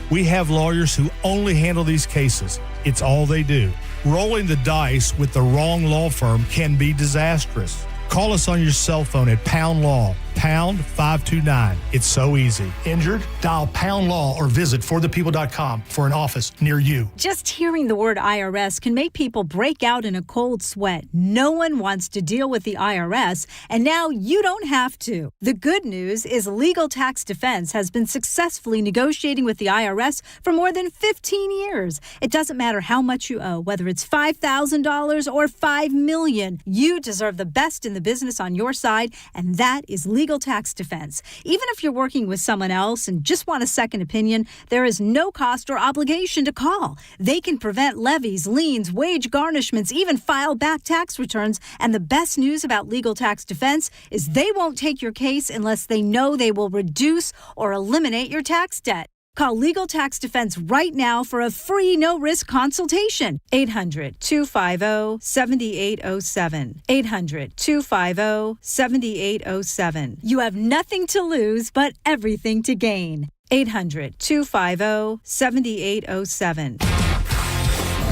We have lawyers who only handle these cases. It's all they do. Rolling the dice with the wrong law firm can be disastrous. Call us on your cell phone at Pound Law, pound 529. It's so easy. Injured? Dial Pound Law or visit forthepeople.com for an office near you. Just hearing the word IRS can make people break out in a cold sweat. No one wants to deal with the IRS, and now you don't have to. The good news is Legal Tax Defense has been successfully negotiating with the IRS for more than 15 years. It doesn't matter how much you owe, whether it's $5,000 or $5 million. You deserve the best in the business on your side, and that is Legal Tax Defense. Even if you're working with someone else and just want a second opinion, there is no cost or obligation to call. They can prevent levies, liens, wage garnishments, even file back tax returns. And the best news about Legal Tax Defense is they won't take your case unless they know they will reduce or eliminate your tax debt. Call Legal Tax Defense right now for a free no-risk consultation. 800-250-7807. 800-250-7807. You have nothing to lose but everything to gain. 800-250-7807.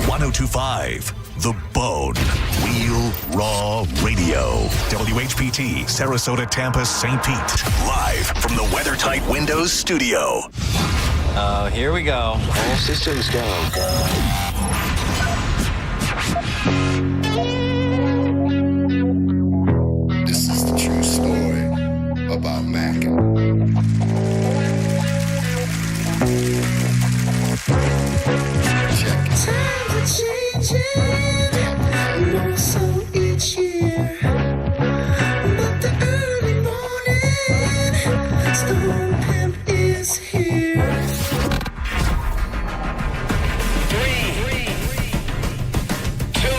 1025 The Bone. Real Raw Radio. WHPT, Sarasota, Tampa, St. Pete. Live from the WeatherTight Windows studio. Here we go. All systems go. This is the true story about Mac. Check it. Times are changing, more so each year. But the early morning storm pimp is here. 3, 2,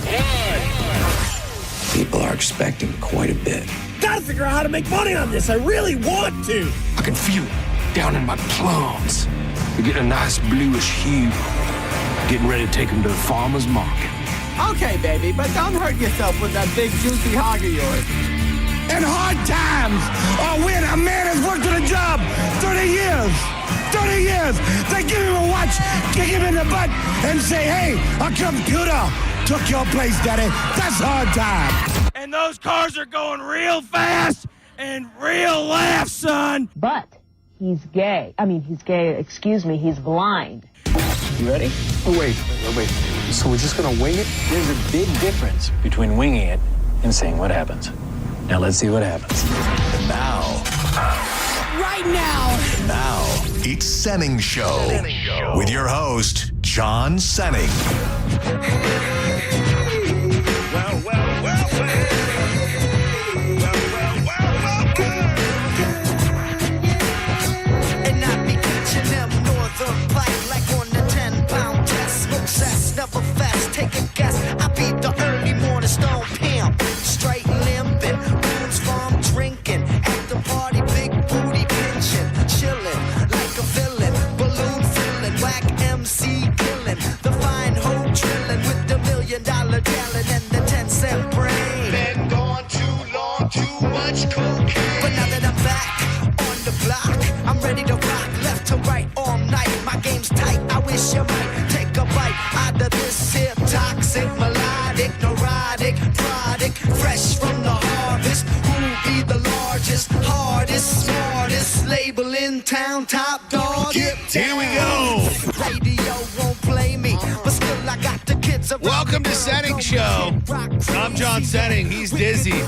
1. People are expecting quite a bit. Gotta figure out how to make money on this. I really want to. I can feel it down in my plums. They're getting a nice bluish hue. Getting ready to take them to the farmer's market. Okay, baby, but don't hurt yourself with that big juicy hog of yours. In hard times, or when a man has worked at a job 30 years, they give him a watch, kick him in the butt, and say, hey, a computer took your place, daddy. That's hard time. And those cars are going real fast and real laugh, son. But he's gay. He's blind. You ready? Oh, wait. So we're just gonna wing it? There's a big difference between winging it and seeing what happens. Now let's see what happens. And now. Right now. Now, it's Senning Show. With your host, John Senning. And I be catching them northern bite like on the 10-pound test. Success, never fast, take a guess. I be the early morning stone pimp. Straight limping, rooms farm drinking. At the party, big booty pinching. Chilling like a villain. Balloon filling, whack MC killing. The fine hoe drilling with the $1 million talent and the 10-cent brain. Been gone too long, too much cocaine. But now that I'm back on the block, I'm ready to rock left to right all night. My game's tight, I wish you might take a bite out of this here toxic, melodic, neurotic product, fresh from the harvest. Who be the largest, hardest, smartest label in town? Top dog. Here we go. Radio won't play me, but still I got the kids around. Welcome to Senning Show. I'm John Senning. He's Dizzy.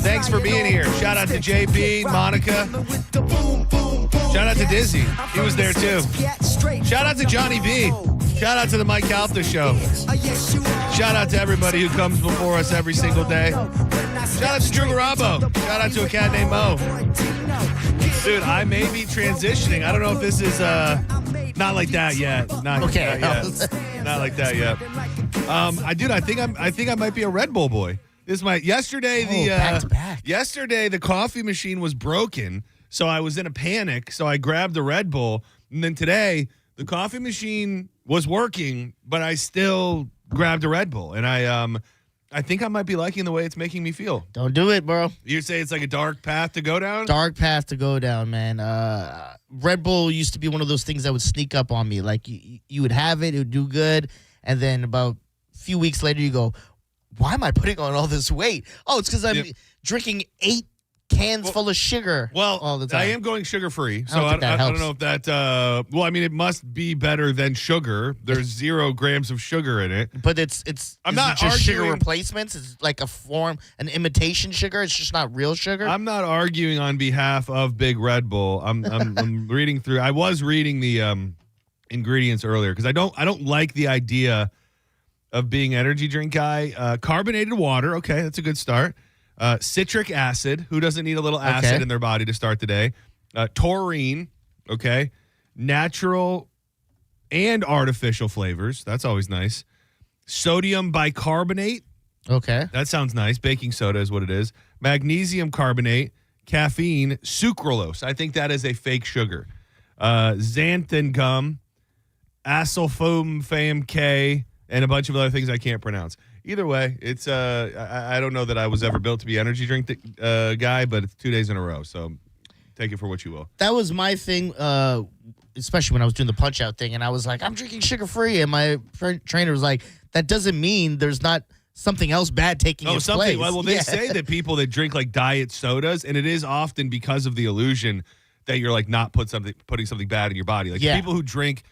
Thanks for being here. Shout out to JP, Monica. Shout out to Dizzy. He was there too. Shout out to Johnny B. Shout out to the Mike Calta Show. Shout out to everybody who comes before us every single day. Shout out to Drew Garabo. Shout out to a cat named Mo. Dude, I may be transitioning. I don't know if this is not like that yet. Not like that yet. Not like that yet. I think I might be a Red Bull boy. This might yesterday yesterday the coffee machine was broken, so I was in a panic. So I grabbed the Red Bull, and then today the coffee machine was working, but I still grabbed a Red Bull, and I think I might be liking the way it's making me feel. Don't do it, bro. You say it's like a dark path to go down? Dark path to go down, man. Red Bull used to be one of those things that would sneak up on me. Like, you would have it would do good, and then about a few weeks later, you go, why am I putting on all this weight? Oh, it's because I'm drinking 8 cans full of sugar all the time. I am going sugar-free, so I don't know if that well, I mean, it must be better than sugar. There's 0 grams of sugar in it. But it's I'm not just arguing, sugar replacements. It's like an imitation sugar. It's just not real sugar. I'm not arguing on behalf of Big Red Bull. I'm reading through. I was reading the ingredients earlier because I don't like the idea of being energy drink guy. Carbonated water, okay, that's a good start. Citric acid. Who doesn't need a little acid in their body to start the day? Taurine. Okay. Natural and artificial flavors. That's always nice. Sodium bicarbonate. Okay. That sounds nice. Baking soda is what it is. Magnesium carbonate. Caffeine. Sucralose. I think that is a fake sugar. Xanthan gum. Acylfoam fam K. And a bunch of other things I can't pronounce. Either way, it's I don't know that I was ever built to be energy drink guy, but it's 2 days in a row, so take it for what you will. That was my thing, especially when I was doing the punch-out thing, and I was like, I'm drinking sugar-free, and my trainer was like, that doesn't mean there's not something else bad taking its place. Well, they say that people that drink like diet sodas, and it is often because of the illusion that you're like not putting something bad in your body. Like people who drink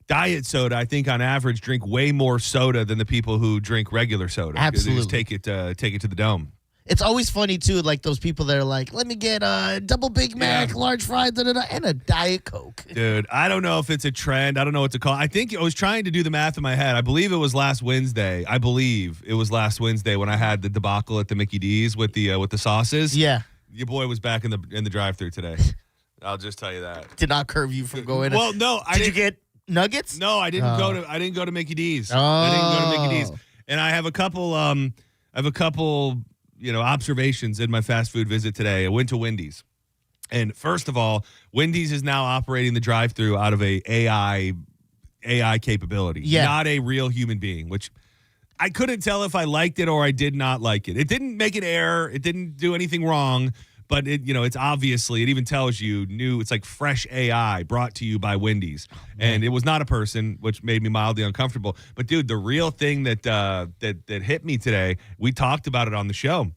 diet soda, I think on average drink way more soda than the people who drink regular soda. Absolutely, they just take it to the dome. It's always funny too, like those people that are like, "Let me get a double Big Mac, large fries, and a Diet Coke." Dude, I don't know if it's a trend. I don't know what to call it. I think I was trying to do the math in my head. I believe it was last Wednesday. When I had the debacle at the Mickey D's with the sauces. Yeah, your boy was back in the drive-thru today. I'll just tell you that. Did not curve you from going. Well, no, Did you get nuggets? No, I didn't go to Mickey D's. I didn't go to Mickey D's. And I have a couple observations in my fast food visit today. I went to Wendy's. And first of all, Wendy's is now operating the drive-thru out of a AI capability. Not a real human being, which I couldn't tell if I liked it or I did not like it. It didn't make an error. It didn't do anything wrong. But it's obviously, it even tells you it's like fresh AI brought to you by Wendy's. And it was not a person, which made me mildly uncomfortable. But dude, the real thing that hit me today, we talked about it on the show.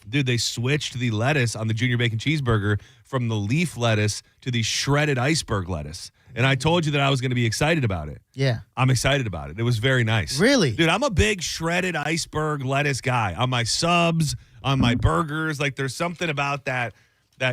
Dude, they switched the lettuce on the Junior Bacon Cheeseburger from the leaf lettuce to the shredded iceberg lettuce. And I told you that I was going to be excited about it. Yeah. I'm excited about it. It was very nice. Really? Dude, I'm a big shredded iceberg lettuce guy on my subs, on my burgers. Like there's something about that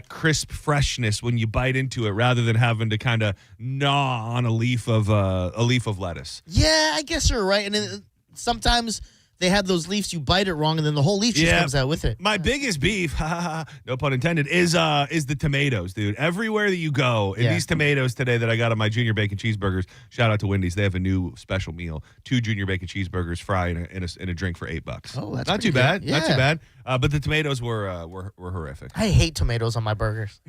crisp freshness when you bite into it rather than having to kind of gnaw on a leaf of lettuce. Yeah, I guess you're right. And sometimes they have those leaves, you bite it wrong, and then the whole leaf just comes out with it. My biggest beef, no pun intended, is the tomatoes, dude. Everywhere that you go, and these tomatoes today that I got on my Junior Bacon Cheeseburgers, shout out to Wendy's, they have a new special meal, 2 Junior Bacon Cheeseburgers, fry, and a drink for $8. Oh, that's not too bad. Yeah. Not too bad. But the tomatoes were horrific. I hate tomatoes on my burgers.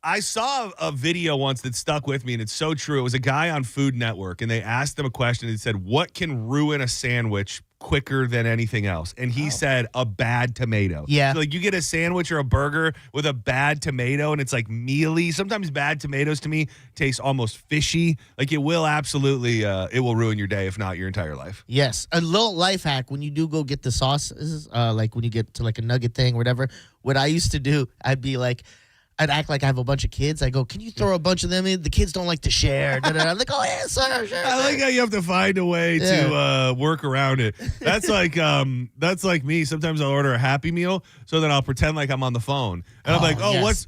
I saw a video once that stuck with me, and it's so true. It was a guy on Food Network, and they asked him a question. And he said, "What can ruin a sandwich quicker than anything else?" And he said, "A bad tomato." Yeah. So, like, you get a sandwich or a burger with a bad tomato, and it's like mealy. Sometimes bad tomatoes to me taste almost fishy. Like, it will absolutely, it will ruin your day, if not your entire life. Yes. A little life hack when you do go get the sauces, like when you get to like a nugget thing or whatever. What I used to do, I'd act like I have a bunch of kids. I go, can you throw a bunch of them in? The kids don't like to share. I'm like, oh, yeah, sure. I like how you have to find a way to work around it. That's like me. Sometimes I'll order a Happy Meal, so then I'll pretend like I'm on the phone. And I'm like,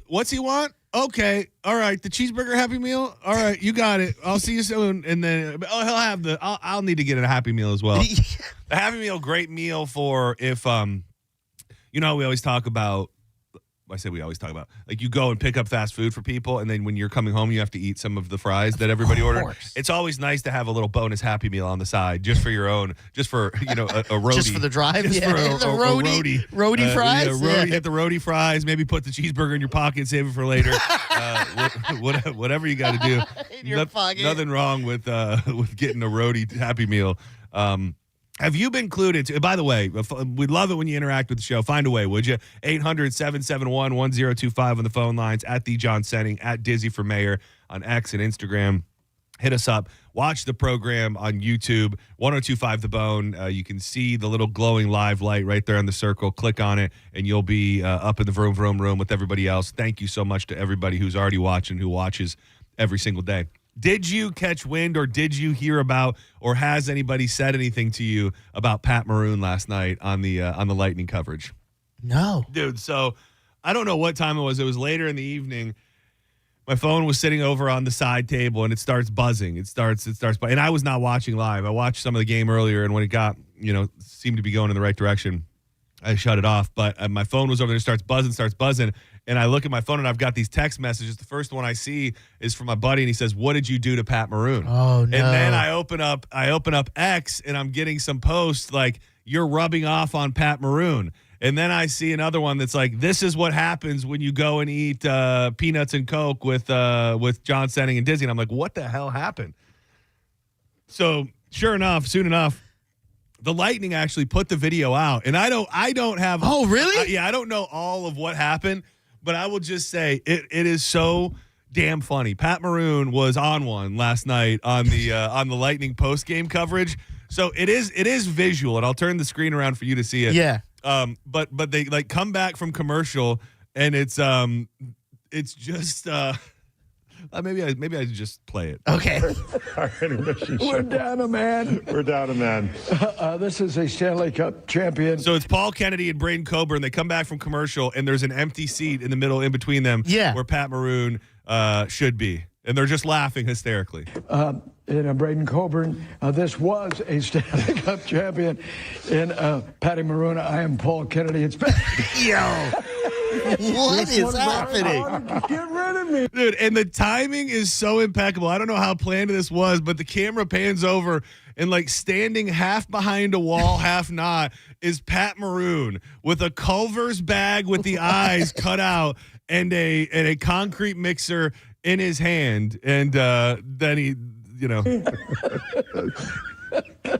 what's he want? Okay, all right, the cheeseburger Happy Meal. All right, you got it. I'll see you soon. And then he'll have I'll need to get a Happy Meal as well. The Happy Meal, great meal for if we always talk about. I say we always talk about, like, you go and pick up fast food for people, and then when you're coming home, you have to eat some of the fries that everybody ordered. It's always nice to have a little bonus Happy Meal on the side, just for your own, just for, a roadie. Just for the drive? Just for a roadie. Roadie fries? Hit the roadie fries, maybe put the cheeseburger in your pocket, save it for later. Whatever you got to do. In your pocket. Nothing wrong with getting a roadie Happy Meal. Have you been clued into? By the way, we'd love it when you interact with the show. Find a way, would you? 800-771-1025 on the phone lines, at the John Senning, at Dizzy for Mayor on X and Instagram. Hit us up. Watch the program on YouTube, 1025 The Bone. You can see the little glowing live light right there on the circle. Click on it, and you'll be up in the vroom, vroom room with everybody else. Thank you so much to everybody who's already watching, who watches every single day. Did you catch wind, or did you hear about, or has anybody said anything to you about Pat Maroon last night on the Lightning coverage? No. Dude, so I don't know what time it was. It was later in the evening. My phone was sitting over on the side table, and it starts buzzing. It starts, and I was not watching live. I watched some of the game earlier, and when it got, seemed to be going in the right direction, I shut it off. But my phone was over there, starts buzzing. And I look at my phone, and I've got these text messages. The first one I see is from my buddy, and he says, "What did you do to Pat Maroon?" Oh, no. And then I open up X, and I'm getting some posts like, "You're rubbing off on Pat Maroon." And then I see another one that's like, "This is what happens when you go and eat peanuts and Coke with John Senning and Dizzy." And I'm like, what the hell happened? So sure enough, soon enough, the Lightning actually put the video out. And I don't have. Oh, really? I don't know all of what happened, but I will just say it is so damn funny. Pat Maroon was on one last night on the Lightning post game coverage. So it is visual, and I'll turn the screen around for you to see it. Yeah. But they like come back from commercial, and it's just maybe I just play it. Okay. Our intermission show. We're down a man. We're down a man. This is a Stanley Cup champion. So it's Paul Kennedy and Braden Coburn. They come back from commercial, and there's an empty seat in the middle, in between them, where Pat Maroon should be, and they're just laughing hysterically. Braden Coburn, this was a Stanley Cup champion. In Patty Maroon, I am Paul Kennedy. It's Yo. What is happening? Get rid of me. Dude, and the timing is so impeccable. I don't know how planned this was, but the camera pans over, and like standing half behind a wall, half not, is Pat Maroon with a Culver's bag with the eyes cut out and a concrete mixer in his hand. And then he,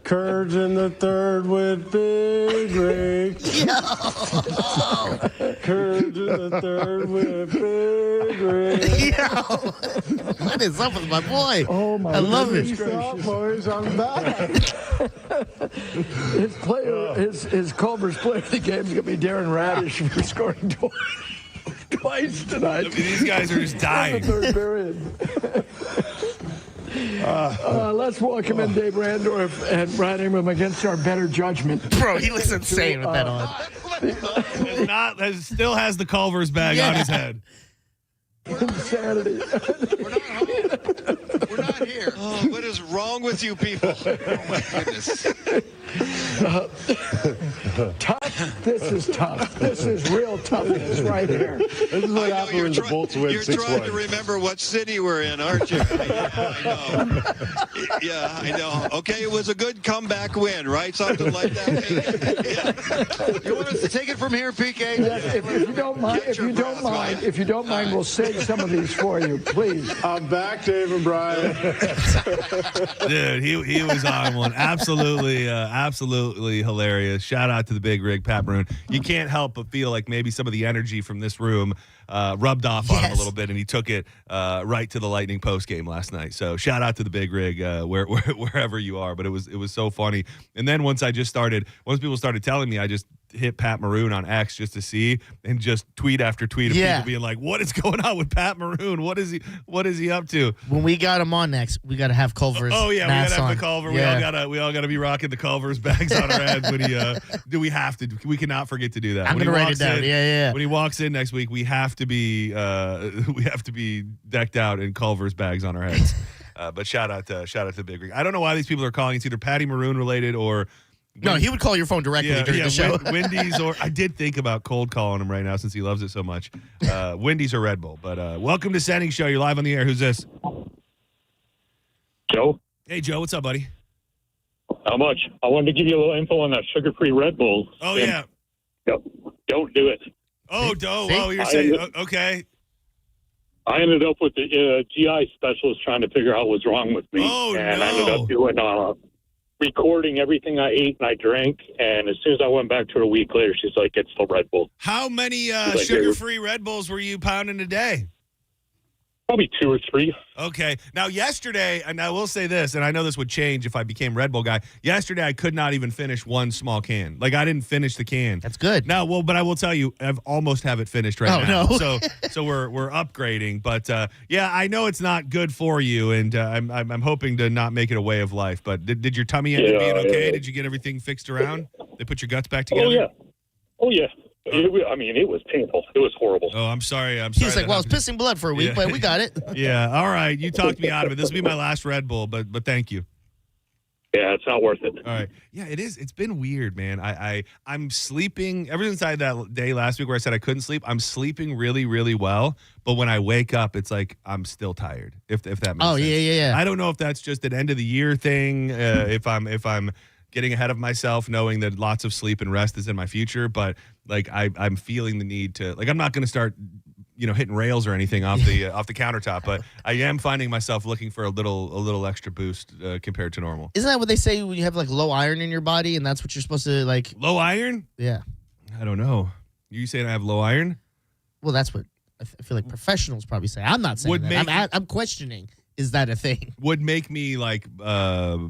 Curds in the third with Big Rick. Curds in the third with Big Rick. What is up with my boy? Oh, my I love it. Stop, boys, I'm back. His Culver's player of the game is going to be Darren Radish for scoring twice tonight. I mean, these guys are just dying. In the third period. Let's welcome in Dave Randorf and Ryan Ingram against our better judgment. Bro, he looks insane with that on. Still has the Culver's bag on his head. Insanity. We're not here. Oh, what is wrong with you people? Oh, my goodness. Tough. This is tough. This is real toughness right here. This is what happened when the Bolts win 6-1. You're trying to remember what city we're in, aren't you? I know. Yeah, I know. Okay, it was a good comeback win, right? Something like that. Yeah. You want us to take it from here, PK? Yes, if you don't mind, we'll save some of these for you, please. I'm back, Dave and Brian. Dude, he was on one. Absolutely hilarious. Shout out to the big rig, Pat Maroon. You can't help but feel like maybe some of the energy from this room rubbed off on him a little bit, and he took it right to the Lightning post game last night. So shout out to the big rig wherever you are. But it was so funny. And then once people started telling me, I just hit Pat Maroon on X just to see, and just tweet after tweet of people being like, "What is going on with Pat Maroon? What is he up to?" When we got him on next, we got to have Culver's. Oh yeah, we gotta have on. the Culver. Yeah. We all gotta be rocking the Culver's bags on our heads when he. Do we have to? We cannot forget to do that. I'm gonna write it down. Yeah. When he walks in next week, we have to be decked out in Culver's bags on our heads. But shout out to the big rig. I don't know why these people are calling. It's either Patty Maroon related or. No, he would call your phone directly during the show. Wendy's, or I did think about cold calling him right now since he loves it so much. Wendy's or Red Bull. But welcome to Senning Show. You're live on the air. Who's this? Joe. Hey, Joe. What's up, buddy? How much? I wanted to give you a little info on that sugar-free Red Bull. Oh, yeah. Don't do it. Oh, you're saying, okay. I ended up with the GI specialist trying to figure out what's wrong with me. Oh, and no. I ended up doing recording everything I ate and I drank. And as soon as I went back to her a week later, she's like, "It's the Red Bull." How many like, sugar-free Red Bulls were you pounding a day? Probably 2 or 3. Okay. Now, yesterday, and I will say this, and I know this would change if I became Red Bull guy. Yesterday, I could not even finish one small can. Like, I didn't finish the can. That's good. No, well, but I will tell you, I've almost have it finished right now. No. So we're upgrading. But, yeah, I know it's not good for you, and I'm hoping to not make it a way of life. But did your tummy end up being okay? Did you get everything fixed around? They put your guts back together? Oh, yeah. It was painful. It was horrible. Oh, I'm sorry. He was like, well, I was pissing blood for a week, but we got it. Yeah. All right. You talked me out of it. This will be my last Red Bull, but thank you. Yeah, it's not worth it. All right. Yeah, it is. It's been weird, man. I'm sleeping ever since I had that day last week where I said I couldn't sleep. I'm sleeping really, really well, but when I wake up, it's like I'm still tired. If that makes sense. Oh, yeah. I don't know if that's just an end of the year thing. If I'm getting ahead of myself, knowing that lots of sleep and rest is in my future, but like I'm feeling the need to, like, I'm not going to start, hitting rails or anything off the countertop, but I am finding myself looking for a little extra boost compared to normal. Isn't that what they say when you have like low iron in your body, and that's what you're supposed to like? Low iron? Yeah. I don't know. You saying I have low iron? Well, that's what I feel like professionals probably say. I'm not saying that. I'm questioning. Is that a thing? Would make me like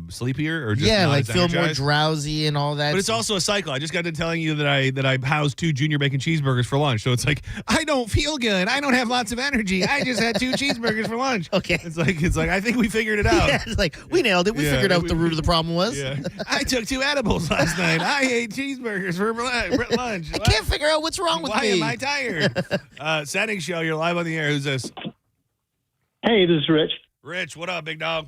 sleepier or just not like as feel more energized? drowsy and all that. But it's also a cycle. I just got done telling you that I housed 2 junior bacon cheeseburgers for lunch. So it's like I don't feel good. I don't have lots of energy. I just had 2 cheeseburgers for lunch. Okay. It's like I think we figured it out. Yeah, it's like we nailed it. We figured out what the root of the problem was. Yeah. I took 2 edibles last night. I ate cheeseburgers for lunch. I can't figure out what's wrong with Why me. am I tired? Senning Show. You're live on the air. Who's this? Hey, this is Rich. Rich, what up, big dog?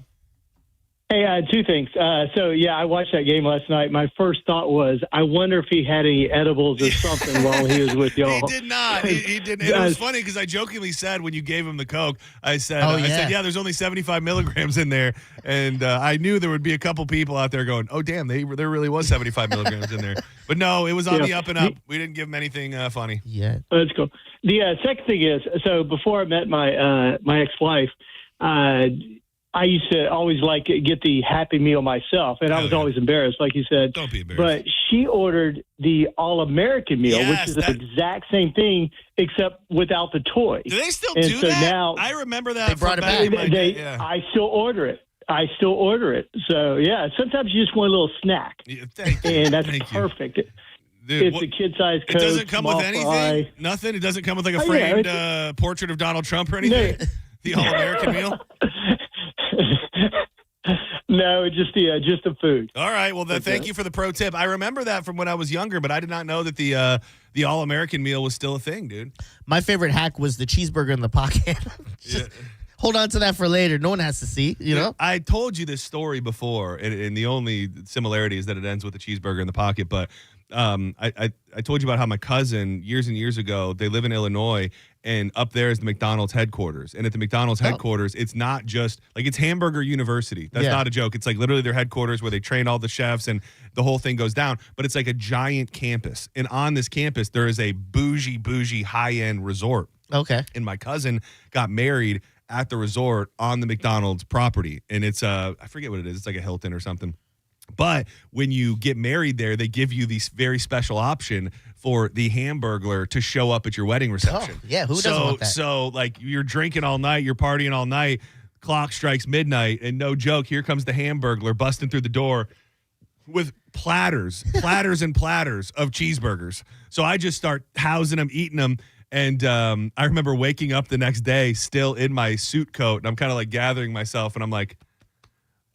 Hey, 2 things. I watched that game last night. My first thought was, I wonder if he had any edibles or something while he was with y'all. He did not. He didn't. It was funny because I jokingly said when you gave him the Coke, I said, there's only 75 milligrams in there. And I knew there would be a couple people out there going, oh, damn, there really was 75 milligrams in there. But no, it was on the up and up. We didn't give him anything funny. Yeah. Oh, that's cool. The second thing is, so before I met my ex-wife, I used to always get the Happy Meal myself, and I was always embarrassed, like you said. Don't be embarrassed. But she ordered the All-American Meal, which is the exact same thing except without the toy. Do they still do that? Now, I remember that. They brought it back. I still order it. So, yeah, sometimes you just want a little snack. Yeah, thank you. And that's perfect. Dude, it's a kid-sized Coke. It doesn't come with anything? Fry. Nothing? It doesn't come with like a framed portrait of Donald Trump or anything? No. The All-American Meal? No, just the food. All right. Well, then thank you for the pro tip. I remember that from when I was younger, but I did not know that the All-American Meal was still a thing, dude. My favorite hack was the cheeseburger in the pocket. Hold on to that for later. No one has to see, know? I told you this story before, and the only similarity is that it ends with a cheeseburger in the pocket, but I told you about how my cousin, years and years ago, they live in Illinois, and up there is the McDonald's headquarters. And at the McDonald's headquarters, it's not just, like, it's Hamburger University. That's not a joke. It's like literally their headquarters where they train all the chefs and the whole thing goes down. But it's like a giant campus. And on this campus, there is a bougie, high-end resort. Okay. And my cousin got married at the resort on the McDonald's property. And it's, I forget what it is. It's like a Hilton or something. But when you get married there, they give you this very special option for the Hamburglar to show up at your wedding reception. Oh, yeah, who doesn't want that? So, like, you're drinking all night, you're partying all night, clock strikes midnight, and no joke, here comes the Hamburglar busting through the door with platters and platters of cheeseburgers. So I just start housing them, eating them. And I remember waking up the next day still in my suit coat, and I'm kind of like gathering myself, and I'm like,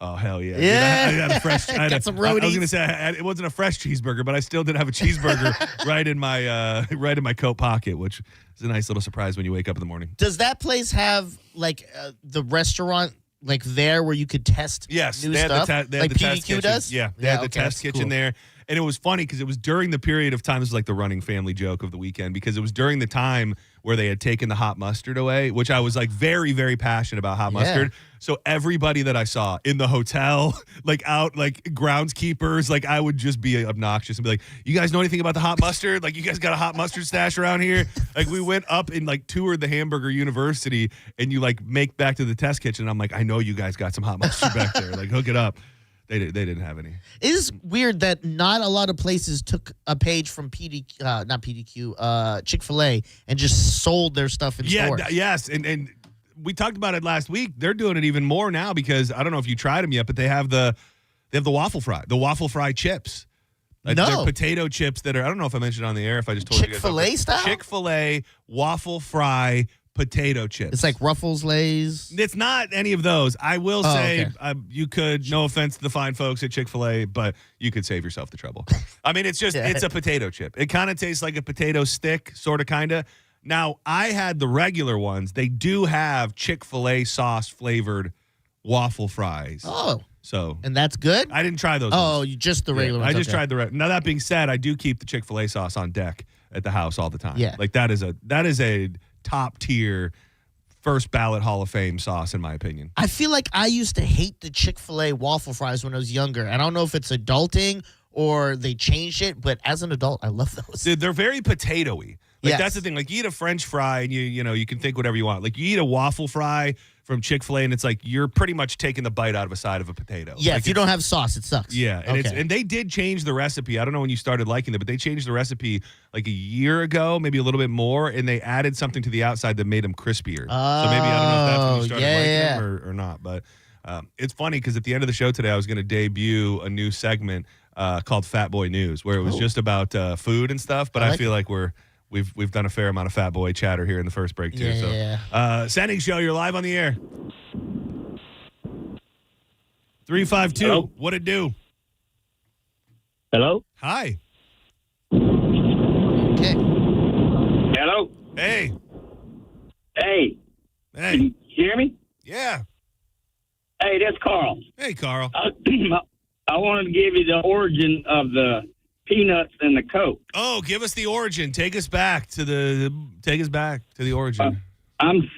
oh, hell yeah. Yeah. I had a fresh. Got some roadies. I was going to say it wasn't a fresh cheeseburger, but I still did have a cheeseburger right in my coat pocket, which is a nice little surprise when you wake up in the morning. Does that place have like the restaurant like there where you could test new stuff? They had like the test PDQ kitchen. does? Yeah, they had the test kitchen there. And it was funny because it was during the period of time, this is like the running family joke of the weekend, because it was during the time where they had taken the hot mustard away, which I was like very, very passionate about hot mustard. So everybody that I saw in the hotel, like out, like groundskeepers, like I would just be obnoxious and be like, you guys know anything about the hot mustard? Like, you guys got a hot mustard stash around here? Like, we went up and like toured the Hamburger University, and you like make back to the test kitchen. I'm like, I know you guys got some hot mustard back there. Like, hook it up. They didn't have any. It is weird that not a lot of places took a page from Chick-fil-A and just sold their stuff in stores. Yes, and we talked about it last week. They're doing it even more now because I don't know if you tried them yet, but they have the waffle fry chips. No. They're potato chips that are, I don't know if I mentioned it on the air, if I just told you guys. Chick-fil-A style? Chick-fil-A waffle fry potato chips. It's like Ruffles, Lay's. It's not any of those. I will say you could, no offense to the fine folks at Chick-fil-A, but you could save yourself the trouble. I mean, it's just, it's a potato chip. It kind of tastes like a potato stick, sort of, kind of. Now, I had the regular ones. They do have Chick-fil-A sauce flavored waffle fries. Oh. So. And that's good? I didn't try those Oh, ones. you just the regular ones. I just tried the regular. Now, that being said, I do keep the Chick-fil-A sauce on deck at the house all the time. Yeah. Like, that is a top tier first ballot Hall of Fame sauce, in my opinion. I feel like I used to hate the Chick-fil-A waffle fries when I was younger. I don't know if it's adulting or they changed it, but as an adult, I love those. Dude, they're very potato-y. Like, Yes. that's the thing. Like, you eat a French fry and you can think whatever you want. Like, you eat a waffle fry from Chick-fil-A and it's like you're pretty much taking the bite out of a side of a potato. Yeah, like, if you don't have sauce, it sucks. Yeah, and Okay. and they did change the recipe. I don't know when you started liking it, but they changed the recipe like a year ago, maybe a little bit more, and they added something to the outside that made them crispier. So maybe I don't know if that's when you started liking them or not. But it's funny because at the end of the show today, I was going to debut a new segment called Fat Boy News, where it was just about food and stuff. But I feel like we've done a fair amount of Fat Boy chatter here in the first break too. Yeah. Senning Show, you're live on the air. 352. Hello? What it do? Hello? Hi. Okay. Hello? Hey. Hey. Hey. Can you hear me? Yeah. Hey, that's Carl. Hey, Carl. I wanted to give you the origin of the peanuts and the Coke. Oh, give us the origin. Take us back to the origin. I'm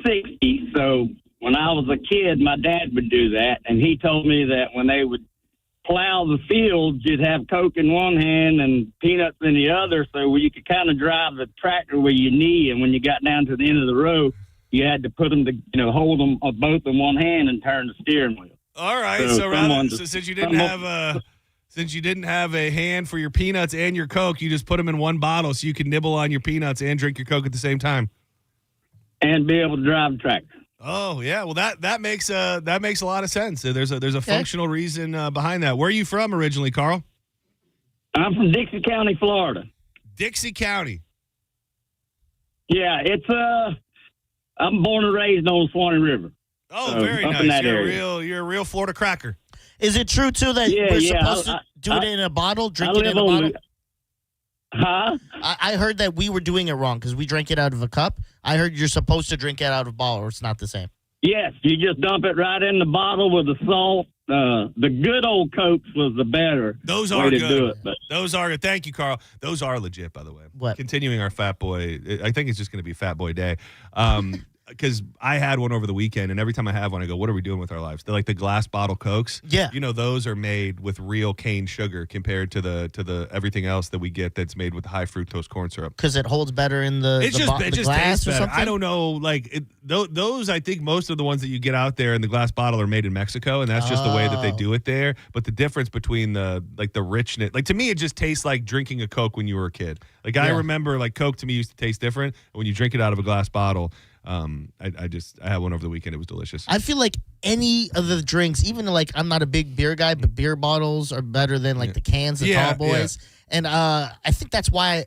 60, so when I was a kid, my dad would do that, and he told me that when they would plow the fields, you'd have Coke in one hand and peanuts in the other, so you could kind of drive the tractor with your knee, and when you got down to the end of the road, you had to put them to, hold them both in one hand and turn the steering wheel. All right. So since you didn't have a hand for your peanuts and your Coke, you just put them in one bottle so you can nibble on your peanuts and drink your Coke at the same time. And be able to drive the tractor. Oh yeah, well that makes a lot of sense. There's a functional reason behind that. Where are you from originally, Carl? I'm from Dixie County, Florida. Dixie County. Yeah, it's I'm born and raised on the Swanee River. Oh, very nice. You're a real Florida cracker. Is it true too that we're supposed to do it in a bottle, drink it in a bottle? Huh? I heard that we were doing it wrong because we drank it out of a cup. I heard you're supposed to drink it out of a bottle, or it's not the same. Yes, you just dump it right in the bottle with the salt. The good old Cokes was the better Those way are to good. do it. But Those are good. Thank you, Carl. Those are legit, by the way. What? Continuing our Fat Boy, I think it's just going to be Fat Boy Day. Because I had one over the weekend, and every time I have one, I go, what are we doing with our lives? They're like the glass bottle Cokes. Yeah. Those are made with real cane sugar compared to the everything else that we get that's made with high fructose corn syrup. Because it holds better in the It just glass tastes or better. something? I don't know. Those, I think most of the ones that you get out there in the glass bottle are made in Mexico, and that's just the way that they do it there. But the difference between the richness, to me, it just tastes like drinking a Coke when you were a kid. I remember Coke to me used to taste different. When you drink it out of a glass bottle, I had one over the weekend. It was delicious. I feel like any of the drinks, even I'm not a big beer guy, but beer bottles are better than the cans, the tall boys. Yeah. And I think that's why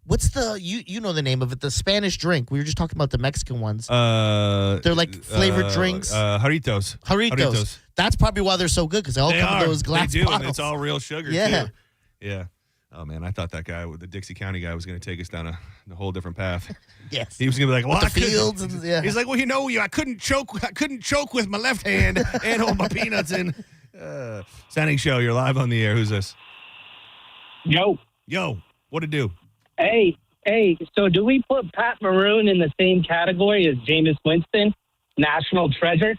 what's the you know the name of it, the Spanish drink? We were just talking about the Mexican ones. They're flavored drinks. Jarritos. That's probably why they're so good because they all come in those glass bottles. bottles. And it's all real sugar too. Yeah. Oh, man, I thought that guy, the Dixie County guy, was going to take us down a whole different path. Yes. He was going to be like, well, the fields. He's like, well, I couldn't choke with my left hand and hold my peanuts in. Senning Show, you're live on the air. Who's this? Yo, what it do? Hey, so do we put Pat Maroon in the same category as Jameis Winston, national treasure?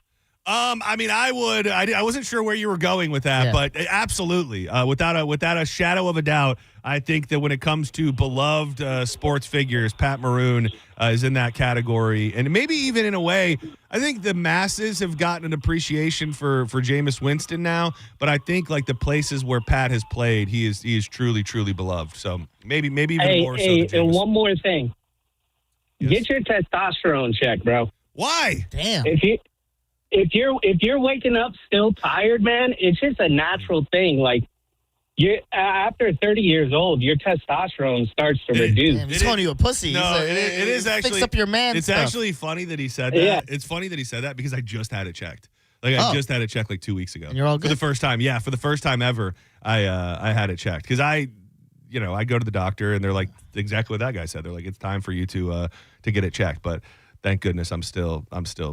I mean, I would. I wasn't sure where you were going with that, but absolutely, without a shadow of a doubt, I think that when it comes to beloved sports figures, Pat Maroon is in that category, and maybe even in a way, I think the masses have gotten an appreciation for Jameis Winston now. But I think like the places where Pat has played, he is truly beloved. So maybe even more so. And one more thing, get your testosterone checked, bro. Why? Damn. If you're waking up still tired, man, it's just a natural thing. Like after 30 years old, your testosterone starts to reduce. Damn, he's calling you a pussy. No, it is actually fix up your man. It's stuff. actually funny that he said that. Yeah. It's funny that he said that because I just had it checked. Like I just had it checked like 2 weeks ago. And you're all good? For the first time. Yeah, for the first time ever, I had it checked because I go to the doctor and they're like exactly what that guy said. They're like, it's time for you to get it checked, but. Thank goodness I'm still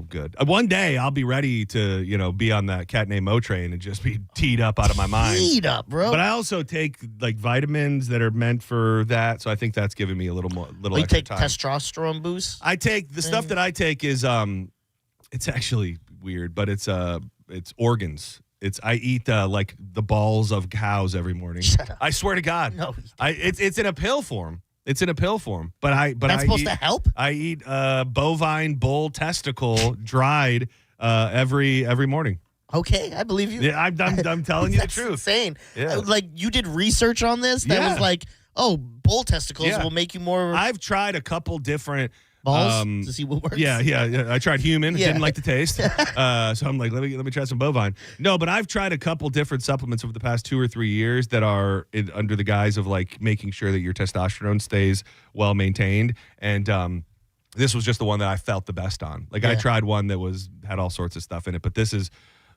good. One day I'll be ready to, be on that cat named Mo train and just be teed up out of my mind. Teed up, bro. But I also take like vitamins that are meant for that, so I think that's giving me a little extra take time. Testosterone boost? I take the stuff that I take is it's actually weird, but it's organs. I eat like the balls of cows every morning. Shut up. I swear to God. No. It's in a pill form. It's in a pill form, but that's supposed to help. I eat bovine bull testicle dried every morning. Okay, I believe you. Yeah, I'm telling you the truth. Insane. Yeah. Like you did research on this that was like, oh, bull testicles will make you more. I've tried a couple different balls to see what works. Yeah. I tried human. Didn't like the taste. So I'm like, let me try some bovine. No, but I've tried a couple different supplements over the past 2 or 3 years that are under the guise of like making sure that your testosterone stays well maintained. And this was just the one that I felt the best on. Like I tried one that had all sorts of stuff in it, but this is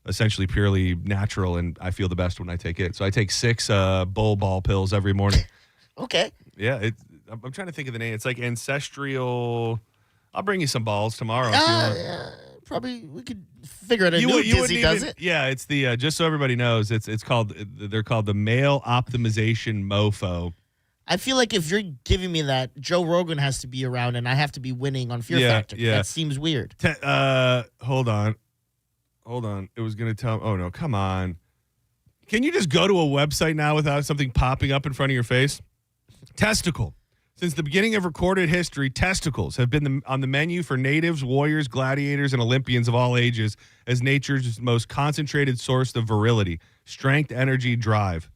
essentially purely natural, and I feel the best when I take it. So I take 6 bull ball pills every morning. Okay. Yeah, I'm trying to think of the name. It's like Ancestral. I'll bring you some balls tomorrow. If you want. Probably we could figure it out. Dizzy does it. Yeah, it's the just so everybody knows, they're called the Male Optimization Mofo. I feel like if you're giving me that, Joe Rogan has to be around, and I have to be winning on Fear Factor. Yeah. That seems weird. Hold on. It was gonna tell. Oh no, come on. Can you just go to a website now without something popping up in front of your face? Testicle. Since the beginning of recorded history, testicles have been on the menu for natives, warriors, gladiators, and Olympians of all ages as nature's most concentrated source of virility, strength, energy, drive.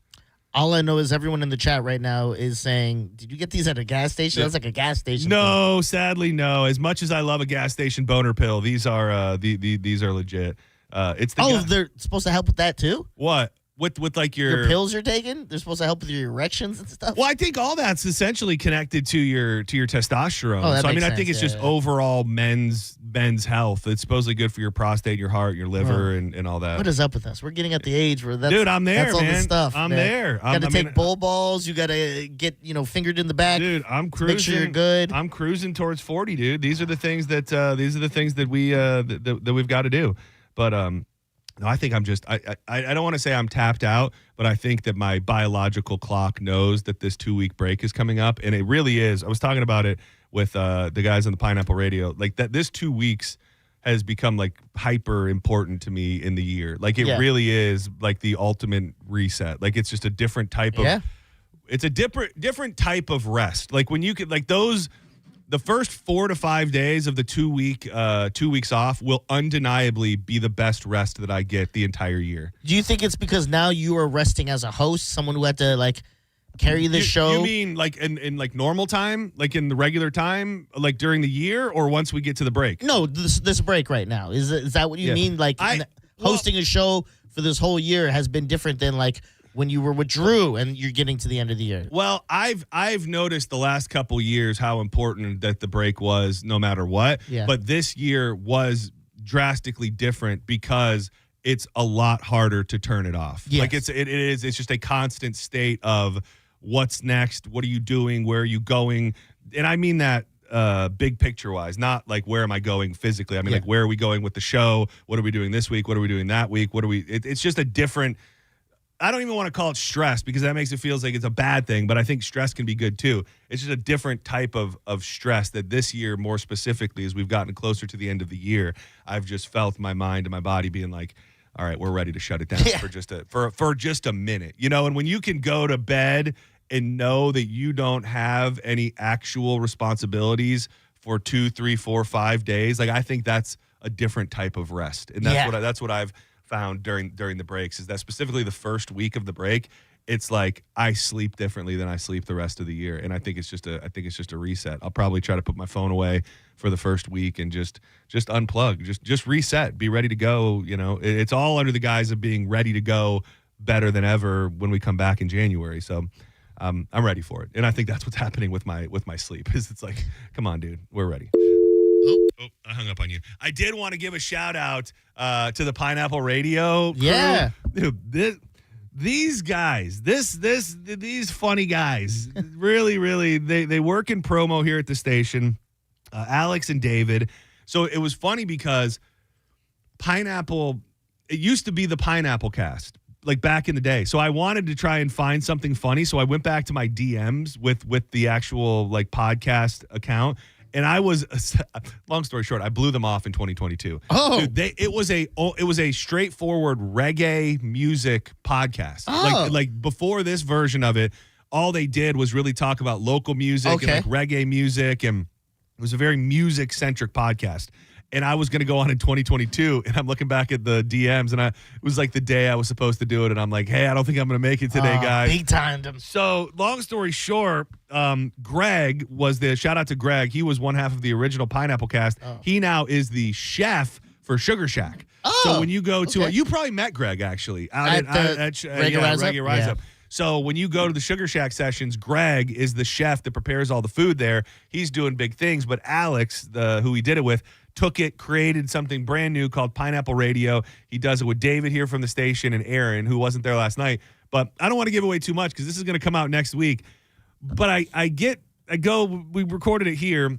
All I know is everyone in the chat right now is saying, did you get these at a gas station? That's like a gas station. No, sadly, no. As much as I love a gas station boner pill, these are these are legit. They're supposed to help with that too? What? With like your pills you're taking, they're supposed to help with your erections and stuff. Well, I think all that's essentially connected to your testosterone. So I think it's just overall men's health. It's supposedly good for your prostate, your heart, your liver, and all that. What is up with us? We're getting at the age where dude, I'm there, that's all man. the stuff. I'm there. Got to take bull balls. You got to get fingered in the back. Dude, I'm cruising. Make sure you're good. I'm cruising towards 40, dude. These are the things that we that we've got to do. But no, I think I'm just I don't want to say I'm tapped out, but I think that my biological clock knows that this 2-week break is coming up, and it really is. I was talking about it with the guys on the Pineapple Radio, like that this 2 weeks has become like hyper important to me in the year. Like it really is like the ultimate reset. Like it's just a different type of it's a different type of rest. Like when you could like the first 4 to 5 days of the 2 weeks off will undeniably be the best rest that I get the entire year. Do you think it's because now you are resting as a host, someone who had to like carry the show? You mean like in like normal time, like in the regular time, like during the year, or once we get to the break? No, this break right now. Is that what you mean? Like hosting a show for this whole year has been different than like when you were with Drew and you're getting to the end of the year? Well, I've noticed the last couple years how important that the break was no matter what. Yeah. But this year was drastically different because it's a lot harder to turn it off. Yes. Like it's just a constant state of what's next, what are you doing, where are you going? And I mean that big picture wise, not like where am I going physically. I mean like where are we going with the show? What are we doing this week? What are we doing that week? It's just a different I don't even want to call it stress because that makes it feel like it's a bad thing, but I think stress can be good too. It's just a different type of stress that this year, more specifically, as we've gotten closer to the end of the year, I've just felt my mind and my body being like, all right, we're ready to shut it down for just a minute. And when you can go to bed and know that you don't have any actual responsibilities for 2, 3, 4, 5 days, like I think that's a different type of rest. And that's what I've found during the breaks, is that specifically the first week of the break, it's like I sleep differently than I sleep the rest of the year. And I think it's just a reset. I'll probably try to put my phone away for the first week and just unplug, just reset, be ready to go. It's all under the guise of being ready to go better than ever when we come back in January. So I'm ready for it. And I think that's what's happening with my sleep, is it's like, come on, dude, we're ready. Oh, I hung up on you. I did want to give a shout out to the Pineapple Radio crew. Yeah. Dude, these guys, these funny guys, really, they work in promo here at the station, Alex and David. So it was funny because Pineapple, it used to be the Pineapple Cast, like back in the day. So I wanted to try and find something funny. So I went back to my DMs with the actual like podcast account. And I was, long story short, I blew them off in 2022. Oh, dude, it was a straightforward reggae music podcast. Oh. Like before this version of it, all they did was really talk about local music and like reggae music, and it was a very music centric podcast. And I was going to go on in 2022, and I'm looking back at the DMs, and it was like the day I was supposed to do it, and I'm like, hey, I don't think I'm going to make it today, guys. Big timed him. So, long story short, Greg was shout out to Greg. He was one half of the original Pineapple Cast. Oh. He now is the chef for Sugar Shack. Oh, so when you go to you probably met Greg actually at Reggae Rise Up. So when you go to the Sugar Shack sessions, Greg is the chef that prepares all the food there. He's doing big things, but Alex, who he did it with, took it, created something brand new called Pineapple Radio. He does it with David here from the station and Aaron, who wasn't there last night. But I don't want to give away too much because this is going to come out next week. But we recorded it here,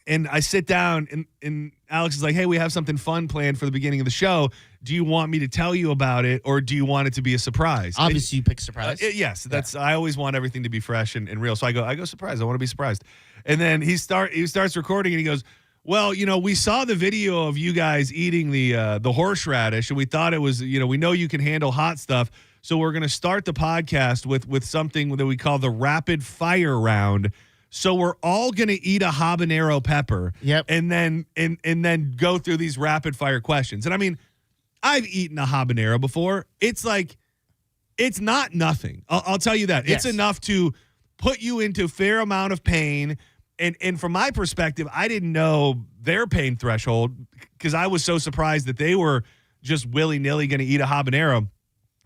and I sit down, and Alex is like, hey, we have something fun planned for the beginning of the show. Do you want me to tell you about it, or do you want it to be a surprise? Obviously, you pick surprise. Yes, I always want everything to be fresh and real. So I go surprise. I want to be surprised. And then he starts recording, and he goes, well, we saw the video of you guys eating the horseradish, and we thought it was, we know you can handle hot stuff, so we're going to start the podcast with something that we call the rapid fire round. So we're all going to eat a habanero pepper, and then go through these rapid fire questions. And I mean, I've eaten a habanero before. It's like, it's not nothing. I'll tell you that. Yes. It's enough to put you into a fair amount of pain. And from my perspective, I didn't know their pain threshold because I was so surprised that they were just willy-nilly going to eat a habanero.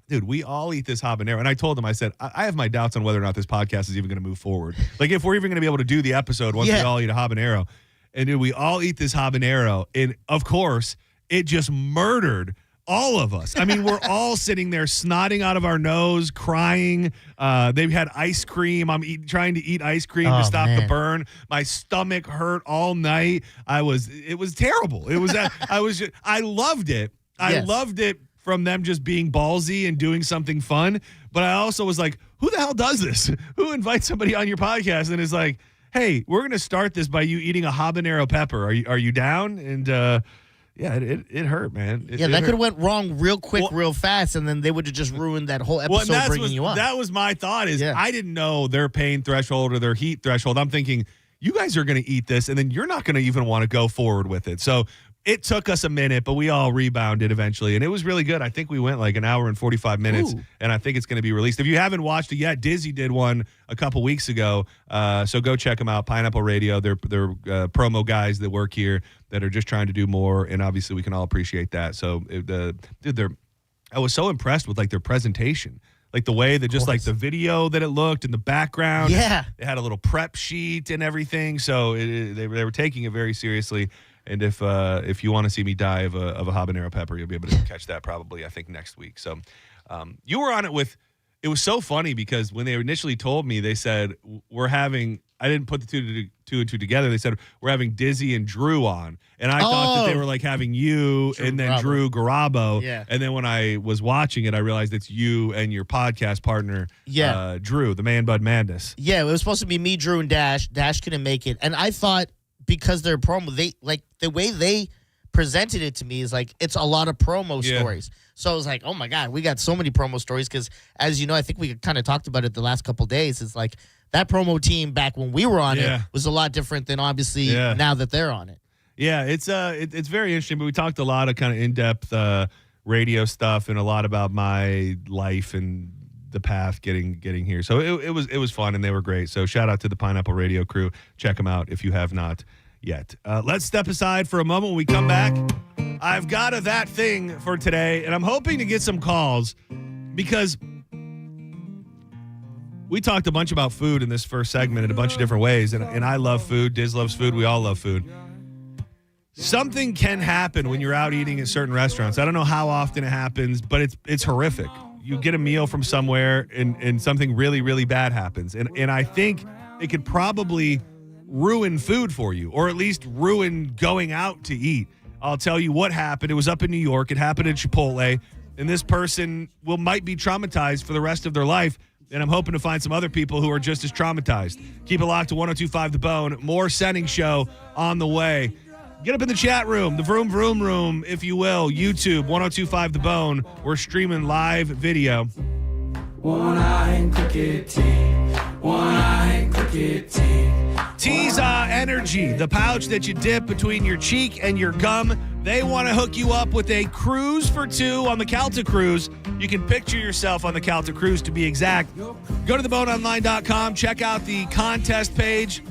Dude, we all eat this habanero. And I told them, I said, I have my doubts on whether or not this podcast is even going to move forward. Like, if we're even going to be able to do the episode once we all eat a habanero. And dude, we all eat this habanero. And, of course, it just murdered all of us. I mean, we're all sitting there snotting out of our nose, crying. They've had ice cream. I'm trying to eat ice cream to stop the burn. My stomach hurt all night. It was terrible. It was, I loved it. I loved it from them just being ballsy and doing something fun. But I also was like, who the hell does this? Who invites somebody on your podcast and is like, hey, we're going to start this by you eating a habanero pepper. Are you down? And, yeah, it hurt, man. That could have went wrong real quick, real fast, and then they would have just ruined that whole episode bringing you up. That was my thought I didn't know their pain threshold or their heat threshold. I'm thinking, you guys are going to eat this, and then you're not going to even want to go forward with it. So it took us a minute, but we all rebounded eventually, and it was really good. I think we went like an hour and 45 minutes, and I think it's going to be released. If you haven't watched it yet, Dizzy did one a couple weeks ago, so go check them out. Pineapple Radio, they're promo guys that work here that are just trying to do more, and obviously we can all appreciate that. So, I was so impressed with like their presentation. Like the way that just like the video that it looked in the background. Yeah. They had a little prep sheet and everything, so they were taking it very seriously. And if you want to see me die of a habanero pepper, you'll be able to catch that probably, I think, next week. So you were on it with – it was so funny because when they initially told me, they said, we're having – I didn't put the two and two together. They said, we're having Dizzy and Drew on. And I thought that they were like having you and then Drew Garabo. Yeah. And then when I was watching it, I realized it's you and your podcast partner, Drew, the Man Bud Madness. Yeah, it was supposed to be me, Drew, and Dash. Dash couldn't make it. And I thought because their promo, the way they presented it to me is like it's a lot of promo stories. So I was like, oh my God, we got so many promo stories because, as you know, I think we kind of talked about it the last couple of days. It's like that promo team back when we were on it was a lot different than obviously now that they're on it. Yeah, it's very interesting, but we talked a lot of kind of in-depth radio stuff and a lot about my life and the path getting here. So it was fun and they were great. So shout out to the Pineapple Radio crew. Check them out if you have not yet. Let's step aside for a moment. When we come back, I've got that thing for today, and I'm hoping to get some calls because we talked a bunch about food in this first segment in a bunch of different ways, and I love food. Diz loves food. We all love food. Something can happen when you're out eating at certain restaurants. I don't know how often it happens, but it's horrific. You get a meal from somewhere, and something really, really bad happens. And I think it could probably ruin food for you, or at least ruin going out to eat. I'll tell you what happened. It was up in New York. It happened at Chipotle, and this person might be traumatized for the rest of their life, and I'm hoping to find some other people who are just as traumatized. Keep it locked to 102.5 The Bone. More Senning Show on the way. Get up in the chat room, the Vroom Vroom Room, if you will. YouTube, 102.5 The Bone. We're streaming live video. One-eye cricket team. One-eye cricket team. Tiza Energy, the pouch that you dip between your cheek and your gum. They want to hook you up with a cruise for two on the Calta Cruise. You can picture yourself on the Calta Cruise, to be exact. Go to theboneonline.com, check out the contest page,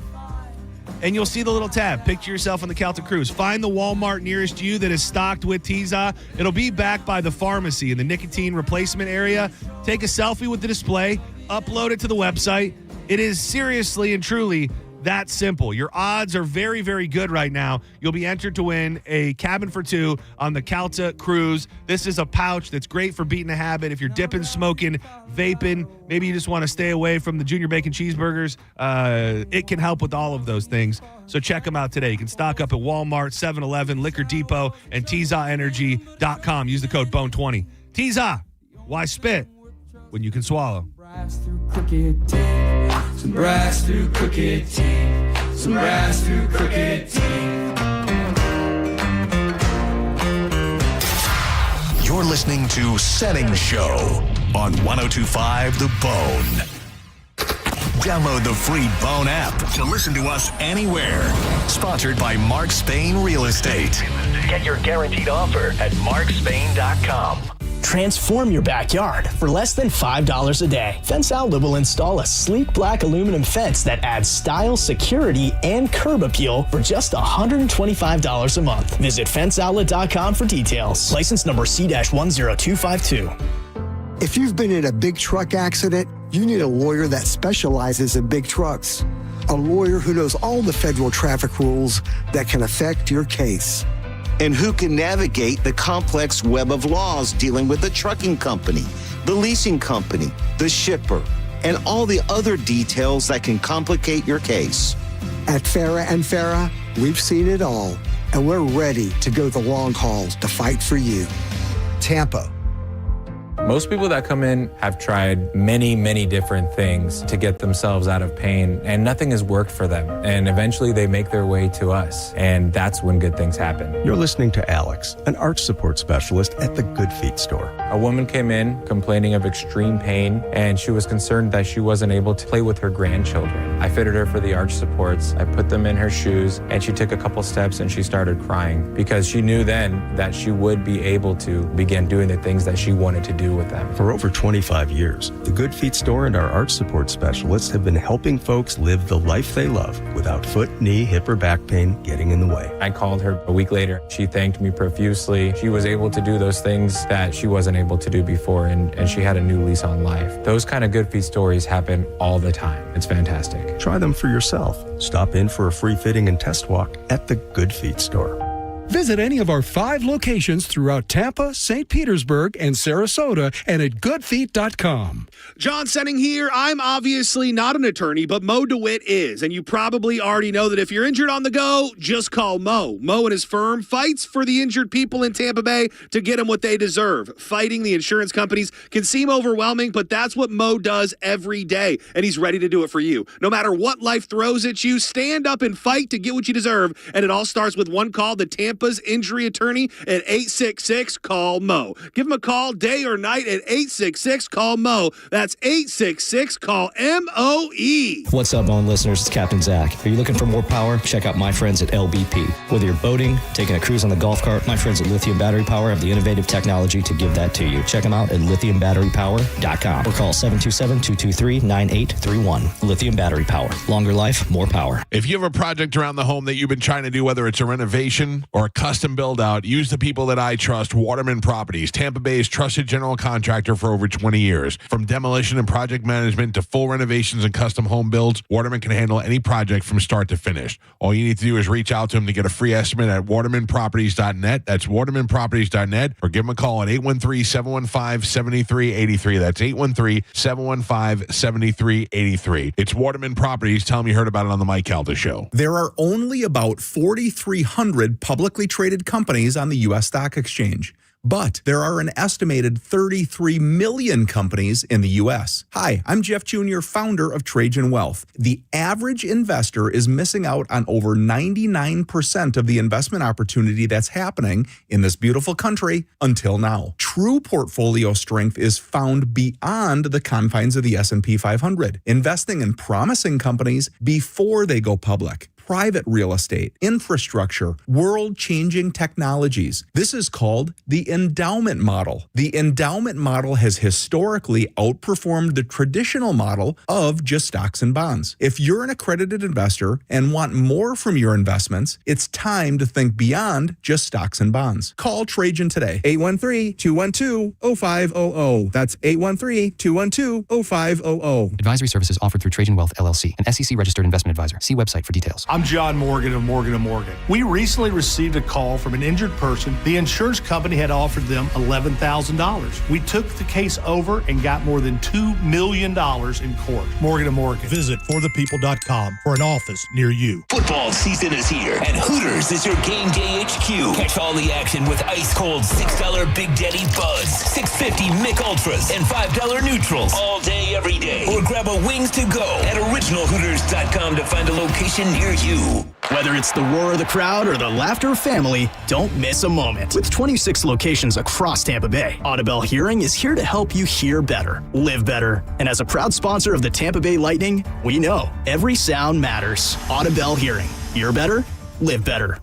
and you'll see the little tab. Picture yourself on the Calta Cruise. Find the Walmart nearest you that is stocked with Tiza. It'll be back by the pharmacy in the nicotine replacement area. Take a selfie with the display, upload it to the website. It is seriously and truly that simple. Your odds are very, very good right now. You'll be entered to win a cabin for two on the Calta Cruise. This is a pouch that's great for beating a habit. If you're dipping, smoking, vaping, maybe you just want to stay away from the Junior Bacon cheeseburgers, it can help with all of those things. So check them out today. You can stock up at Walmart, 7-Eleven, Liquor Depot, and TizaEnergy.com. Use the code BONE20. Tiza, why spit when you can swallow? Some brass through crooked teeth. Some brass through crooked teeth. You're listening to Senning Show on 102.5 The Bone. Download the free Bone app to listen to us anywhere. Sponsored by Mark Spain Real Estate. Get your guaranteed offer at markspain.com. Transform your backyard for less than $5 a day. Fence Outlet will install a sleek black aluminum fence that adds style, security, and curb appeal for just $125 a month. Visit fenceoutlet.com for details. License number C-10252. If you've been in a big truck accident, you need a lawyer that specializes in big trucks. A lawyer who knows all the federal traffic rules that can affect your case. And who can navigate the complex web of laws dealing with the trucking company, the leasing company, the shipper, and all the other details that can complicate your case. At Farah and Farah, we've seen it all, and we're ready to go the long haul to fight for you. Tampa. Most people that come in have tried many, many different things to get themselves out of pain, and nothing has worked for them. And eventually they make their way to us, and that's when good things happen. You're listening to Alex, an arch support specialist at the Good Feet store. A woman came in complaining of extreme pain, and she was concerned that she wasn't able to play with her grandchildren. I fitted her for the arch supports. I put them in her shoes, and she took a couple steps and she started crying because she knew then that she would be able to begin doing the things that she wanted to do with them. For over 25 years, the Good Feet store and our arch support specialists have been helping folks live the life they love without foot, knee, hip, or back pain getting in the way. I called her a week later. She thanked me profusely. She was able to do those things that she wasn't able to do before, and she had a new lease on life. Those kind of Good Feet stories happen all the time. It's fantastic. Try them for yourself. Stop in for a free fitting and test walk at the Good Feet store. Visit any of our 5 locations throughout Tampa, St. Petersburg, and Sarasota and at goodfeet.com. John Senning here. I'm obviously not an attorney, but Mo DeWitt is. And you probably already know that if you're injured on the go, just call Mo. Mo and his firm fights for the injured people in Tampa Bay to get them what they deserve. Fighting the insurance companies can seem overwhelming, but that's what Mo does every day. And he's ready to do it for you. No matter what life throws at you, stand up and fight to get what you deserve. And it all starts with one call, the Tampa's injury attorney at 866-CALL-MO. Give him a call day or night at 866-CALL-MO. That's 866-CALL-MOE. What's up, Bone listeners? It's Captain Zach. Are you looking for more power? Check out my friends at LBP. Whether you're boating, taking a cruise on the golf cart, my friends at Lithium Battery Power have the innovative technology to give that to you. Check them out at lithiumbatterypower.com or call 727-223-9831. Lithium Battery Power. Longer life, more power. If you have a project around the home that you've been trying to do, whether it's a renovation or a custom build out, use the people that I trust, Waterman Properties, Tampa Bay's trusted general contractor for over 20 years. From demolition and project management to full renovations and custom home builds, Waterman can handle any project from start to finish. All you need to do is reach out to him to get a free estimate at watermanproperties.net. That's watermanproperties.net, or give him a call at 813-715-7383. That's 813-715-7383. It's Waterman Properties. Tell him you heard about it on the Mike Calda Show. There are only about 4,300 publicly traded companies on the U.S. Stock Exchange. But there are an estimated 33 million companies in the U.S. Hi, I'm Jeff Jr., founder of Trajan Wealth. The average investor is missing out on over 99% of the investment opportunity that's happening in this beautiful country until now. True portfolio strength is found beyond the confines of the S&P 500, investing in promising companies before they go public. Private real estate, infrastructure, world-changing technologies. This is called the endowment model. The endowment model has historically outperformed the traditional model of just stocks and bonds. If you're an accredited investor and want more from your investments, it's time to think beyond just stocks and bonds. Call Trajan today, 813-212-0500. That's 813-212-0500. Advisory services offered through Trajan Wealth, LLC, an SEC-registered investment advisor. See website for details. I'm John Morgan of Morgan & Morgan. We recently received a call from an injured person. The insurance company had offered them $11,000. We took the case over and got more than $2 million in court. Morgan & Morgan. Visit forthepeople.com for an office near you. Football season is here, and Hooters is your game day HQ. Catch all the action with ice-cold $6 Big Daddy Buds, $6.50 Mick Ultras, and $5 Neutrals all day, every day. Or grab a wings to go at originalhooters.com to find a location near you. Whether it's the roar of the crowd or the laughter of family, don't miss a moment. With 26 locations across Tampa Bay, Audibel Hearing is here to help you hear better, live better. And as a proud sponsor of the Tampa Bay Lightning, we know every sound matters. Audibel Hearing. Hear better, live better.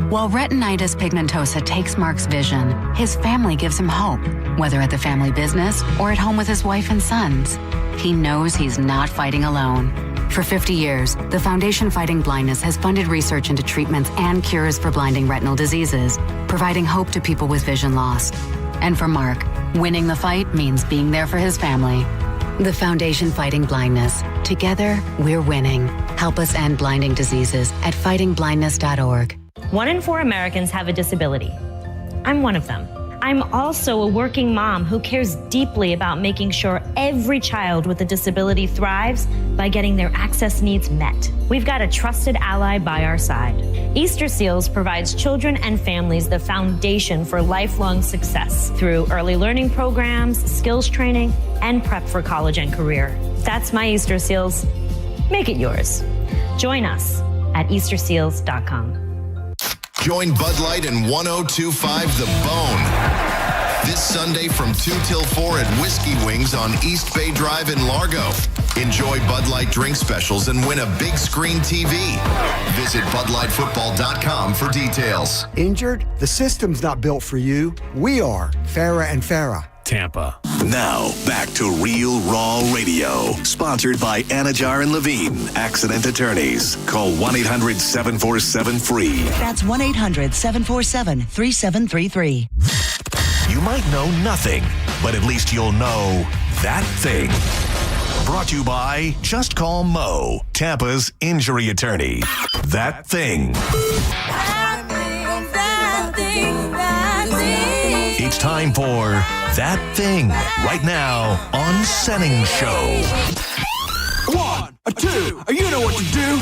While retinitis pigmentosa takes Mark's vision, his family gives him hope, whether at the family business or at home with his wife and sons. He knows he's not fighting alone. For 50 years, the Foundation Fighting Blindness has funded research into treatments and cures for blinding retinal diseases, providing hope to people with vision loss. And for Mark, winning the fight means being there for his family. The Foundation Fighting Blindness. Together, we're winning. Help us end blinding diseases at fightingblindness.org. 1 in 4 Americans have a disability. I'm one of them. I'm also a working mom who cares deeply about making sure every child with a disability thrives by getting their access needs met. We've got a trusted ally by our side. Easter Seals provides children and families the foundation for lifelong success through early learning programs, skills training, and prep for college and career. That's my Easter Seals. Make it yours. Join us at easterseals.com. Join Bud Light and 102.5 The Bone this Sunday from 2 till 4 at Whiskey Wings on East Bay Drive in Largo. Enjoy Bud Light drink specials and win a big screen TV. Visit BudLightFootball.com for details. Injured? The system's not built for you. We are. Farah and Farah. Tampa. Now, back to Real Raw Radio. Sponsored by Anajar and Levine, Accident Attorneys. Call 1-800-747-FREE. That's 1-800-747-3733. You might know nothing, but at least you'll know that thing. Brought to you by Just Call Mo, Tampa's injury attorney. That thing. That thing that It's time for That Thing right now on Senning Show. 1, 2, you know what to do.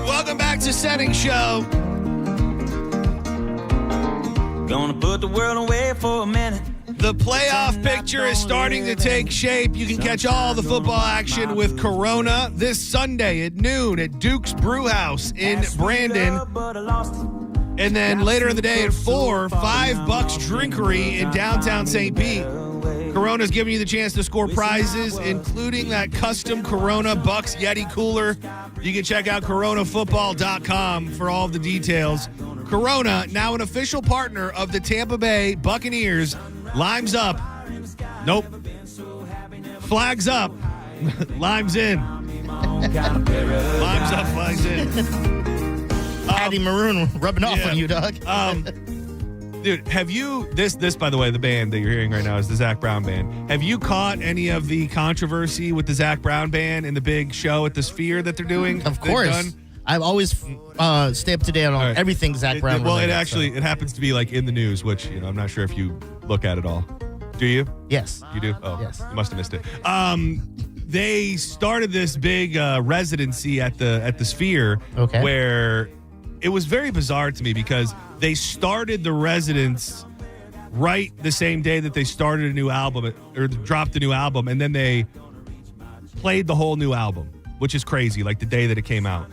Welcome back to Senning Show. Gonna put the world away for a minute. The playoff picture is starting to take shape. You can catch all the football action with Corona this Sunday at noon at Duke's Brewhouse in Brandon. And then later in the day at 4, $5 drinkery in downtown St. Pete. Corona's giving you the chance to score prizes, including that custom Corona Bucks Yeti cooler. You can check out coronafootball.com for all of the details. Corona, now an official partner of the Tampa Bay Buccaneers. Limes up. Nope. Flags up. Limes in. Limes up, flags in. Patty Maroon rubbing off on you, dog. Dude, have you, this, by the way, the band that you're hearing right now is the Zac Brown Band. Have you caught any of the controversy with the Zac Brown Band and the big show at the Sphere that they're doing? Of course. I always stay up to date on everything Zac Brown. It happens to be like in the news, which I'm not sure if you look at it all. Do you? Yes. You do? Oh, yes. You must have missed it. They started this big residency at the Sphere, where it was very bizarre to me because they started the residence right the same day that they started a new album or dropped a new album, and then they played the whole new album, which is crazy, like the day that it came out.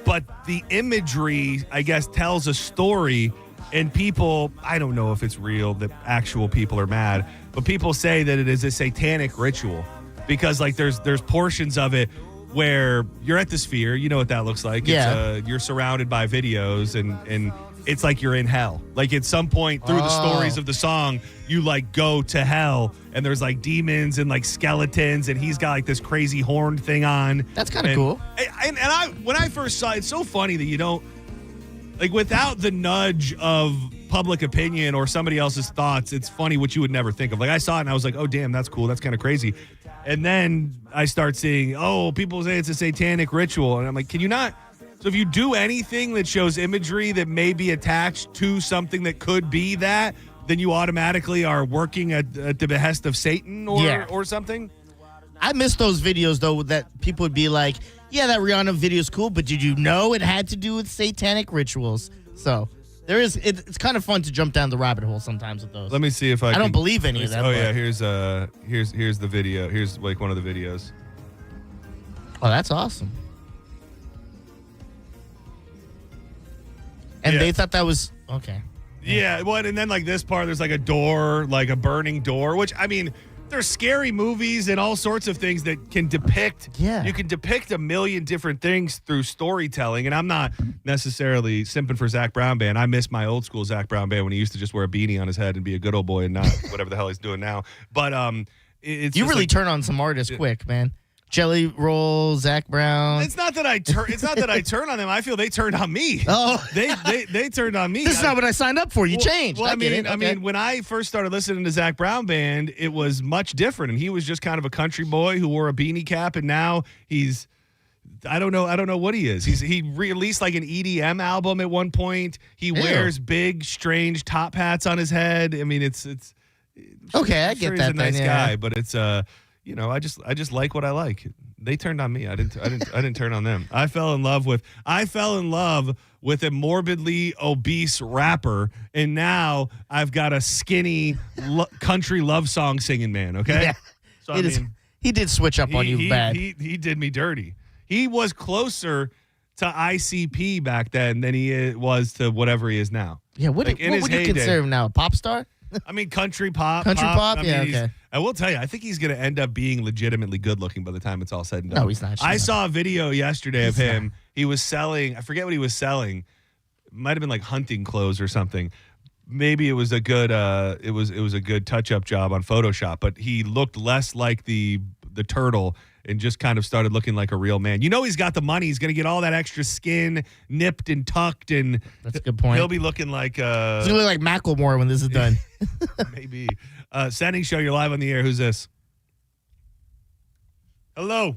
But the imagery, I guess, tells a story, and people, I don't know if it's real that actual people are mad, but people say that it is a satanic ritual because, like, there's portions of it where you're at the Sphere, you know what that looks like. Yeah. It's, you're surrounded by videos, and it's like you're in hell. Like, at some point through the stories of the song, you, like, go to hell, and there's, like, demons and, like, skeletons, and he's got, like, this crazy horned thing on. That's kind of cool. And when I first saw it, it's so funny that you don't, like, without the nudge of public opinion or somebody else's thoughts, it's funny what you would never think of. Like, I saw it, and I was like, oh, damn, that's cool. That's kind of crazy. And then I start seeing, people say it's a satanic ritual. And I'm like, can you not? So if you do anything that shows imagery that may be attached to something that could be that, then you automatically are working at the behest of Satan or something? I miss those videos, though, that people would be like, yeah, that Rihanna video is cool, but did you know it had to do with satanic rituals? So it's kind of fun to jump down the rabbit hole sometimes with those. Let me see if I don't believe any of that. Oh, yeah, here's the video. Here's, like, one of the videos. Oh, that's awesome. And they thought that was okay. Yeah, well, and then, like, this part, there's, like, a door, like a burning door, which, I mean, there's scary movies and all sorts of things that can depict. Yeah. You can depict a million different things through storytelling, and I'm not necessarily simping for Zac Brown Band. I miss my old school Zac Brown Band when he used to just wear a beanie on his head and be a good old boy and not whatever the hell he's doing now. But it's you just really like, turn on some artists quick, man. Jelly Roll, Zac Brown. It's not that I turn on them. I feel they turned on me. Oh, they turned on me. This is not what I signed up for. You changed. Well, I mean, when I first started listening to Zac Brown Band, it was much different, and he was just kind of a country boy who wore a beanie cap, and now he's. I don't know what he is. He released like an EDM album at one point. He wears big, strange top hats on his head. I mean, it's okay. I I'm sure get that. He's a nice guy, but it's I just like what I like. They turned on me. I didn't turn on them. I fell in love with a morbidly obese rapper, and now I've got a skinny country love song singing man. Okay, yeah. So he did switch up on you bad. He did me dirty. He was closer to ICP back then than he was to whatever he is now. Yeah, what would you consider him now? A pop star? I mean, country pop. Country pop? I Yeah, mean, okay. I will tell you, I think he's going to end up being legitimately good looking by the time it's all said and done. No, he's not. I saw a video yesterday of him. He was selling, I forget what he was selling. It might have been like hunting clothes or something. Maybe it was a good it was a good touch-up job on Photoshop, but he looked less like the turtle and just kind of started looking like a real man. You know he's got the money. He's going to get all that extra skin nipped and tucked, and that's a good point. He'll be looking like he's going to look like Macklemore when this is done. Maybe. Senning Show, you're live on the air. Who's this? Hello.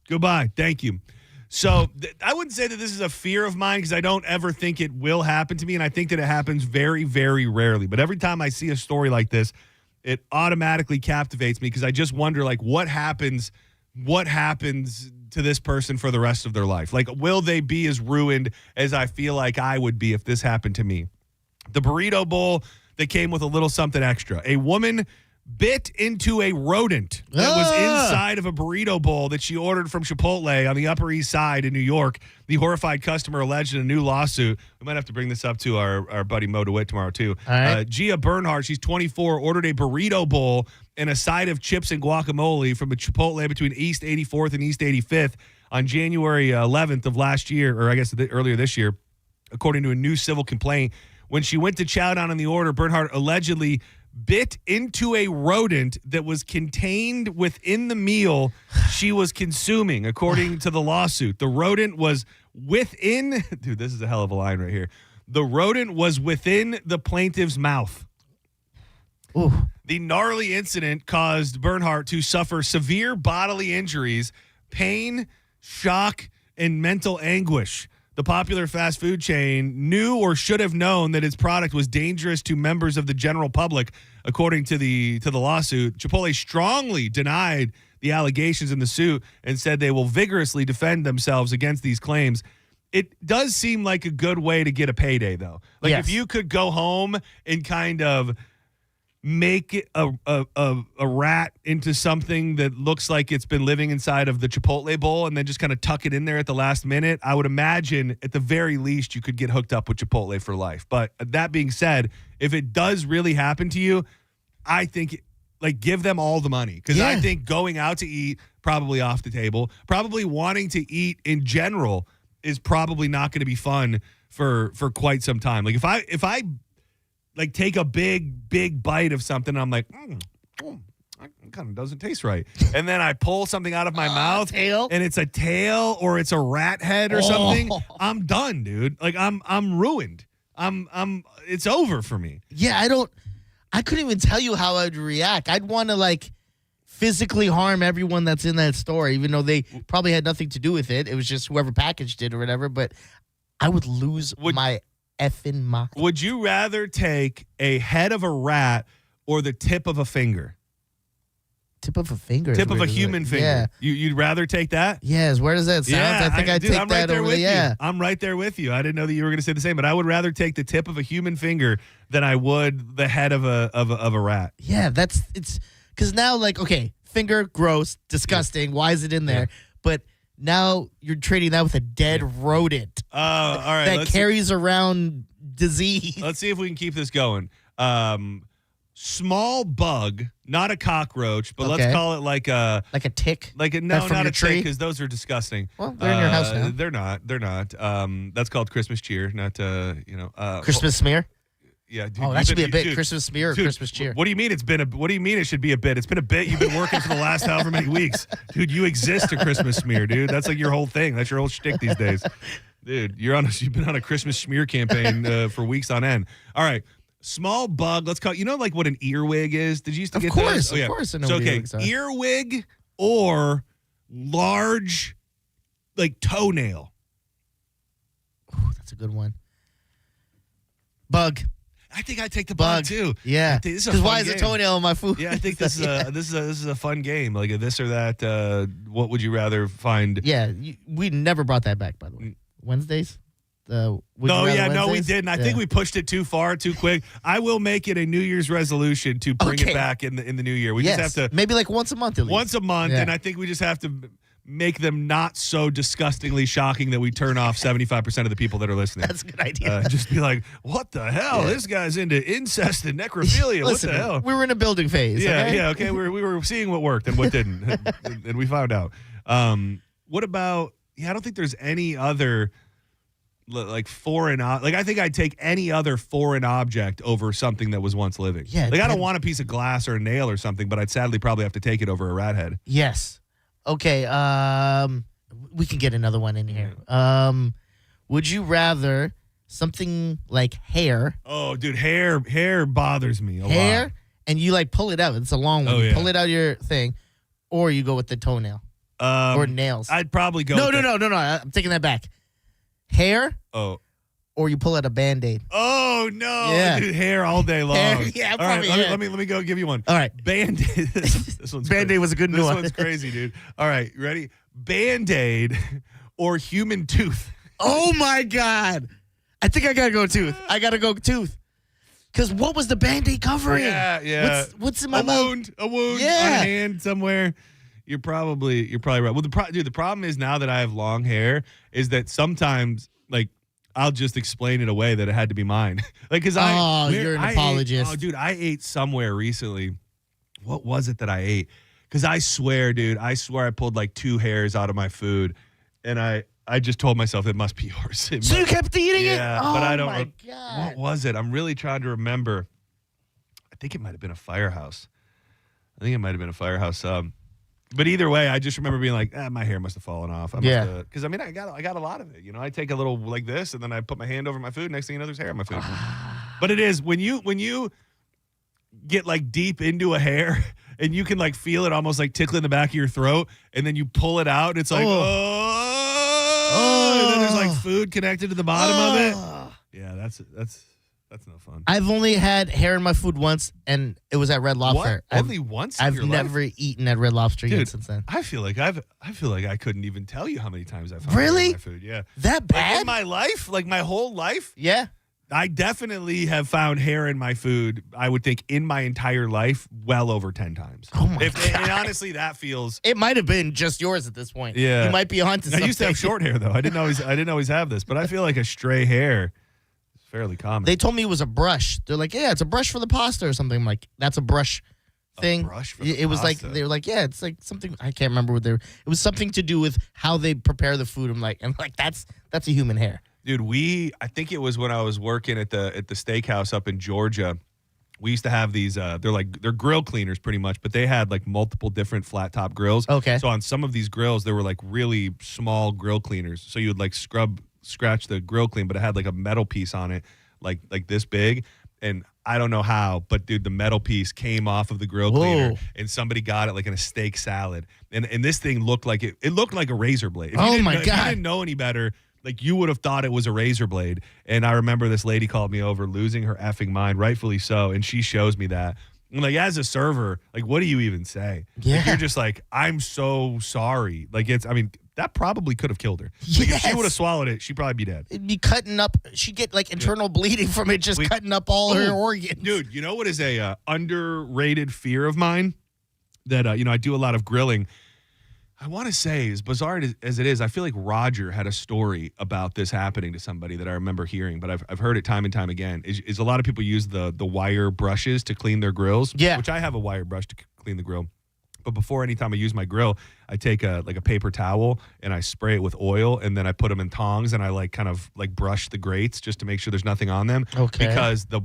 Goodbye. Thank you. So I wouldn't say that this is a fear of mine because I don't ever think it will happen to me, and I think that it happens very, very rarely. But every time I see a story like this, it automatically captivates me because I just wonder, like, what happens to this person for the rest of their life? Like, will they be as ruined as I feel like I would be if this happened to me? The burrito bowl that came with a little something extra. A woman bit into a rodent that was inside of a burrito bowl that she ordered from Chipotle on the Upper East Side in New York. The horrified customer alleged in a new lawsuit. We might have to bring this up to our buddy Mo DeWitt tomorrow, too. All right. Gia Bernhardt, she's 24, ordered a burrito bowl and a side of chips and guacamole from a Chipotle between East 84th and East 85th on January 11th of last year, or I guess earlier this year, according to a new civil complaint. When she went to chow down on the order, Bernhardt allegedly bit into a rodent that was contained within the meal she was consuming, according to the lawsuit. The rodent was within, dude, this is a hell of a line right here. The rodent was within the plaintiff's mouth. Ooh. The gnarly incident caused Bernhardt to suffer severe bodily injuries, pain, shock, and mental anguish. The popular fast food chain knew or should have known that its product was dangerous to members of the general public, according to the lawsuit. Chipotle strongly denied the allegations in the suit and said they will vigorously defend themselves against these claims. It does seem like a good way to get a payday, though. Like, yes. If you could go home and kind of make a rat into something that looks like it's been living inside of the Chipotle bowl and then just kind of tuck it in there at the last minute, I would imagine at the very least you could get hooked up with Chipotle for life. But that being said, if it does really happen to you, I think, like, give them all the money. Because I think going out to eat, probably off the table, probably wanting to eat in general is probably not going to be fun for quite some time. Like, if I like take a big bite of something and I'm like, that kind of doesn't taste right. And then I pull something out of my mouth tail? And it's a tail or it's a rat head or something. I'm done, dude. Like, I'm ruined. It's over for me. Yeah, I couldn't even tell you how I'd react. I'd want to, like, physically harm everyone that's in that store, even though they probably had nothing to do with it. It was just whoever packaged it or whatever. But I would lose my effing mind. Would you rather take a head of a rat or the tip of a finger? Tip of a finger. Tip of a human finger. Yeah. You'd rather take that? Yes. Where does that sound? Yeah, I think I'd take I'm right that there over with the, you. I'm right there with you. I didn't know that you were going to say the same, but I would rather take the tip of a human finger than I would the head of a rat. Yeah, it's because now, like, okay, finger, gross, disgusting. Why is it in there? But now you're trading that with a dead rodent. All right. That carries around disease. Let's see if we can keep this going. Small bug, not a cockroach, but let's call it like a tick. No, not a tick, because those are disgusting. Well, they're in your house now. They're not. That's called Christmas cheer, not Christmas smear. Yeah, dude, oh, that should be a bit. Christmas smear or Christmas cheer. What do you mean what do you mean it should be a bit? It's been a bit. You've been working for the last however many weeks. Dude, you exist to Christmas smear, dude. That's like your whole thing. That's your whole shtick these days. Dude, you've been on a Christmas smear campaign for weeks on end. All right. Small bug, let's call it, like what an earwig is? Did you used to get those? Of course I know so, what okay, earwigs are. Earwig or large, like, toenail? Ooh, that's a good one. Bug. I think I'd take the bug too. Yeah. Because why is a toenail on my food? Yeah, I think this is a fun game. Like a this or that. What would you rather find? Yeah, we never brought that back, by the way. Wednesdays? No, we didn't. I think we pushed it too far, too quick. I will make it a New Year's resolution to bring it back in the new year. We just have to maybe like once a month at least. Once a month, and I think we just have to make them not so disgustingly shocking that we turn off 75% of the people that are listening. That's a good idea. Just be like, what the hell? Yeah. This guy's into incest and necrophilia. Listen, what the hell? We were in a building phase. Yeah, okay. We were seeing what worked and what didn't, and we found out. What about? Yeah, I don't think there's any other like foreign, like I think I'd take any other foreign object over something that was once living. Yeah, like I don't want a piece of glass or a nail or something, but I'd sadly probably have to take it over a rat head. Yes. Okay. We can get another one in here. Would you rather something like hair? Oh, dude, hair bothers me a lot. And you like pull it out. It's a long one. Oh, You yeah. pull it out of your thing, or you go with the toenail or nails. I'd probably go. No. I'm taking that back. Hair. Oh. Or you pull out a Band-Aid. Oh no, Yeah. dude, hair all day long. Hair, yeah, all right, probably, let me go give you one. All right. Band-Aid. This one's Band-Aid crazy. was a good This one. one's crazy, dude. All right, you ready? Band-Aid or human tooth. Oh my God. I think I gotta go tooth. Because what was the Band-Aid covering? Yeah. What's in my mouth? A wound Yeah. on a hand somewhere. You're probably right. Well, the problem is now that I have long hair is that sometimes like I'll just explain it away that it had to be mine. Like, cause you're an apologist. Dude, I ate somewhere recently. What was it that I ate? Cause I swear, dude, I pulled like 2 hairs out of my food, and I just told myself it must be yours. So you kept eating it? Yeah, Oh but I don't. my God. What was it? I'm really trying to remember. I think it might have been a firehouse. But either way, I just remember being like, my hair must have fallen off. Because I mean, I got a lot of it. You know, I take a little like this, and then I put my hand over my food. Next thing you know, there's hair on my food. But it is when you get like deep into a hair, and you can like feel it almost like tickling the back of your throat, and then you pull it out, and it's like, and then there's like food connected to the bottom of it. Yeah, that's no fun. I've only had hair in my food once, and it was at Red Lobster. What? Only once? In I've your never life? eaten at Red Lobster yet Dude, since then. I feel like I couldn't even tell you how many times I've found Really? hair in my food. Yeah, That bad? Like in my life, like my whole life. Yeah. I definitely have found hair in my food, I would think, in my entire life, well over 10 times. Oh, my God. And honestly, that feels... It might have been just yours at this point. Yeah. You might be onto something. I used to have short hair, though. I didn't always have this, but I feel like a stray hair is fairly common. They told me it was a brush. They're like, yeah, it's a brush for the pasta or something. I'm like, that's a brush thing. A brush for the It was like, pasta. they were like, yeah, it's like something, I can't remember what they were. It was something to do with how they prepare the food. I'm like, that's a human hair. Dude, I think it was when I was working at the steakhouse up in Georgia. We used to have these, they're grill cleaners pretty much, but they had like multiple different flat top grills. Okay. So on some of these grills, there were like really small grill cleaners. So you would like scratch the grill clean, but it had like a metal piece on it, like this big. And I don't know how, but dude, the metal piece came off of the grill cleaner, and somebody got it like in a steak salad. And this thing looked like it looked like a razor blade. If you didn't know any better, like you would have thought it was a razor blade. And I remember this lady called me over, losing her effing mind, rightfully so. And she shows me that. And like, as a server, like, what do you even say? Yeah. Like, you're just like, I'm so sorry. Like, that probably could have killed her. Like, if she would have swallowed it, she'd probably be dead. It'd be cutting up. She'd get like internal bleeding from it, just cutting up all her organs. Dude, you know what is a underrated fear of mine? That, I do a lot of grilling. I want to say, as bizarre as it is, I feel like Roger had a story about this happening to somebody that I remember hearing, but I've heard it time and time again. Is a lot of people use the wire brushes to clean their grills. Yeah. Which I have a wire brush to clean the grill. But before any time I use my grill, I take a paper towel and I spray it with oil, and then I put them in tongs and I like kind of like brush the grates just to make sure there's nothing on them. Okay. Because the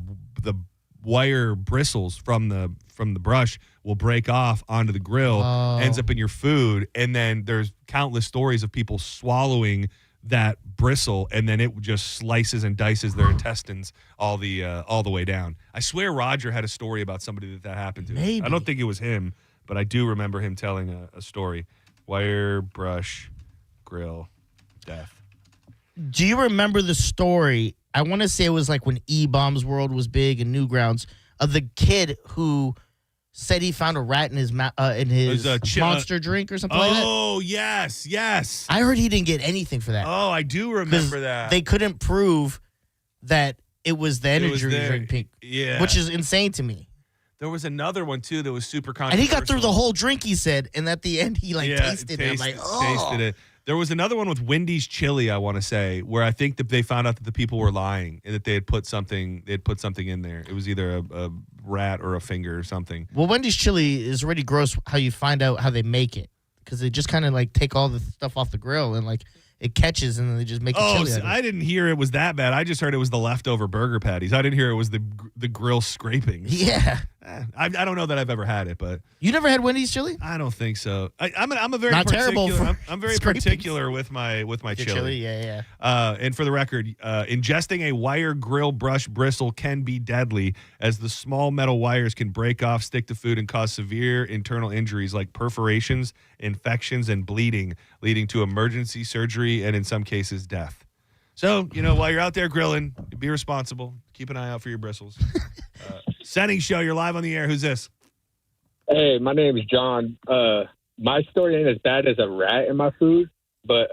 wire bristles from the brush will break off onto the grill, ends up in your food, and then there's countless stories of people swallowing that bristle, and then it just slices and dices their intestines all the way down. I swear Roger had a story about somebody that happened to. Maybe. I don't think it was him, but I do remember him telling a story. Wire brush grill death. Do you remember the story? I want to say it was like when E-Bombs World was big and Newgrounds, of the kid who said he found a rat in his monster drink or something like that. Oh, yes. I heard he didn't get anything for that. Oh, I do remember that. They couldn't prove that it was the energy drink pink. Yeah. Which is insane to me. There was another one, too, that was super And controversial. he got through the whole drink, he said, and at the end, he tasted it. I'm like, tasted it. There was another one with Wendy's chili, I want to say, where I think that they found out that the people were lying and that they had put something in there. It was either a rat or a finger or something. Well, Wendy's chili is already gross how you find out how they make it, because they just kind of like take all the stuff off the grill and like it catches and then they just make it chili. So I didn't hear it was that bad. I just heard it was the leftover burger patties. I didn't hear it was the grill scrapings. Yeah. I don't know that I've ever had it, but you never had Wendy's chili? I don't think so. I'm a very not particular. terrible. I'm very particular with my chili. Yeah. And for the record, ingesting a wire grill brush bristle can be deadly, as the small metal wires can break off, stick to food, and cause severe internal injuries like perforations, infections, and bleeding, leading to emergency surgery and in some cases death. So, while you're out there grilling, be responsible. Keep an eye out for your bristles. Senning Show, you're live on the air. Who's this? Hey, my name is John. My story ain't as bad as a rat in my food, but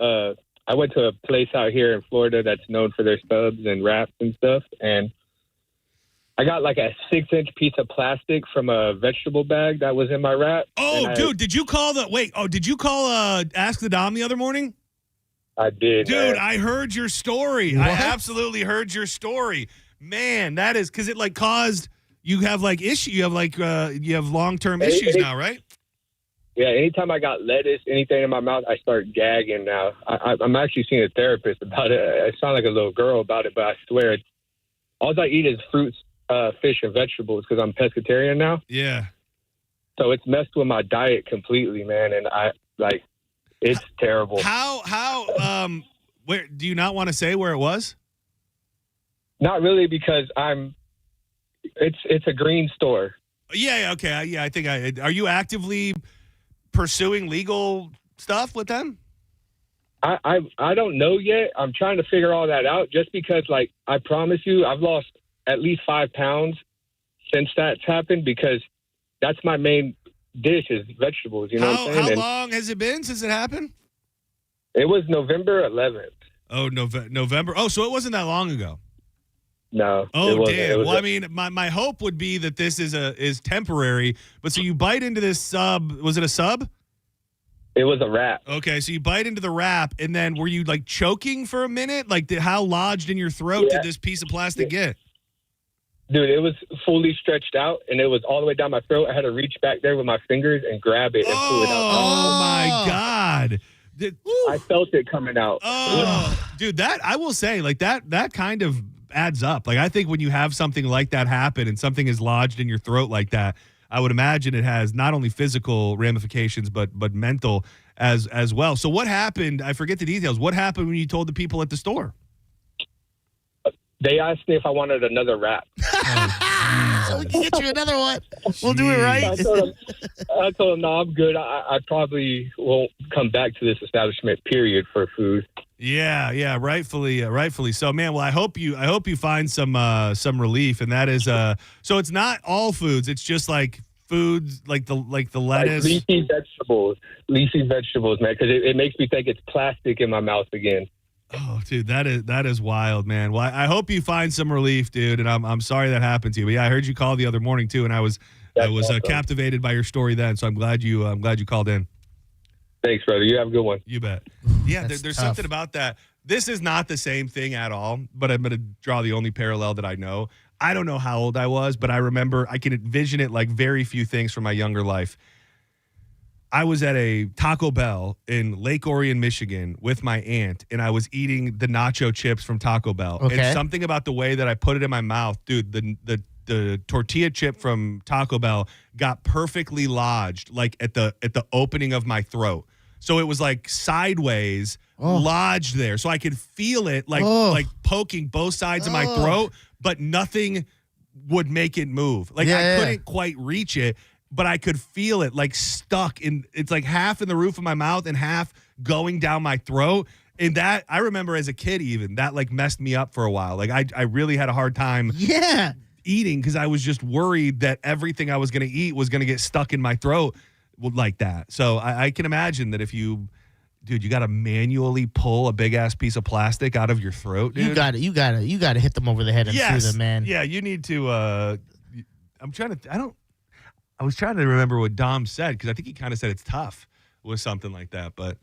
I went to a place out here in Florida that's known for their subs and wraps and stuff, and I got like a 6-inch piece of plastic from a vegetable bag that was in my wrap. Oh, dude, did you call Ask the Dom the other morning? I did. Dude, man. I heard your story. What? I absolutely heard your story. Man, that is because it like caused you have like issue. You have like you have long-term issues now, right? Yeah, anytime I got lettuce, anything in my mouth, I start gagging now. I'm actually seeing a therapist about it. I sound like a little girl about it, but I swear, all I eat is fruits, fish, and vegetables because I'm pescatarian now. Yeah. So it's messed with my diet completely, man, and it's terrible. How where do you not want to say where it was? Not really, because it's a green store. Yeah, okay. Yeah, I think are you actively pursuing legal stuff with them? I don't know yet. I'm trying to figure all that out, just because, like, I promise you, I've lost at least 5 pounds since that's happened, because that's my main dish is vegetables. You know what I'm saying? How long has it been since it happened? It was November 11th. Oh, November. Oh, so it wasn't that long ago. No. Oh, damn. Well, I mean, my hope would be that this is temporary. But so you bite into this sub. Was it a sub? It was a wrap. Okay, so you bite into the wrap, and then were you like choking for a minute? Like, how lodged in your throat did this piece of plastic get? Dude, it was fully stretched out, and it was all the way down my throat. I had to reach back there with my fingers and grab it and pull it out. Oh, my God. I felt it coming out. Oh, dude, that I will say, like that kind of adds up. Like, I think when you have something like that happen and something is lodged in your throat like that, I would imagine it has not only physical ramifications but mental as well. So what happened? I forget the details. What happened when you told the people at the store? They asked me if I wanted another wrap. So we can get you another one. We'll do it right. I told them, no, I'm good. I probably won't come back to this establishment, period, for food. Yeah, rightfully so, man. Well, I hope you find some relief, and that is so it's not all foods. It's just like foods like the lettuce, like leafy vegetables, man. Because it makes me think it's plastic in my mouth again. Oh, dude, that is wild, man. Well, I hope you find some relief, dude, and I'm sorry that happened to you. But yeah, I heard you call the other morning too, and I was awesome. Captivated by your story then. So I'm glad you called in. Thanks, brother. You have a good one. You bet. Yeah, there's something about that. This is not the same thing at all, but I'm going to draw the only parallel that I know. I don't know how old I was, but I remember I can envision it like very few things from my younger life. I was at a Taco Bell in Lake Orion, Michigan with my aunt, and I was eating the nacho chips from Taco Bell. Okay. And something about the way that I put it in my mouth, dude, the tortilla chip from Taco Bell got perfectly lodged like at the opening of my throat. So it was like sideways lodged there. So I could feel it like poking both sides of my throat, but nothing would make it move. Like I couldn't quite reach it, but I could feel it like stuck in. It's like half in the roof of my mouth and half going down my throat. And that, I remember as a kid even, that like messed me up for a while. Like I really had a hard time eating because I was just worried that everything I was going to eat was going to get stuck in my throat like that. So I can imagine that if you got to manually pull a big ass piece of plastic out of your throat, dude. You got to hit them over the head and sue them, man. Yeah, you need to, I was trying to remember what Dom said because I think he kind of said it's tough with something like that, but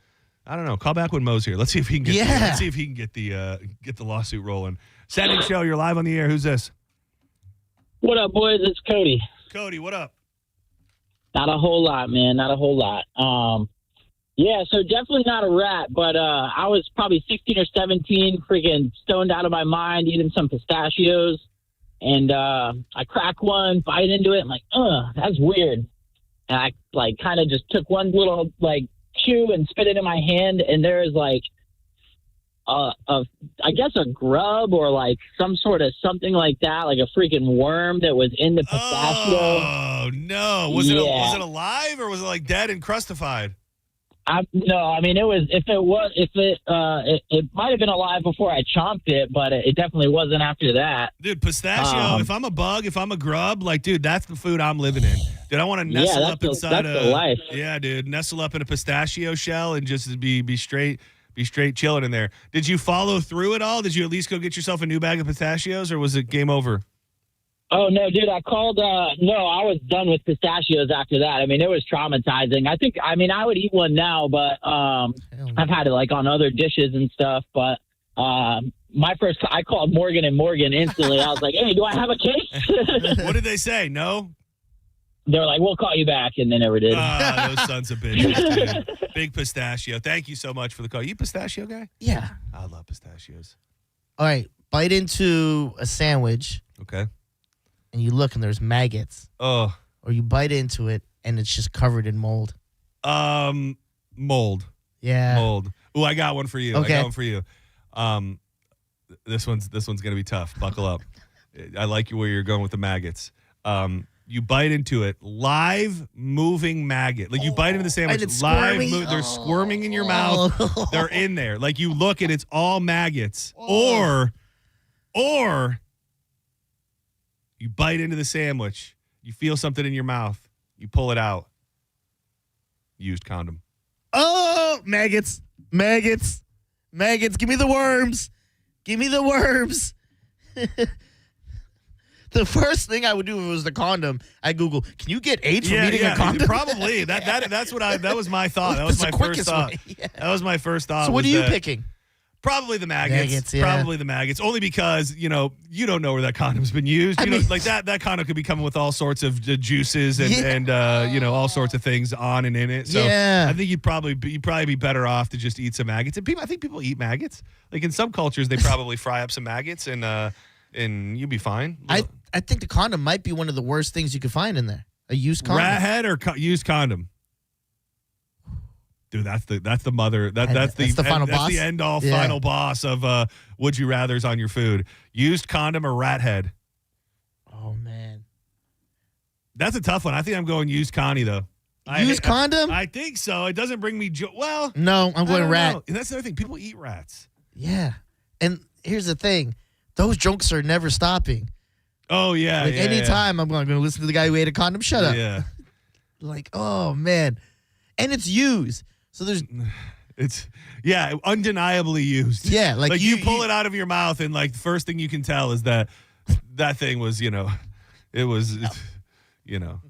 I don't know. Call back when Mo's here. Let's see if he can get. Let's see if he can get the lawsuit rolling. Senning Show, you're live on the air. Who's this? What up, boys? It's Cody. Cody, what up? Not a whole lot, man. Not a whole lot. Yeah, so definitely not a rat, but I was probably 16 or 17, freaking stoned out of my mind, eating some pistachios, and I crack one, bite into it, I'm like, that's weird. And I, like, kind of just took one little, like, chew and spit it in my hand, and there is, like, I guess a grub or, like, some sort of something like that, like a freaking worm that was in the pistachio. Oh, no. Was it alive, or was it, like, dead and crustified? No, I mean, it might have been alive before I chomped it, but it definitely wasn't after that. Dude, pistachio, if I'm a bug, if I'm a grub, like, dude, that's the food I'm living in. Dude, I want to nestle up inside that's the life. Yeah, dude, nestle up in a pistachio shell and just be straight chilling in there. Did you follow through it all? Did you at least go get yourself a new bag of pistachios, or was it game over? Oh, no, dude, I called. No, I was done with pistachios after that. I mean, it was traumatizing. I would eat one now, but I've had it like on other dishes and stuff. But I called Morgan & Morgan instantly. I was like, hey, do I have a case? What did they say? No? They were like, we'll call you back, and they never did. Those sons of bitches, dude. Big pistachio. Thank you so much for the call. You a pistachio guy? Yeah. I love pistachios. All right, bite into a sandwich. Okay. And you look and there's maggots. Oh. Or you bite into it and it's just covered in mold. Mold. Yeah. Mold. Ooh, I got one for you. Okay. I got one for you. This one's gonna be tough. Buckle up. I like where you're going with the maggots. You bite into it, live moving maggot. Like you bite into the sandwich, live they're squirming in your mouth. They're in there. Like you look and it's all maggots. Or you bite into the sandwich, you feel something in your mouth, you pull it out. Used condom. Oh, maggots. Give me the worms. The first thing I would do if it was the condom, I Google, can you get AIDS from eating a condom? Probably. That was my thought. That was my first thought. Yeah. That was my first thought. So what are you picking? Probably the maggots. Probably the maggots. Only because, you don't know where that condom's been used. Like that condom could be coming with all sorts of juices and all sorts of things on and in it. So I think you'd probably be better off to just eat some maggots. And I think people eat maggots. Like in some cultures, they probably fry up some maggots and you'd be fine. I think the condom might be one of the worst things you could find in there. A used condom. Rat head or used condom? Dude, that's the mother. That's the final boss. That's the end all final boss of would you rather's on your food. Used condom or rat head? Oh man, that's a tough one. I think I'm going used Connie though. Used condom? I think so. It doesn't bring me joy. Well, no, I'm going rat. And that's the other thing. People eat rats. Yeah, and here's the thing: those jokes are never stopping. Oh yeah. Like anytime I'm going to listen to the guy who ate a condom. Shut up. Yeah. Like, oh man, and it's used. So it's undeniably used. Yeah, like you pull it out of your mouth, and like the first thing you can tell is that thing was, it was, No.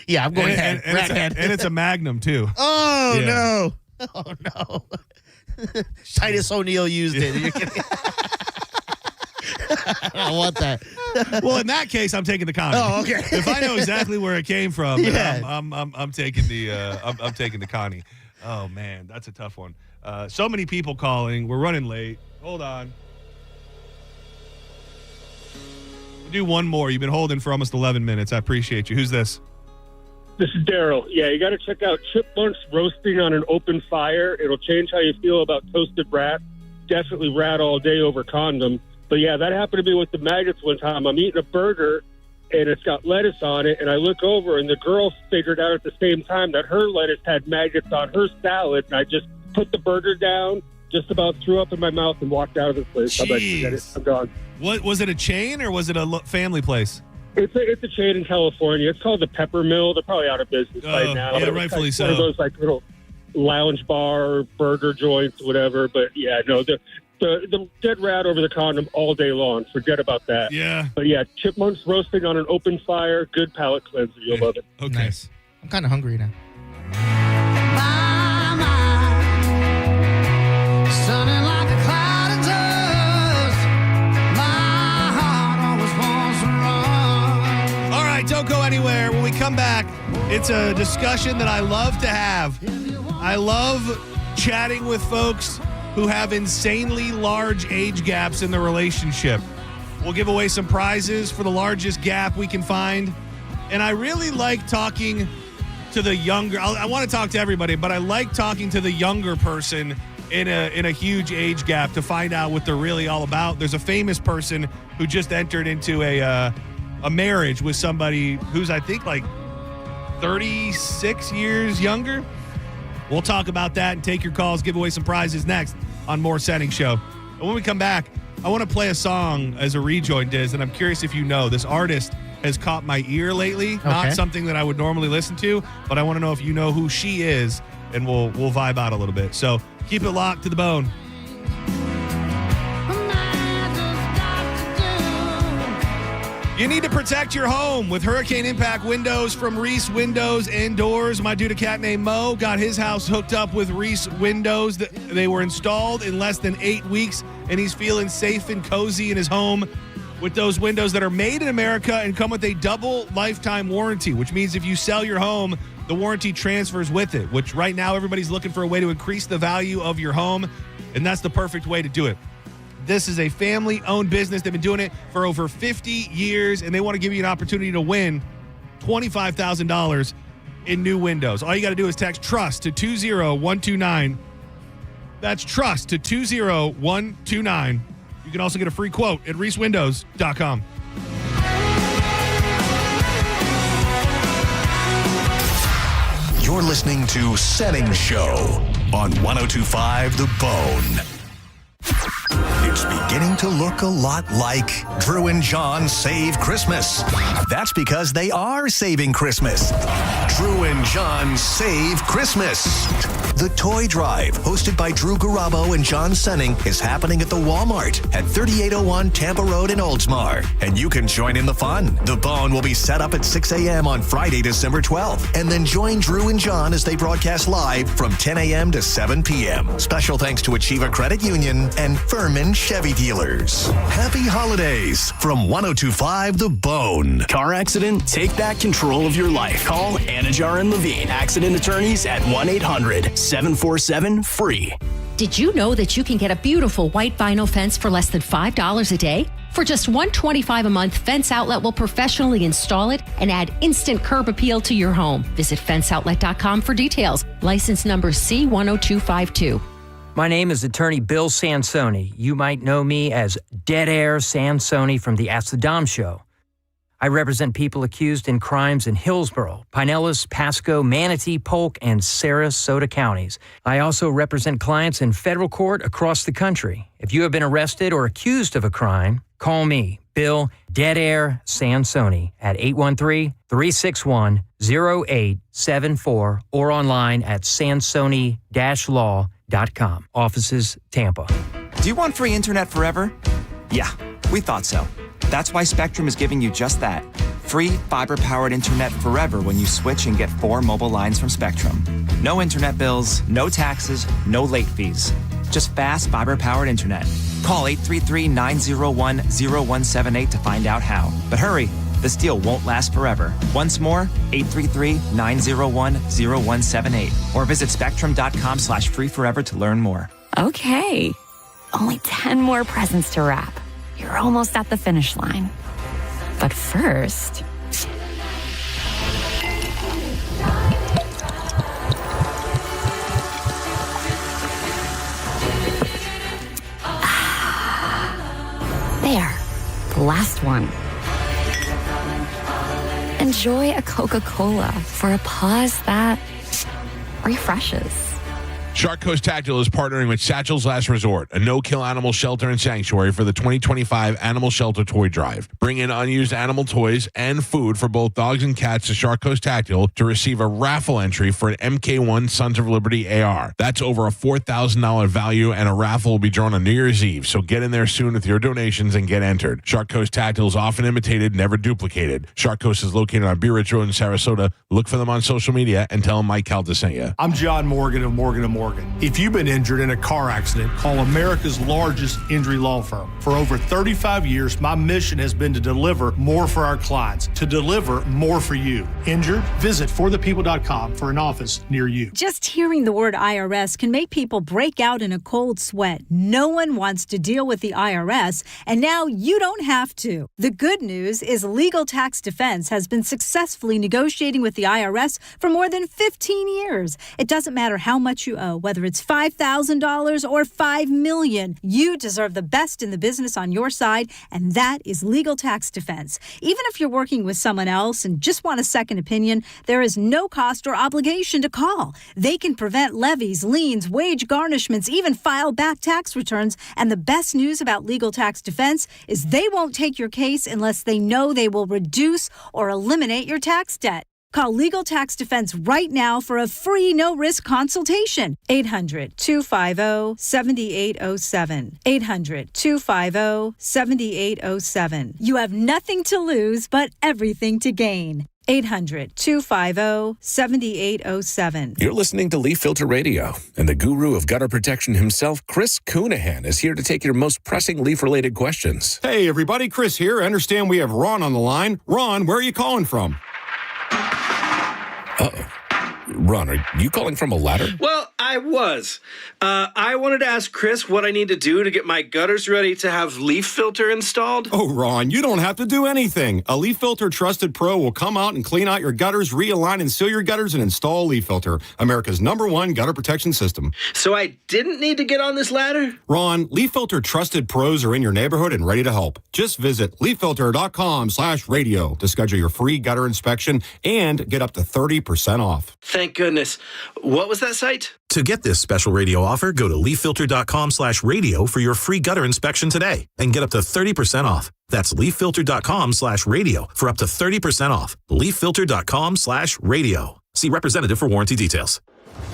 Yeah, I'm going head. And it's a Magnum too. Oh no! Oh no! Titus O'Neil used it. You're kidding. I don't want that. Well, in that case, I'm taking the condom. Oh, okay. If I know exactly where it came from, I'm taking the I'm taking the Connie. Oh man, that's a tough one. So many people calling. We're running late. Hold on. We'll do one more. You've been holding for almost 11 minutes. I appreciate you. Who's this? This is Daryl. Yeah, you got to check out chipmunks roasting on an open fire. It'll change how you feel about toasted rat. Definitely rat all day over condom. But yeah, that happened to me with the maggots one time. I'm eating a burger, and it's got lettuce on it, and I look over, and the girl figured out at the same time that her lettuce had maggots on her salad, and I just put the burger down, just about threw up in my mouth, and walked out of the place. I'm like, forget it. I'm gone. What was it? A chain or was it a family place? It's a chain in California. It's called the Pepper Mill. They're probably out of business right now. Yeah, rightfully so. One of those like little lounge bar burger joints, whatever. But yeah, no, the dead rat over the condom all day long. Forget about that. Yeah. But yeah, chipmunks roasting on an open fire. Good palate cleanser. You'll love it. Okay. Nice. I'm kind of hungry now. Don't go anywhere. When we come back, it's a discussion that I love to have. I love chatting with folks who have insanely large age gaps in their relationship. We'll give away some prizes for the largest gap we can find. And I really like talking to the younger. I want to talk to everybody, but I like talking to the younger person in a huge age gap to find out what they're really all about. There's a famous person who just entered into a marriage with somebody who's, I think, like 36 years younger. We'll talk about that and take your calls, give away some prizes next on more Senning Show. And when we come back, I want to play a song as a rejoin, Diz, and I'm curious if you know. This artist has caught my ear lately. Okay. Not something that I would normally listen to, but I want to know if you know who she is, and we'll vibe out a little bit. So keep it locked to the bone. You need to protect your home with hurricane impact windows from Reese Windows and Doors. My dude, a cat named Mo, got his house hooked up with Reese Windows. They were installed in less than 8 weeks, and he's feeling safe and cozy in his home with those windows that are made in America and come with a double lifetime warranty, which means if you sell your home, the warranty transfers with it, which right now everybody's looking for a way to increase the value of your home, and that's the perfect way to do it. This is a family-owned business. They've been doing it for over 50 years, and they want to give you an opportunity to win $25,000 in new windows. All you got to do is text TRUST to 20129. That's TRUST to 20129. You can also get a free quote at reesewindows.com. You're listening to Senning Show on 102.5 The Bone. It's beginning to look a lot like Drew and John Save Christmas. That's because they are saving Christmas. Drew and John Save Christmas. The Toy Drive, hosted by Drew Garabo and John Senning, is happening at the Walmart at 3801 Tampa Road in Oldsmar. And you can join in the fun. The Bone will be set up at 6 a.m. on Friday, December 12th. And then join Drew and John as they broadcast live from 10 a.m. to 7 p.m. Special thanks to Achieva Credit Union and Furman Chevy Dealers. Happy holidays from 102.5 The Bone. Car accident? Take back control of your life. Call Anajar and Levine, accident attorneys at 1-800-747-FREE. Did you know that you can get a beautiful white vinyl fence for less than $5 a day? For just $125 a month, Fence Outlet will professionally install it and add instant curb appeal to your home. Visit fenceoutlet.com for details. License number C10252. My name is attorney Bill Sansoni. You might know me as Dead Air Sansoni from the Ask the Dom Show. I represent people accused in crimes in Hillsborough, Pinellas, Pasco, Manatee, Polk, and Sarasota counties. I also represent clients in federal court across the country. If you have been arrested or accused of a crime, call me, Bill Dead Air Sansoni, at 813-361-0874 or online at sansoni-law.com. Offices, Tampa. Do you want free internet forever? Yeah, we thought so. That's why Spectrum is giving you just that. Free fiber-powered internet forever when you switch and get 4 mobile lines from Spectrum. No internet bills, no taxes, no late fees. Just fast fiber-powered internet. Call 833-901-0178 to find out how. But hurry, this deal won't last forever. Once more, 833-901-0178. Or visit spectrum.com/free forever to learn more. Okay, only 10 more presents to wrap. You're almost at the finish line. But first... There, the last one. Enjoy a Coca-Cola for a pause that refreshes. Shark Coast Tactical is partnering with Satchel's Last Resort, a no-kill animal shelter and sanctuary for the 2025 Animal Shelter Toy Drive. Bring in unused animal toys and food for both dogs and cats to Shark Coast Tactical to receive a raffle entry for an MK1 Sons of Liberty AR. That's over a $4,000 value, and a raffle will be drawn on New Year's Eve, so get in there soon with your donations and get entered. Shark Coast Tactical is often imitated, never duplicated. Shark Coast is located on Beer Ridge Road in Sarasota. Look for them on social media and tell them Mike Calda sent you. I'm John Morgan of Morgan & Morgan. Morgan. If you've been injured in a car accident, call America's largest injury law firm. For over 35 years, my mission has been to deliver more for our clients, to deliver more for you. Injured? Visit forthepeople.com for an office near you. Just hearing the word IRS can make people break out in a cold sweat. No one wants to deal with the IRS, and now you don't have to. The good news is Legal Tax Defense has been successfully negotiating with the IRS for more than 15 years. It doesn't matter how much you owe, whether it's $5,000 or $5 million. You deserve the best in the business on your side, and that is Legal Tax Defense. Even if you're working with someone else and just want a second opinion, there is no cost or obligation to call. They can prevent levies, liens, wage garnishments, even file back tax returns. And the best news about Legal Tax Defense is they won't take your case unless they know they will reduce or eliminate your tax debt. Call Legal Tax Defense right now for a free no-risk consultation. 800-250-7807. 800-250-7807. You have nothing to lose but everything to gain. 800-250-7807. You're listening to Leaf Filter Radio, and the guru of gutter protection himself, Chris Coonahan, is here to take your most pressing leaf-related questions. Hey, everybody, Chris here. I understand we have Ron on the line. Ron, where are you calling from? Uh-oh. Ron, are you calling from a ladder? Well, I was. I wanted to ask Chris what I need to do to get my gutters ready to have leaf filter installed. Oh, Ron, you don't have to do anything. A Leaf Filter Trusted Pro will come out and clean out your gutters, realign and seal your gutters, and install Leaf Filter, America's #1 gutter protection system. So I didn't need to get on this ladder? Ron, Leaf Filter Trusted Pros are in your neighborhood and ready to help. Just visit leaffilter.com/radio to schedule your free gutter inspection and get up to 30% off. Thank goodness. What was that site? To get this special radio offer, go to leaffilter.com/radio for your free gutter inspection today and get up to 30% off. That's leaffilter.com/radio for up to 30% off. leaffilter.com/radio. See representative for warranty details.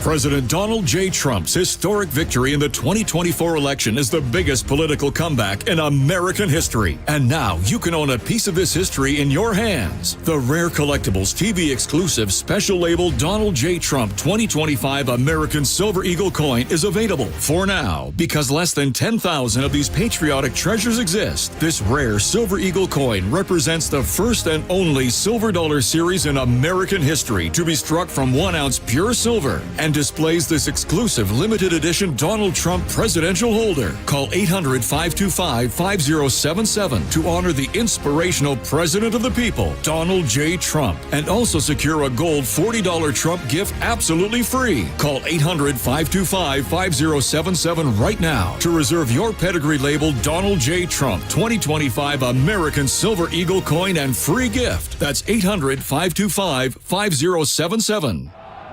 President Donald J. Trump's historic victory in the 2024 election is the biggest political comeback in American history. And now you can own a piece of this history in your hands. The Rare Collectibles TV exclusive special label Donald J. Trump 2025 American Silver Eagle coin is available for now because less than 10,000 of these patriotic treasures exist. This rare Silver Eagle coin represents the first and only silver dollar series in American history to be struck from 1 ounce pure silver, and displays this exclusive limited edition Donald Trump presidential holder. Call 800-525-5077 to honor the inspirational president of the people, Donald J. Trump, and also secure a gold $40 Trump gift absolutely free. Call 800-525-5077 right now to reserve your pedigree label Donald J. Trump 2025 American Silver Eagle coin and free gift. That's 800-525-5077.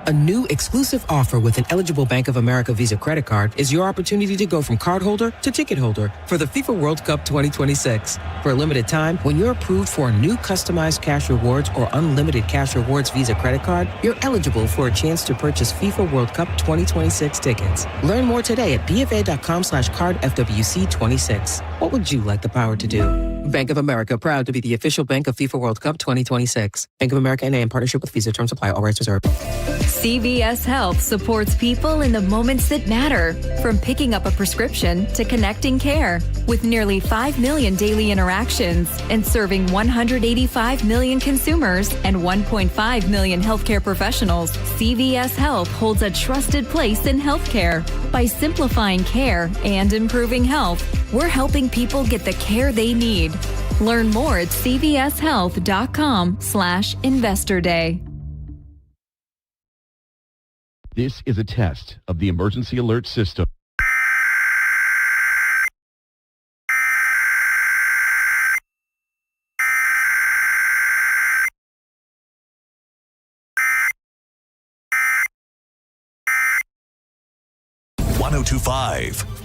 A new exclusive offer with an eligible Bank of America Visa credit card is your opportunity to go from cardholder to ticket holder for the FIFA World Cup 2026. For a limited time, when you're approved for a new customized cash rewards or unlimited cash rewards Visa credit card, you're eligible for a chance to purchase FIFA World Cup 2026 tickets. Learn more today at bfa.com/card FWC26. What would you like the power to do? Bank of America, proud to be the official bank of FIFA World Cup 2026. Bank of America N.A. in partnership with Visa. Terms apply. All rights reserved. CVS Health supports people in the moments that matter, from picking up a prescription to connecting care. With nearly 5 million daily interactions and serving 185 million consumers and 1.5 million healthcare professionals, CVS Health holds a trusted place in healthcare. By simplifying care and improving health, we're helping people get the care they need. Learn more at cvshealth.com/Investor Day. This is a test of the emergency alert system.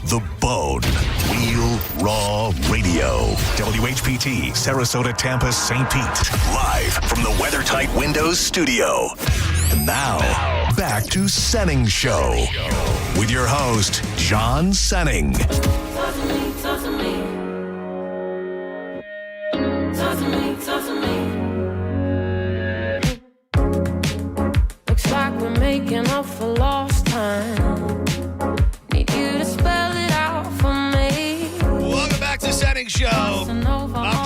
The Bone. Real Raw Radio. WHPT, Sarasota, Tampa, St. Pete. Live from the WeatherTight Windows studio. And now, back to Senning Show. With your host, John Senning. Looks like we're making up for lost time.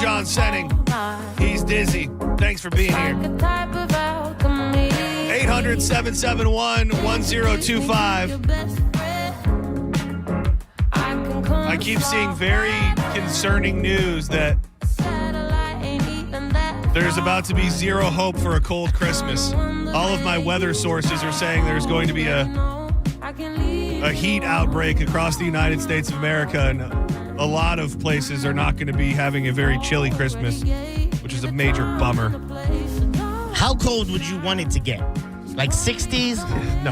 John Senning. He's dizzy. Thanks for being here. 800-771-1025. I keep seeing very concerning news that there's about to be zero hope for a cold Christmas. All of my weather sources are saying there's going to be a heat outbreak across the United States of America, and a lot of places are not going to be having a very chilly Christmas, which is a major bummer. How cold would you want it to get? Like 60s? No.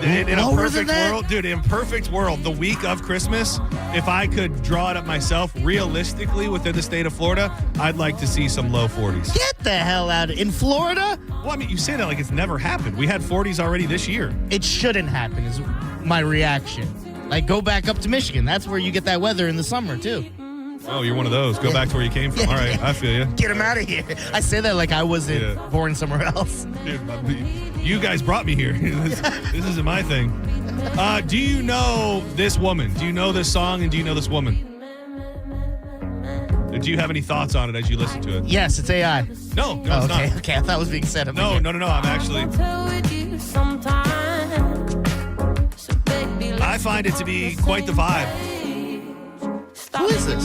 In a perfect world, dude, in a perfect world, the week of Christmas, if I could draw it up myself, realistically, within the state of Florida, I'd like to see some low 40s. Get the hell out of in Florida? Well, I mean, you say that like it's never happened. We had 40s already this year. It shouldn't happen is my reaction. Like, go back up to Michigan. That's where you get that weather in the summer, too. Oh, you're one of those. Go back to where you came from. Yeah. All right, I feel you. Get him out of here. I say that like I wasn't born somewhere else. Dude, you guys brought me here. This isn't my thing. Do you know this woman? Do you know this song, and do you know this woman? Do you have any thoughts on it as you listen to it? Yes, it's AI. No, it's not. Okay, I thought it was being said. No. I'm actually... I find it to be quite the vibe. Who is this?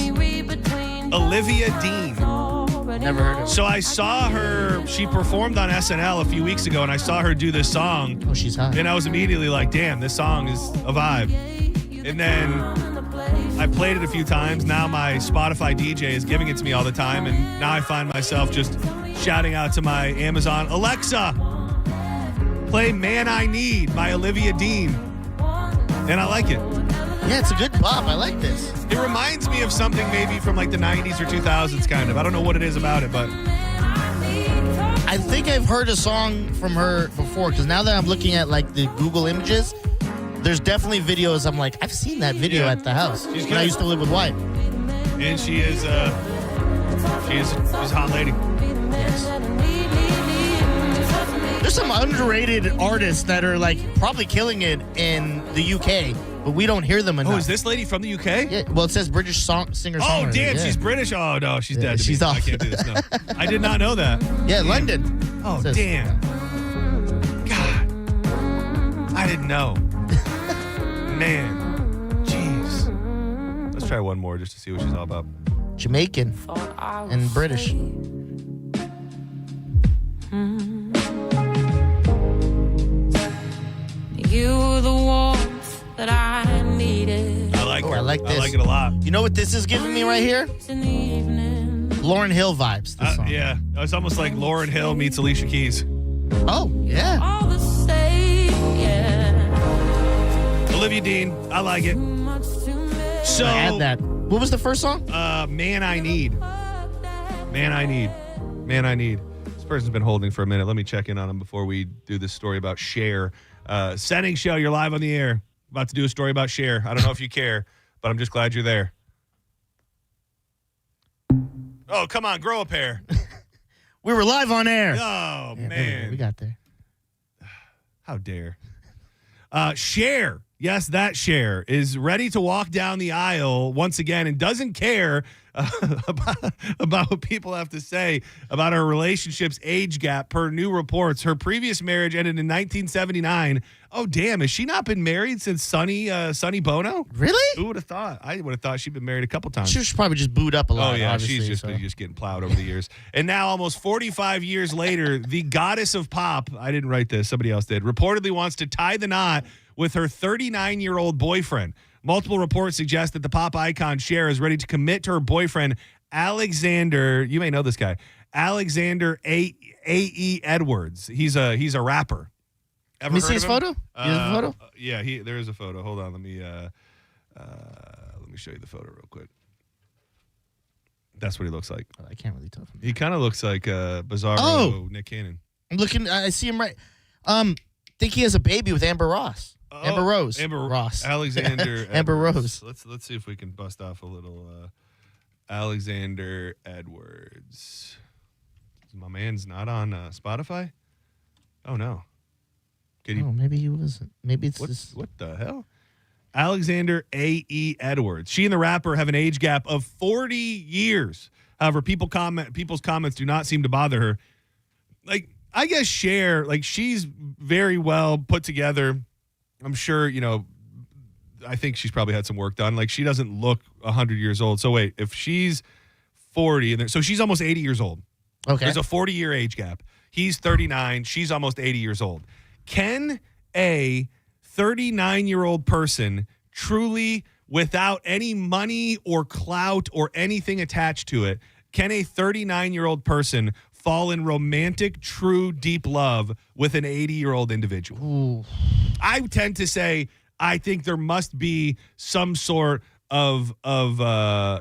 Olivia Dean. Never heard of her. So I saw her, she performed on SNL a few weeks ago, and I saw her do this song. Oh, she's hot. And I was immediately like, damn, this song is a vibe. And then I played it a few times. Now my Spotify DJ is giving it to me all the time, and now I find myself just shouting out to my Amazon, Alexa, play Man I Need by Olivia Dean. And I like it. Yeah, it's a good pop. I like this. It reminds me of something maybe from like the 90s or 2000s kind of. I don't know what it is about it, but... I think I've heard a song from her before, because now that I'm looking at like the Google images, there's definitely videos. I'm like, I've seen that video at the house when I used to live with White. And she's a hot lady. Yes. There's some underrated artists that are like probably killing it in the UK, but we don't hear them enough. Oh, is this lady from the UK? Yeah. Well, it says British singer-songwriter. Oh, damn, yeah. She's British? Oh, no, she's dead to She's me. off. I can't do this, no. I did not know that. Yeah, London. Oh, damn. God. I didn't know. Man. Jeez. Let's try one more just to see what she's all about. Jamaican and British. You were the warmth that I needed. I like her. I like this. I like it a lot. You know what this is giving me right here? Lauryn Hill vibes. This song. Yeah. It's almost like Lauryn Hill meets Alicia Keys. Oh, yeah. All the same, yeah. Olivia Dean. I like it. So I had that. What was the first song? Man I Need. Man I Need. Man I Need. This person's been holding for a minute. Let me check in on him before we do this story about Cher. Senning Show, you're live on the air. About to do a story about Cher. I don't know if you care, but I'm just glad you're there. Oh, come on, grow a pair. We were live on air. Oh, Yeah, man. we got there. How dare. Cher, yes, that Cher, is ready to walk down the aisle once again and doesn't care about what people have to say about her relationship's age gap per new reports. Her previous marriage ended in 1979. Oh, damn. Has she not been married since Sonny Bono? Really? Who would have thought? I would have thought she'd been married a couple times. She was probably just booed up a lot. Oh, yeah. Obviously, She's just getting plowed over the years. And now, almost 45 years later, the goddess of pop, I didn't write this, somebody else did, reportedly wants to tie the knot with her 39-year-old boyfriend. Multiple reports suggest that the pop icon Cher is ready to commit to her boyfriend, Alexander, you may know this guy, Alexander A.E. Edwards. He's a rapper. Let me see his photo. You have a photo? Yeah, there is a photo. Hold on, let me show you the photo real quick. That's what he looks like. I can't really tell. He kind of looks like Bizarro Nick Cannon. I'm looking. I see him right. Think he has a baby with Amber Ross. Amber Rose. Amber Ross. Alexander. Amber Edwards. Rose. Let's see if we can bust off a little Alexander Edwards. My man's not on Spotify. Oh no. Maybe he wasn't. Maybe it's what the hell? Alexander A.E. Edwards. She and the rapper have an age gap of 40 years. However, people's comments do not seem to bother her. Like, I guess Cher, like, she's very well put together. I'm sure, I think she's probably had some work done. Like, she doesn't look 100 years old. So wait, if she's 40, so she's almost 80 years old. Okay. There's a 40-year age gap. He's 39. She's almost 80 years old. Can a 39-year-old person truly, without any money or clout or anything attached to it, can a 39-year-old person fall in romantic, true, deep love with an 80-year-old individual? Ooh. I tend to say I think there must be some sort of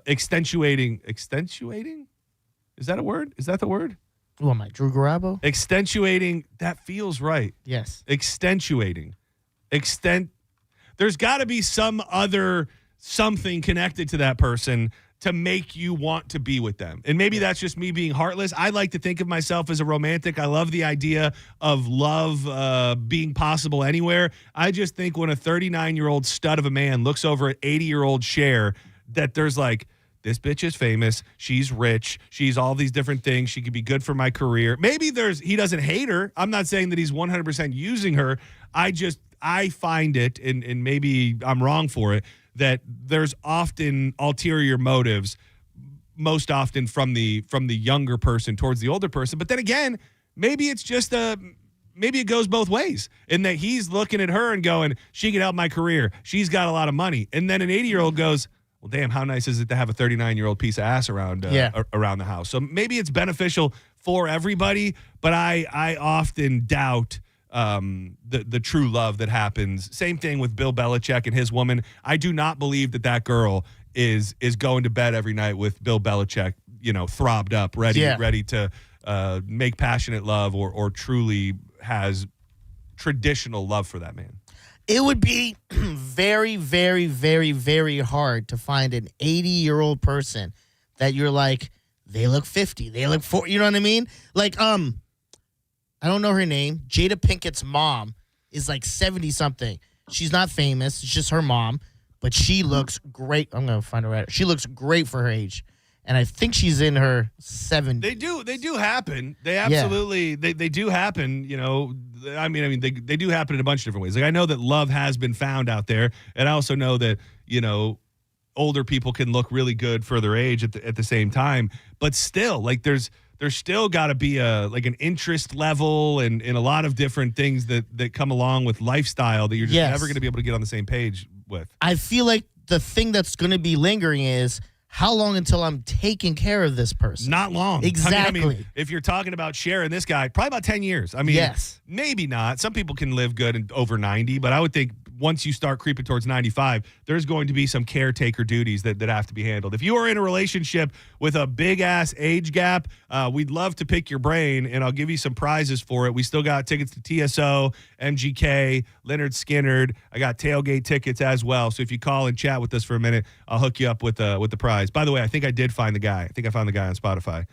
extenuating. Is that a word? Is that the word? Who am I, Drew Garabo? Extenuating. That feels right. Yes. Extenuating. There's got to be some other something connected to that person to make you want to be with them. And maybe that's just me being heartless. I like to think of myself as a romantic. I love the idea of love being possible anywhere. I just think when a 39-year-old stud of a man looks over at 80-year-old Cher, that there's like, this bitch is famous. She's rich. She's all these different things. She could be good for my career. Maybe he doesn't hate her. I'm not saying that he's 100% using her. I find it, and maybe I'm wrong for it, that there's often ulterior motives, most often from the younger person towards the older person. But then again, maybe it's just maybe it goes both ways, in that he's looking at her and going, she could help my career. She's got a lot of money. And then an 80-year-old goes, well, damn, how nice is it to have a 39-year-old piece of ass around around the house? So maybe it's beneficial for everybody, but I often doubt the true love that happens. Same thing with Bill Belichick and his woman. I do not believe that girl is going to bed every night with Bill Belichick, throbbed up, ready to make passionate love or truly has traditional love for that man. It would be very, very, very, very hard to find an 80-year-old person that you're like, they look 50, they look 40, you know what I mean? Like, I don't know her name. Jada Pinkett's mom is like 70-something. She's not famous. It's just her mom. But she looks great. I'm going to find her right. She looks great for her age. And I think she's in her 70s. They do happen. They absolutely, they do happen, I mean, they do happen in a bunch of different ways. Like, I know that love has been found out there. And I also know that, older people can look really good for their age at the same time. But still, like, there's still got to be an interest level and a lot of different things that come along with lifestyle that you're just never going to be able to get on the same page with. I feel like the thing that's going to be lingering is how long until I'm taking care of this person? Not long. Exactly. I mean, if you're talking about Cher and this guy, probably about 10 years. I mean, yes. Maybe not. Some people can live good and over 90, but I would think once you start creeping towards 95, there's going to be some caretaker duties that have to be handled. If you are in a relationship with a big-ass age gap, we'd love to pick your brain, and I'll give you some prizes for it. We still got tickets to TSO, MGK, Leonard Skinnerd. I got tailgate tickets as well. So if you call and chat with us for a minute, I'll hook you up with the prize. By the way, I think I did find the guy. I think I found the guy on Spotify.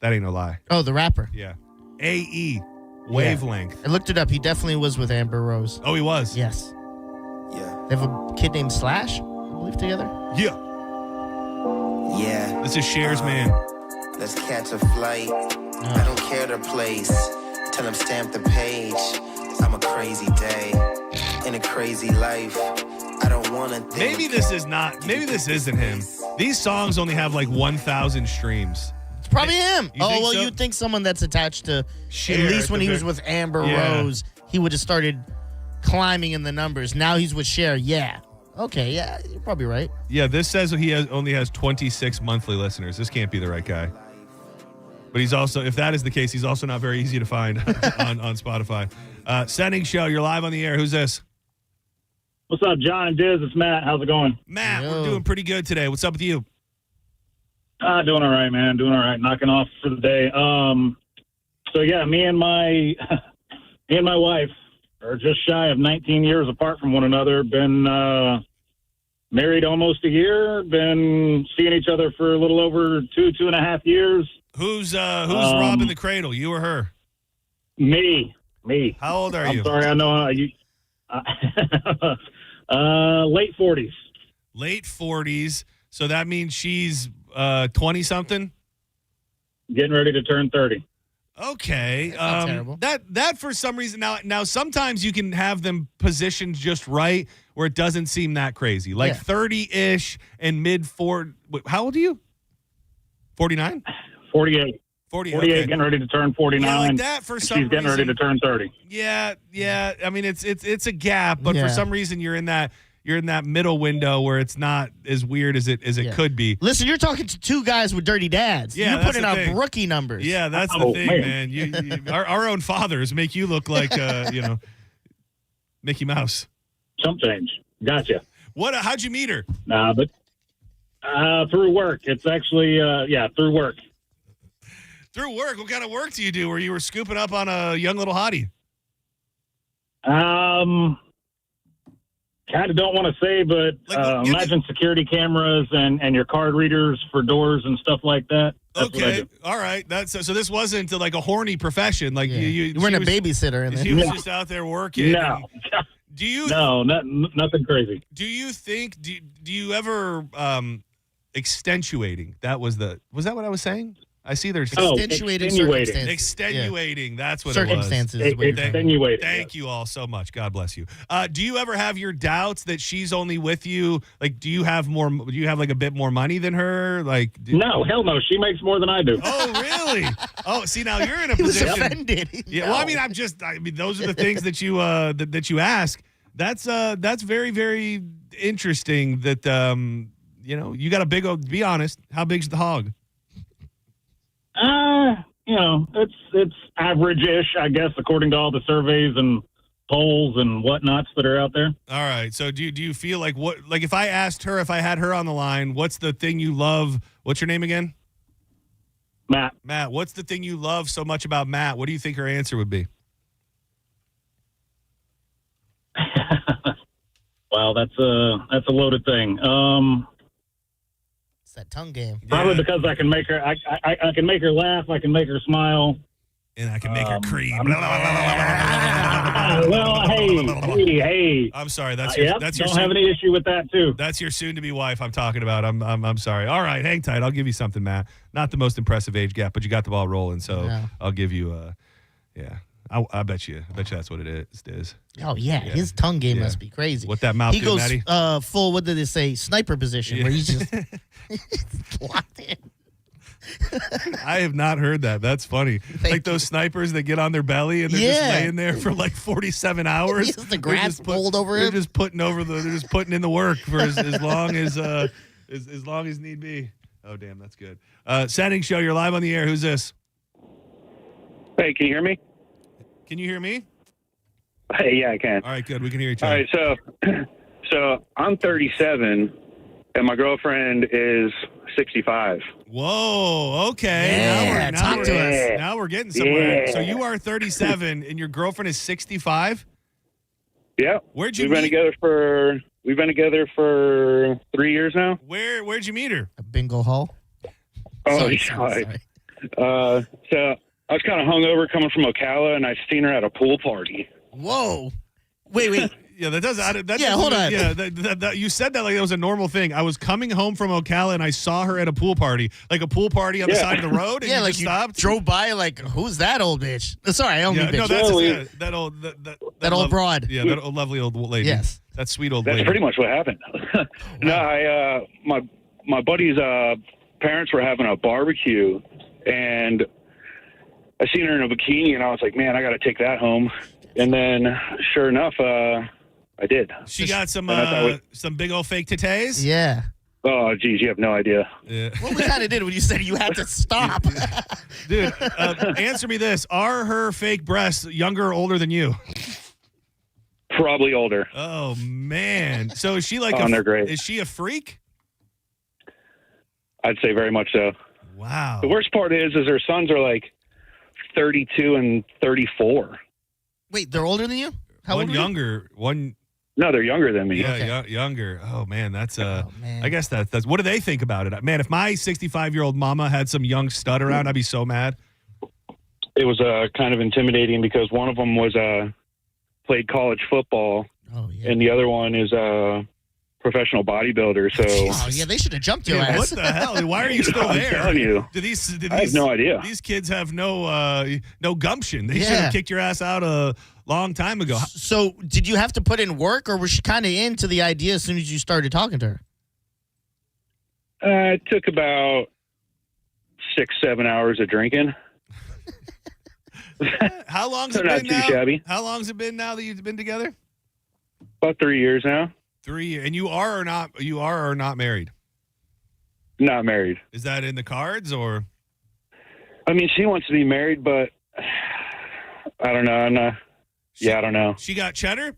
That ain't no lie. Oh, the rapper. Yeah. A.E. Wavelength. Yeah. I looked it up. He definitely was with Amber Rose. Oh, he was? Yes. Yeah. They have a kid named Slash, I believe, together. Yeah. Yeah. This is Cher's man. Let's catch a flight. I don't care the place. Tell him stamp the page. I'm a crazy day in a crazy life. I don't want to think. Maybe this isn't him. These songs only have like 1,000 streams. It's probably him. So? You'd think someone that's attached to, Cher, at least when he was with Amber Rose, he would have started climbing in the numbers. Now he's with Cher. Yeah. Okay, yeah, you're probably right. Yeah, this says he only has 26 monthly listeners. This can't be the right guy. But he's also, if that is the case, he's also not very easy to find on Spotify. Senning Show, you're live on the air. Who's this? What's up, John and Diz? It's Matt. How's it going? Matt, we're doing pretty good today. What's up with you? Doing all right, man. Doing all right. Knocking off for the day. So yeah, me and my wife are just shy of 19 years apart from one another. Been married almost a year. Been seeing each other for a little over 2.5 years. Who's robbing the cradle, you or her? Me. How old are you? I'm sorry, I know you. Late 40s. Late 40s. So that means she's 20-something? Getting ready to turn 30. Okay. That's not terrible. That for some reason now sometimes you can have them positioned just right where it doesn't seem that crazy. Like 30-ish and mid-40. How old are you? 49? 48. 48, 48, okay. getting ready to turn 49. Yeah, like that for some She's getting ready to turn 30. Yeah. I mean, it's a gap, but for some reason you're in that middle window where it's not as weird as it could be. Listen, you're talking to two guys with dirty dads. Yeah, you're putting out rookie numbers. Yeah, that's the thing, man. You, our own fathers make you look like Mickey Mouse. Some change. Gotcha. How'd you meet her? Nah, but through work. It's actually through work. Through work? What kind of work do you do where you were scooping up on a young little hottie? Kind of don't want to say, but imagine security cameras and your card readers for doors and stuff like that. That's okay, all right. So this wasn't like a horny profession. Like you weren't a babysitter in there. She was just out there working. No. Do you? No, nothing crazy. Do you think? Do you ever extenuating? Was that what I was saying? I see there's extenuating. That's what circumstances. It was. Extenuating. Thank you all so much. God bless you. Do you ever have your doubts that she's only with you? Like, do you have like a bit more money than her? Like, no, hell no. She makes more than I do. Oh, really? Oh, see, now you're in a He was position. offended. Yeah. Well, I mean, those are the things that you that you ask. That's very, very interesting. That you got a big old. Be honest. How big's the hog? It's average-ish, I guess, according to all the surveys and polls and whatnots that are out there. All right. So do you feel like if I asked her, if I had her on the line, what's the thing you love? What's your name again? Matt. Matt, what's the thing you love so much about Matt? What do you think her answer would be? Wow, that's a loaded thing. It's that tongue game. Probably because I can make her. I can make her laugh. I can make her smile. And I can make her cream. Well, hey. I'm sorry. That's don't have any issue with that too. That's your soon-to-be wife I'm talking about. I'm sorry. All right, hang tight. I'll give you something, Matt. Not the most impressive age gap, but you got the ball rolling. So I'll give you. I bet you that's what it is. Oh yeah, his tongue game must be crazy. What that mouth he do, goes Matty? Full. What did they say? Sniper position where he's just locked in. I have not heard that. That's funny. Like those snipers that get on their belly and they're just laying there for like 47 hours. The grass pulled over him. They're just putting in the work for as long as need be. Oh damn, that's good. Senning Show, you're live on the air. Who's this? Hey, can you hear me? Can you hear me? Hey, yeah, I can. All right, good. We can hear each other. All right, so I'm 37, and my girlfriend is 65. Whoa, okay. Yeah, talk to us. Now we're getting somewhere. Yeah. So you are 37, and your girlfriend is 65? Yeah. Where'd you We've been together for 3 years now. Where'd you meet her? A bingo hall. Oh, sorry. So I was kind of hungover coming from Ocala, and I seen her at a pool party. Whoa. Wait. Yeah, that does. Hold on. Yeah, you said that like it was a normal thing. I was coming home from Ocala and I saw her at a pool party, like a pool party on the side of the road. And like you stopped, drove by, like who's that old bitch? Sorry, I don't mean bitch. No, that's that old broad. Yeah, that lovely old lady. Yes, that sweet old That's lady. pretty much what happened. No, my buddy's parents were having a barbecue, and I seen her in a bikini, and I was like, man, I got to take that home. And then, sure enough, I did. She got some big old fake titties? Yeah. Oh, geez, you have no idea. Yeah. Well, we kind of did when you said you had to stop. Dude, answer me this. Are her fake breasts younger or older than you? Probably older. Oh, man. So is she like they're great. Is she a freak? I'd say very much so. Wow. The worst part is her sons are like 32 and 34. Wait, they're older than you? How one old are younger, one. No, they're younger than me. Yeah, younger. Oh man, that's I guess that's. What do they think about it, man? If my 65-year-old mama had some young stud around, I'd be so mad. It was kind of intimidating because one of them was played college football, and the other one is a professional bodybuilder. So, oh yeah, they should have jumped your ass. What the hell? Why are you still I'm there? telling you. I have no idea. These kids have no gumption. They should have kicked your ass out a long time ago. So, did you have to put in work, or was she kind of into the idea as soon as you started talking to her? It took about 6-7 hours of drinking. How long's They're it not been too now? shabby. How long's it been now that you've been together? About 3 years now. 3 years. And you are or not married? Not married. Is that in the cards or? I mean, she wants to be married, but I don't know. I don't know. She got cheddar?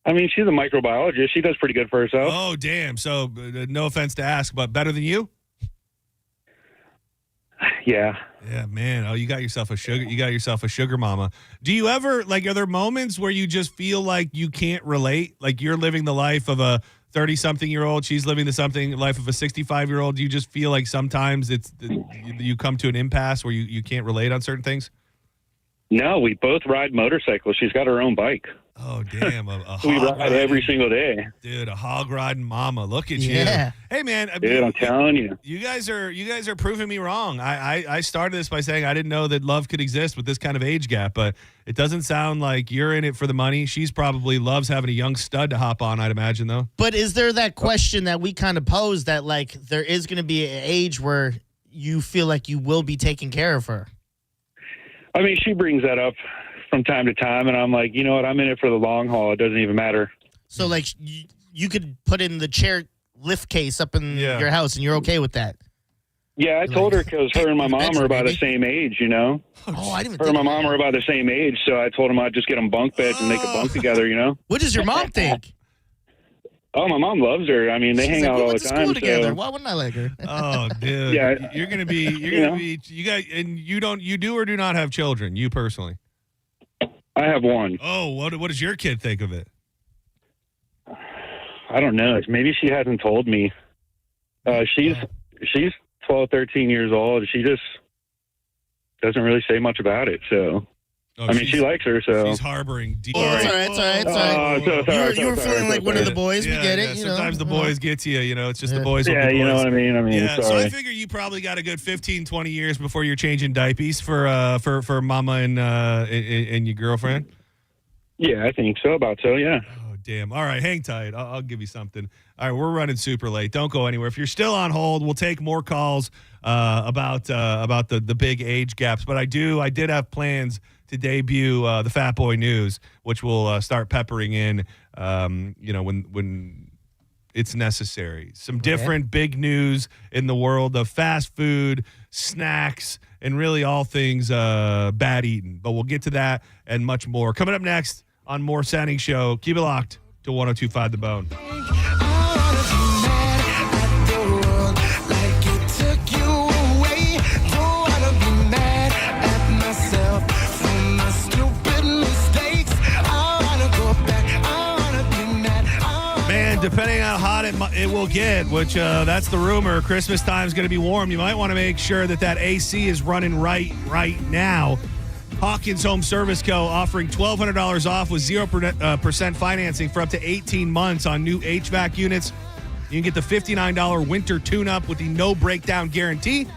I mean, she's a microbiologist. She does pretty good for herself. Oh, damn. So, no offense to ask, but better than you? Yeah. Yeah, man. Oh, you got yourself a sugar mama. Do you ever, like, are there moments where you just feel like you can't relate? Like you're living the life of a 30-something-year-old, she's living the life of a 65-year-old. Do you just feel like sometimes you come to an impasse where you can't relate on certain things? No, we both ride motorcycles. She's got her own bike. Oh, damn. We ride every single day. Dude, a hog riding mama. Look at you. Hey, man. Dude, I'm telling you. You guys are proving me wrong. I started this by saying I didn't know that love could exist with this kind of age gap, but it doesn't sound like you're in it for the money. She's probably loves having a young stud to hop on, I'd imagine, though. But is there that question that we kind of posed that, like, there is going to be an age where you feel like you will be taking care of her? I mean, she brings that up from time to time, and I'm like, you know what? I'm in it for the long haul. It doesn't even matter. So, like, you could put in the chair lift case up in your house, and you're okay with that? Yeah, I told her because her and my mom are about the same age, you know? Oh, I didn't even Her and my mom are about the same age, so I told them I'd just get them bunk beds and they could bunk together, you know? What does your mom think? Oh, my mom loves her. I mean, they hang out all the time. Together. Why wouldn't I like her? Oh, dude. Yeah. You're gonna be. You got, and you do or do not have children. You personally. I have one. Oh, what does your kid think of it? I don't know. Maybe she hasn't told me. She's 12, 13 years old. She just doesn't really say much about it. So, I mean, she likes her. So she's harboring. It's all right. You were feeling like one of the boys. We get it. Sometimes the boys get to you. You know, it's just the boys. Yeah, you know what I mean. Yeah. So I figure you probably got a good 15, 20 years before you're changing diapers for mama and your girlfriend. Yeah, I think so. About so. Yeah. Oh, damn. All right, hang tight. I'll give you something. All right, we're running super late. Don't go anywhere. If you're still on hold, we'll take more calls about the big age gaps. But I did have plans to debut the Fat Boy News, which will start peppering in, when it's necessary. Some different big news in the world of fast food, snacks, and really all things bad eating. But we'll get to that and much more. Coming up next on more Senning Show. Keep it locked to 102.5 The Bone. Depending on how hot it will get, which that's the rumor, Christmas time is going to be warm. You might want to make sure that AC is running right now. Hawkins Home Service Co. offering $1,200 off with 0% financing for up to 18 months on new HVAC units. You can get the $59 winter tune-up with the no breakdown guarantee.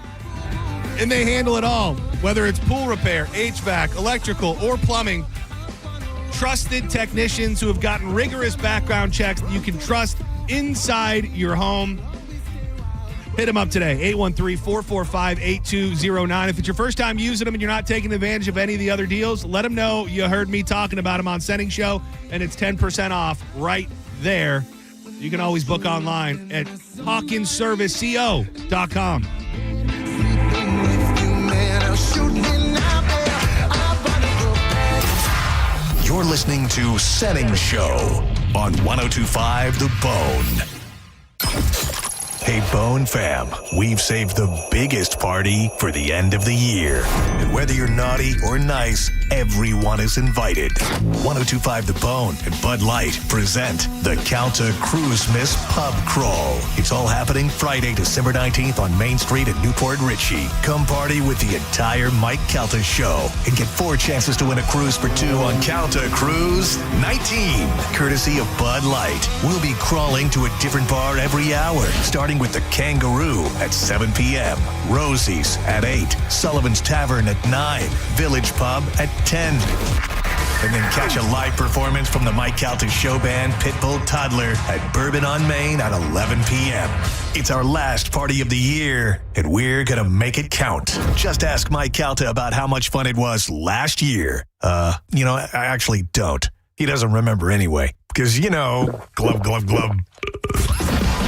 And they handle it all, whether it's pool repair, HVAC, electrical, or plumbing. Trusted technicians who have gotten rigorous background checks that you can trust inside your home. Hit them up today, 813-445-8209. If it's your first time using them and you're not taking advantage of any of the other deals, let them know you heard me talking about them on Senning Show, and it's 10% off right there. You can always book online at HawkinsServiceCO.com. You're listening to Senning Show on 102.5 The Bone. Hey, Bone fam, we've saved the biggest party for the end of the year. And whether you're naughty or nice, everyone is invited. 102.5 The Bone and Bud Light present the Calta Cruisemas Pub Crawl. It's all happening Friday, December 19th on Main Street in Newport Richey. Come party with the entire Mike Calta show and get 4 chances to win a cruise for 2 on Calta Cruise 19, courtesy of Bud Light. We'll be crawling to a different bar every hour, starting with the Kangaroo at 7 p.m., Rosie's at 8, Sullivan's Tavern at 9, Village Pub at 10. And then catch a live performance from the Mike Calta show band Pitbull Toddler at Bourbon on Main at 11 p.m. It's our last party of the year, and we're going to make it count. Just ask Mike Calta about how much fun it was last year. I actually don't. He doesn't remember anyway. Because, glub, glub, glub.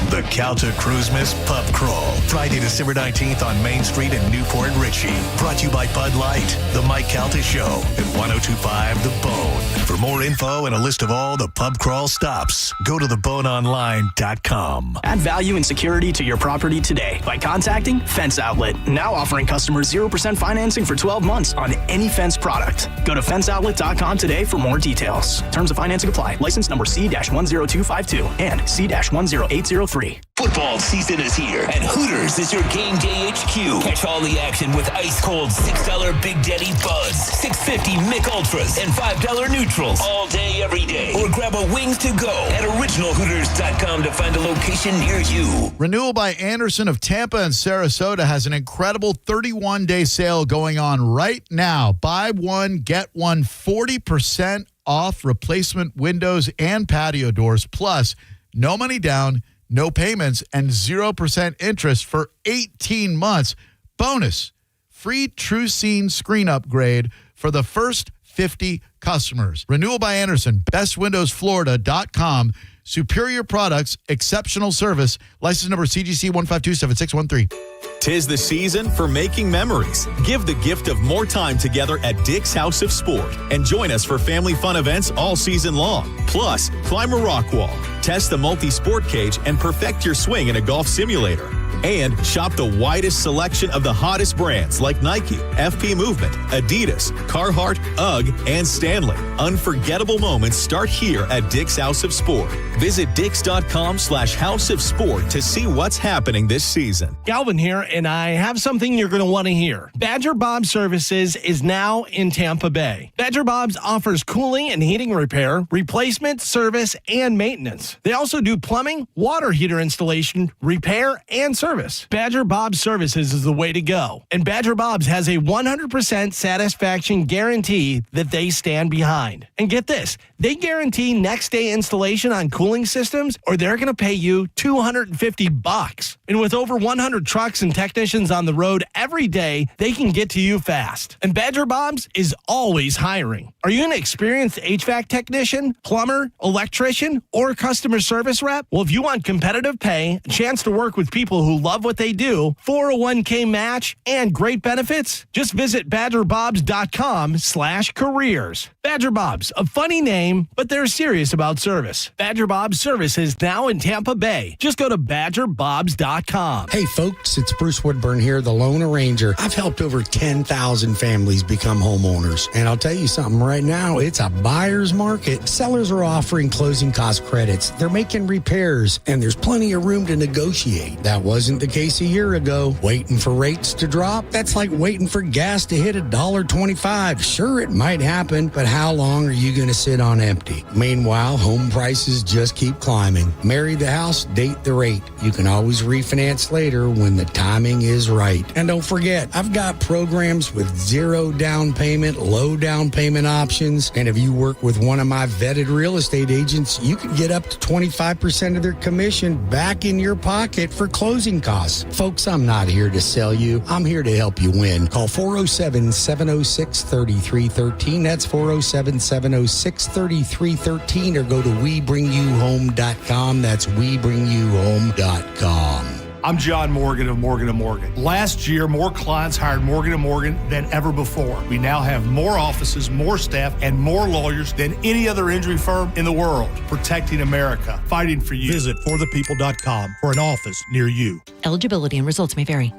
The Calta Cruisemas Pub Crawl, Friday, December 19th on Main Street in Newport Richey. Brought to you by Bud Light, The Mike Calta Show, and 102.5 The Bone. For more info and a list of all the pub crawl stops, go to theboneonline.com. Add value and security to your property today by contacting Fence Outlet. Now offering customers 0% financing for 12 months on any Fence product. Go to fenceoutlet.com today for more details. Terms of financing apply. License number C-10252 and C-10803. Football season is here, and Hooters is your game day HQ. Catch all the action with ice-cold $6 Big Daddy Buds, $6.50 Mick Ultras, and $5 Neutrals all day, every day. Or grab a wings to go at originalhooters.com to find a location near you. Renewal by Anderson of Tampa and Sarasota has an incredible 31-day sale going on right now. Buy one, get one, 40% off replacement windows and patio doors, plus no money down, no payments, and 0% interest for 18 months. Bonus, free True Scene screen upgrade for the first 50 customers. Renewal by Anderson, bestwindowsflorida.com. Superior products, exceptional service. License number CGC 1527613. Tis the season for making memories. Give the gift of more time together at Dick's House of Sport and join us for family fun events all season long. Plus, climb a rock wall, test the multi-sport cage, and perfect your swing in a golf simulator. And shop the widest selection of the hottest brands like Nike, FP Movement, Adidas, Carhartt, UGG, and Stanley. Unforgettable moments start here at Dick's House of Sport. Visit dicks.com/House of Sport to see what's happening this season. Galvin here, and I have something you're going to want to hear. Badger Bob Services is now in Tampa Bay. Badger Bob's offers cooling and heating repair, replacement, service, and maintenance. They also do plumbing, water heater installation, repair, and service. Badger Bob's Services is the way to go. And Badger Bob's has a 100% satisfaction guarantee that they stand behind. And get this, they guarantee next day installation on cooling systems, or they're going to pay you $250. And with over 100 trucks and technicians on the road every day, they can get to you fast. And Badger Bob's is always hiring. Are you an experienced HVAC technician, plumber, electrician, or customer service rep? Well, if you want competitive pay, a chance to work with people who love what they do, 401k match, and great benefits, just visit badgerbobs.com/careers. Badger Bob's, a funny name, but they're serious about service. Badger Bob's Service is now in Tampa Bay. Just go to badgerbobs.com. Hey folks, it's Bruce Woodburn here, the Lone Arranger. I've helped over 10,000 families become homeowners. And I'll tell you something right now, it's a buyer's market. Sellers are offering closing cost credits. They're making repairs, and there's plenty of room to negotiate. That wasn't the case a year ago. Waiting for rates to drop? That's like waiting for gas to hit $1.25. Sure, it might happen, but how long are you going to sit on empty? Meanwhile, home prices just keep climbing. Marry the house, date the rate. You can always refinance later when the timing is right. And don't forget, I've got programs with 0 down payment, low down payment options. And if you work with one of my vetted real estate agents, you can get up to 25% of their commission back in your pocket for closing costs. Folks, I'm not here to sell you. I'm here to help you win. Call 407-706-3313. That's 407-706-3313, or go to WeBringYouHome.com. That's WeBringYouHome.com. I'm John Morgan of Morgan & Morgan. Last year, more clients hired Morgan & Morgan than ever before. We now have more offices, more staff, and more lawyers than any other injury firm in the world. Protecting America. Fighting for you. Visit forthepeople.com for an office near you. Eligibility and results may vary.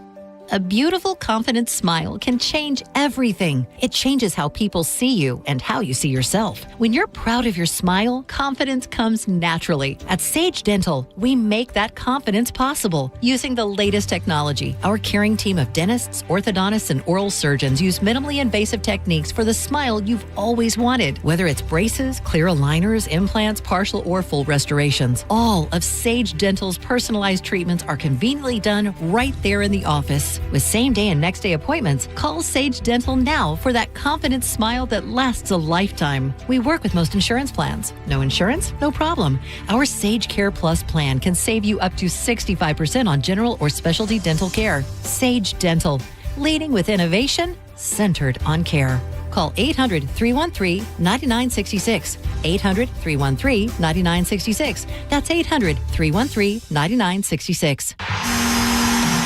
A beautiful, confident smile can change everything. It changes how people see you and how you see yourself. When you're proud of your smile, confidence comes naturally. At Sage Dental, we make that confidence possible using the latest technology. Our caring team of dentists, orthodontists, and oral surgeons use minimally invasive techniques for the smile you've always wanted. Whether it's braces, clear aligners, implants, partial or full restorations, all of Sage Dental's personalized treatments are conveniently done right there in the office. With same-day and next-day appointments, call Sage Dental now for that confident smile that lasts a lifetime. We work with most insurance plans. No insurance? No problem. Our Sage Care Plus plan can save you up to 65% on general or specialty dental care. Sage Dental, leading with innovation, centered on care. Call 800-313-9966. 800-313-9966. That's 800-313-9966.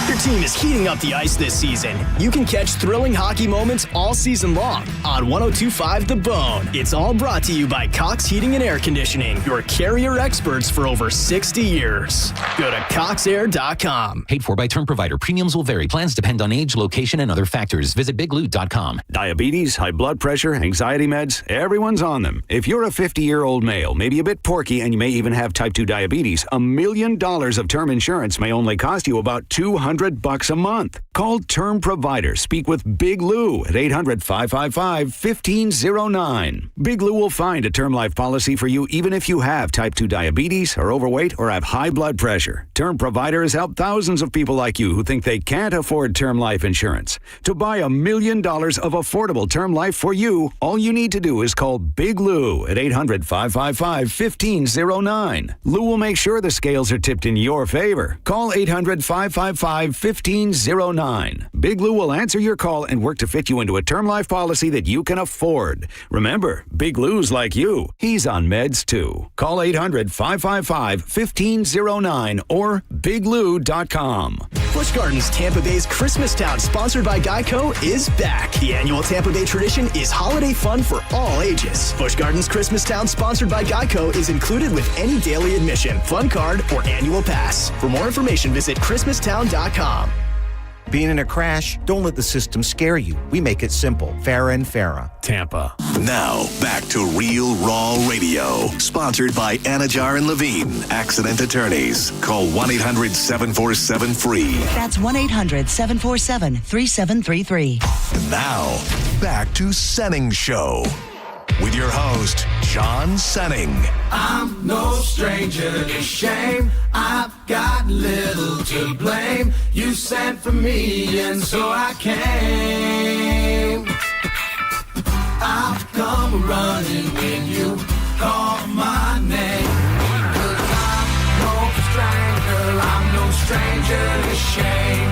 Your team is heating up the ice this season. You can catch thrilling hockey moments all season long on 102.5 The Bone. It's all brought to you by Cox Heating and Air Conditioning, your carrier experts for over 60 years. Go to coxair.com. Paid for by term provider. Premiums will vary. Plans depend on age, location, and other factors. Visit bigloot.com. Diabetes, high blood pressure, anxiety meds, everyone's on them. If you're a 50-year-old male, maybe a bit porky, and you may even have type 2 diabetes, $1 million of term insurance may only cost you about $200 a month. Call Term Provider. Speak with Big Lou at 800-555-1509. Big Lou will find a term life policy for you even if you have type 2 diabetes, are overweight, or have high blood pressure. Term Provider has helped thousands of people like you who think they can't afford term life insurance. To buy $1 million of affordable term life for you, all you need to do is call Big Lou at 800-555-1509. Lou will make sure the scales are tipped in your favor. Call 800-555-1509. Big Lou will answer your call and work to fit you into a term life policy that you can afford. Remember, Big Lou's like you. He's on meds too. Call 800-555-1509 or biglou.com. Busch Gardens Tampa Bay's Christmas Town, sponsored by Geico, is back. The annual Tampa Bay tradition is holiday fun for all ages. Busch Gardens Christmas Town, sponsored by Geico, is included with any daily admission, fun card, or annual pass. For more information, visit christmastown.com. Being in a crash? Don't let the system scare you. We make it simple. Farah & Farah. Tampa. Now, back to Real Raw Radio. Sponsored by Anajar and Levine. Accident attorneys. Call 1-800-747-FREE. That's 1-800-747-3733. And now, back to Senning Show. With your host, John Senning. I'm no stranger to shame. I've got little to blame. You sent for me and so I came. I've come running when you call my name. 'Cause I'm no stranger. I'm no stranger to shame.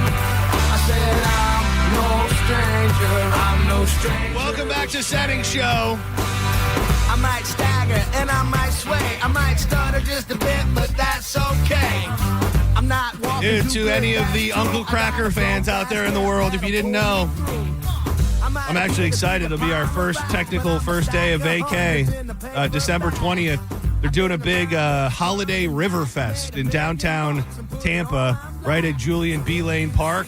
I said I'm no stranger. I'm no stranger. Welcome back to Senning Show. I might stagger and I might sway. I might stutter just a bit, but that's okay. I'm not walking To any of the Uncle Cracker fans out there in the world, if you didn't know, I'm actually excited. It'll be our first day of vacay, December 20th. They're doing a big holiday river fest in downtown Tampa, right at Julian B. Lane Park.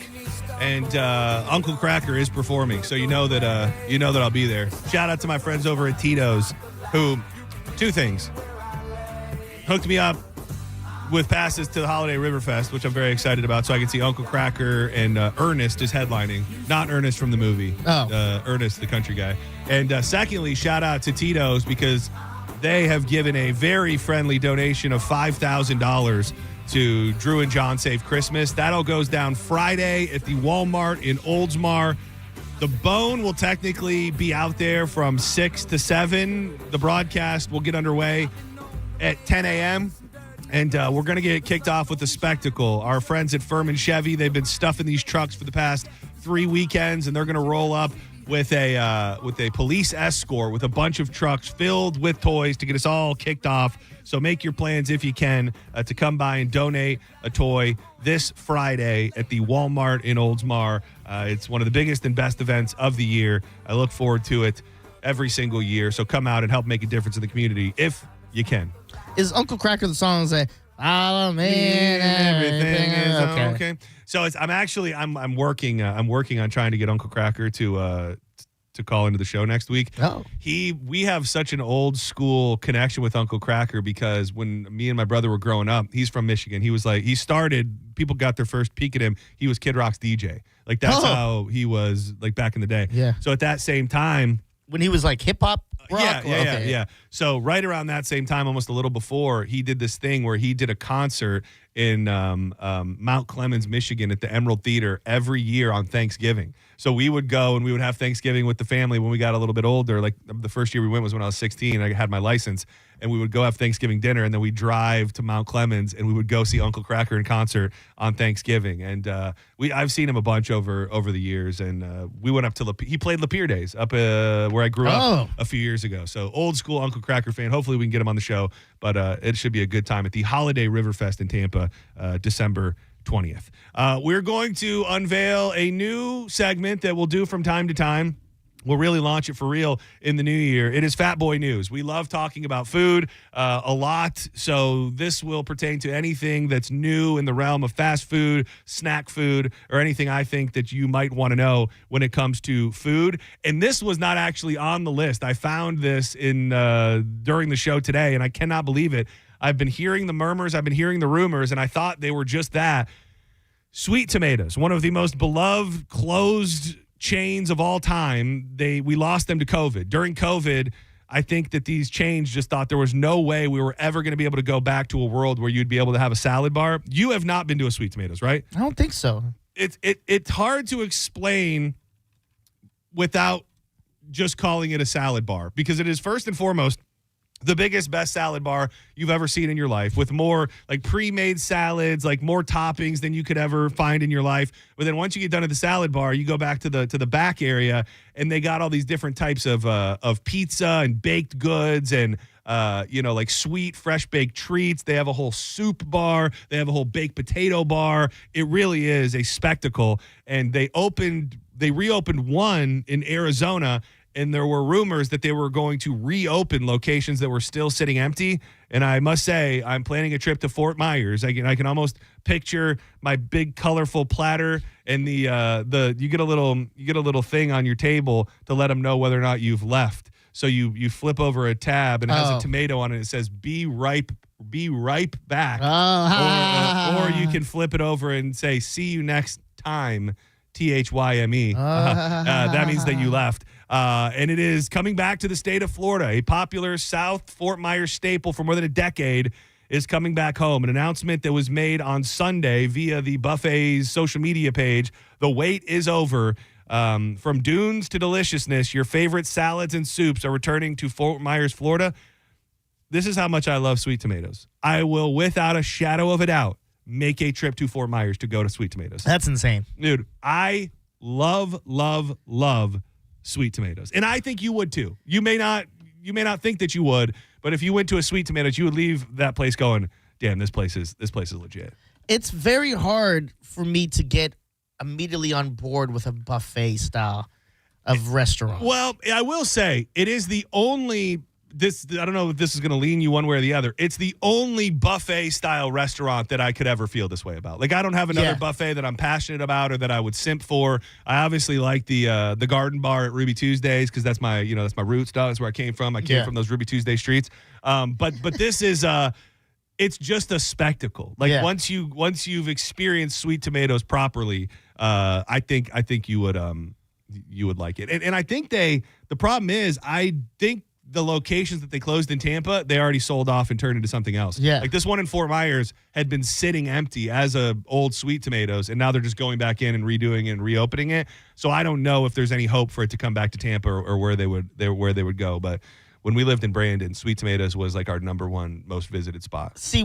And Uncle Cracker is performing, so you know that I'll be there. Shout out to my friends over at Tito's, who, two things, hooked me up with passes to the Holiday River Fest, which I'm very excited about, so I can see Uncle Cracker and Ernest is headlining. Not Ernest from the movie. Ernest, the country guy. And secondly, shout out to Tito's because they have given a very friendly donation of $5,000 to Drew and John Save Christmas. That all goes down Friday at the Walmart in Oldsmar. The Bone will technically be out there from 6 to 7. The broadcast will get underway at 10 a.m., and we're going to get kicked off with a spectacle. Our friends at Furman Chevy, they've been stuffing these trucks for the past 3 weekends, and they're going to roll up with a police escort with a bunch of trucks filled with toys to get us all kicked off. So make your plans if you can to come by and donate a toy this Friday at the Walmart in Oldsmar. It's one of the biggest and best events of the year. I look forward to it every single year. So come out and help make a difference in the community if you can. Is Uncle Cracker the song that follow me and everything is okay? So I'm working on trying to get Uncle Cracker to call into the show next week. Oh. We have such an old school connection with Uncle Cracker because when me and my brother were growing up, he's from Michigan. People got their first peek at him. He was Kid Rock's DJ. Like that's how he was like back in the day. Yeah. So at that same time, when he was like hip hop rock? Yeah. So right around that same time, almost a little before, he did this thing where he did a concert in Mount Clemens, Michigan at the Emerald Theater every year on Thanksgiving. So we would go and we would have Thanksgiving with the family when we got a little bit older. Like the first year we went was when I was 16. I had my license. And we would go have Thanksgiving dinner, and then we'd drive to Mount Clemens, and we would go see Uncle Cracker in concert on Thanksgiving. And I've seen him a bunch over the years, and we went up to he played Lapeer Days up where I grew up a few years ago. So old school Uncle Cracker fan. Hopefully we can get him on the show, but it should be a good time at the Holiday Riverfest in Tampa, December 20th. We're going to unveil a new segment that we'll do from time to time. We'll really launch it for real in the new year. It is Fat Boy News. We love talking about food a lot, so this will pertain to anything that's new in the realm of fast food, snack food, or anything I think that you might want to know when it comes to food. And this was not actually on the list. I found this during the show today, and I cannot believe it. I've been hearing the murmurs, I've been hearing the rumors, and I thought they were just that. Sweet Tomatoes, one of the most beloved closed chains of all time, we lost them to COVID. During COVID, I think that these chains just thought there was no way we were ever going to be able to go back to a world where you'd be able to have a salad bar. You have not been to a Sweet Tomatoes, right? I don't think so. It's hard to explain without just calling it a salad bar, because it is first and foremost the biggest, best salad bar you've ever seen in your life, with more like pre-made salads, like more toppings than you could ever find in your life. But then once you get done at the salad bar, you go back to the back area, and they got all these different types of pizza and baked goods and like sweet, fresh baked treats. They have a whole soup bar. They have a whole baked potato bar. It really is a spectacle. And they reopened one in Arizona. And there were rumors that they were going to reopen locations that were still sitting empty. And I must say, I'm planning a trip to Fort Myers. I can almost picture my big colorful platter, and you get a little thing on your table to let them know whether or not you've left. So you flip over a tab and it has a tomato on it. It says "Be ripe back," or you can flip it over and say "See you next time." THYME. That means that you left. And it is coming back to the state of Florida. A popular South Fort Myers staple for more than a decade is coming back home. An announcement that was made on Sunday via the buffet's social media page. The wait is over. From dunes to deliciousness, your favorite salads and soups are returning to Fort Myers, Florida. This is how much I love Sweet Tomatoes. I will, without a shadow of a doubt, make a trip to Fort Myers to go to Sweet Tomatoes. That's insane. Dude, I love Sweet Tomatoes. And I think you would too. You may not think that you would, but if you went to a Sweet Tomatoes, you would leave that place going, damn, this place is legit. It's very hard for me to get immediately on board with a buffet style of restaurant. Well, I will say it is the only I don't know if this is going to lean you one way or the other. It's the only buffet style restaurant that I could ever feel this way about. Like, I don't have another buffet that I'm passionate about or that I would simp for. I obviously like the Garden Bar at Ruby Tuesdays because that's my roots. That's where I came from. I came from those Ruby Tuesday streets. But this is it's just a spectacle. Like once you've experienced Sweet Tomatoes properly, I think you would like it. And I think the problem is I think the locations that they closed in Tampa, they already sold off and turned into something else. Yeah. Like this one in Fort Myers had been sitting empty as a old Sweet Tomatoes, and now they're just going back in and redoing it and reopening it. So I don't know if there's any hope for it to come back to Tampa or where they would go. But when we lived in Brandon, Sweet Tomatoes was like our number one most visited spot. See,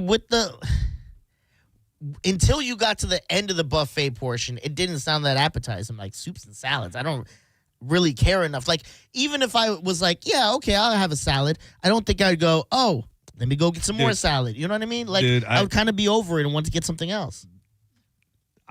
until you got to the end of the buffet portion, it didn't sound that appetizing, like soups and salads. I don't really care enough. Like, even if I was like, yeah, okay, I'll have a salad, I don't think I'd go, oh, let me go get some more salad. You know what I mean? Like, I would kind of be over it and want to get something else.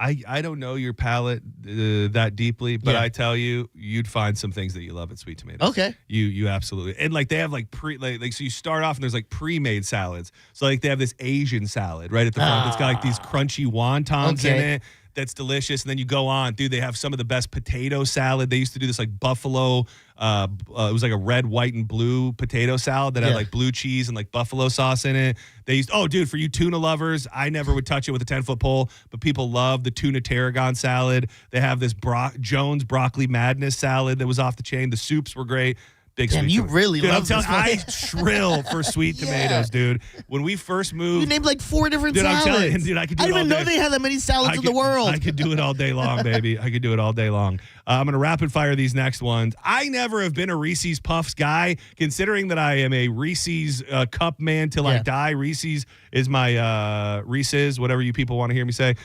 I don't know your palate that deeply, but I tell you, you'd find some things that you love at Sweet Tomatoes. Okay. You absolutely. And like they have like so you start off and there's like pre-made salads. So like they have this Asian salad right at the front. It's got like these crunchy wontons in it. That's delicious. And then you go on, dude, they have some of the best potato salad. They used to do this like buffalo, it was like a red, white, and blue potato salad that had like blue cheese and like buffalo sauce in it. They used, dude, for you tuna lovers, I never would touch it with a 10-foot pole, but people love the tuna tarragon salad. They have this Jones broccoli madness salad that was off the chain. The soups were great. Big Damn, sweet you tomatoes. really dude, love I'm telling, this. I shrill for sweet tomatoes, dude. When we first moved, You named like 4 different dude, salads. I'm telling you, dude, I could do I it didn't all even know day. they had that many salads in the world. I could do it all day long, baby. I could do it all day long. I'm going to rapid fire these next ones. I never have been a Reese's Puffs guy, considering that I am a Reese's cup man till I die. Reese's is my Reese's, whatever you people want to hear me say,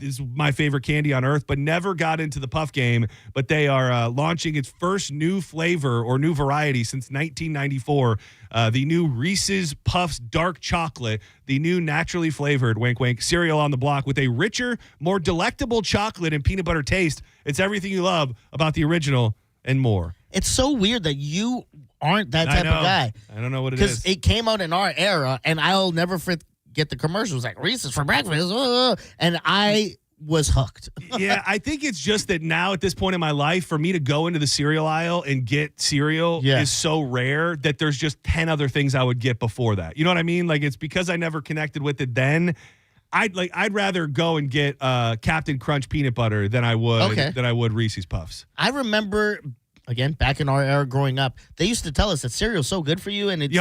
is my favorite candy on earth, but never got into the Puff game. But they are launching its first new flavor or new variety since 1994. The new Reese's Puffs Dark Chocolate, the new naturally flavored, wink, wink, cereal on the block with a richer, more delectable chocolate and peanut butter taste. It's everything you love about the original and more. It's so weird that you aren't that type of guy. I don't know what it is. Because it came out in our era, and I'll never forget the commercials like Reese's for breakfast, and I was hooked. Yeah, I think it's just that now at this point in my life, for me to go into the cereal aisle and get cereal is so rare that there's just 10 other things I would get before that. You know what I mean? Like, it's because I never connected with it then. I'd rather go and get Captain Crunch peanut butter than I would Reese's Puffs. I remember, again, back in our era growing up, they used to tell us that cereal's so good for you, and it's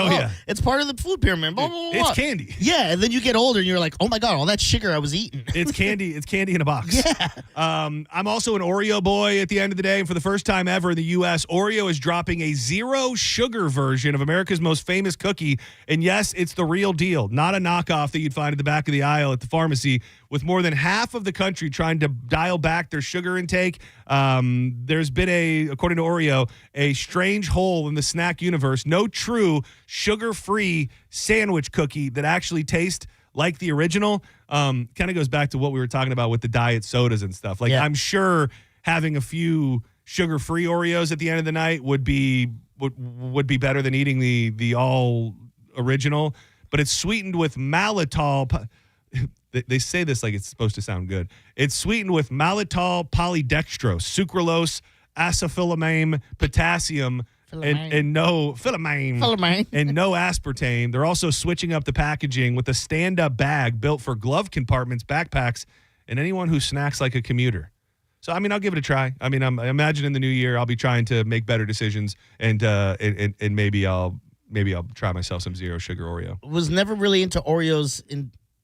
it's part of the food pyramid. Blah, blah, blah, it's candy. Yeah, and then you get older, and you're like, oh my god, all that sugar I was eating. It's candy. It's candy in a box. Yeah. I'm also an Oreo boy at the end of the day, and for the first time ever in the U.S., Oreo is dropping a zero sugar version of America's most famous cookie. And yes, it's the real deal, not a knockoff that you'd find at the back of the aisle at the pharmacy. With more than half of the country trying to dial back their sugar intake, there's been according to Oreo, a strange hole in the snack universe. No true sugar-free sandwich cookie that actually tastes like the original. Kind of goes back to what we were talking about with the diet sodas and stuff. Like, I'm sure having a few sugar-free Oreos at the end of the night would be better than eating the all original. But it's sweetened with maltitol. They say this like it's supposed to sound good. It's sweetened with maltitol polydextrose, sucralose, acethylamine, potassium, and no philamine and no aspartame. They're also switching up the packaging with a stand-up bag built for glove compartments, backpacks, and anyone who snacks like a commuter. So, I mean, I'll give it a try. I mean, I imagine in the new year I'll be trying to make better decisions, and maybe I'll try myself some zero sugar Oreo. Was never really into Oreos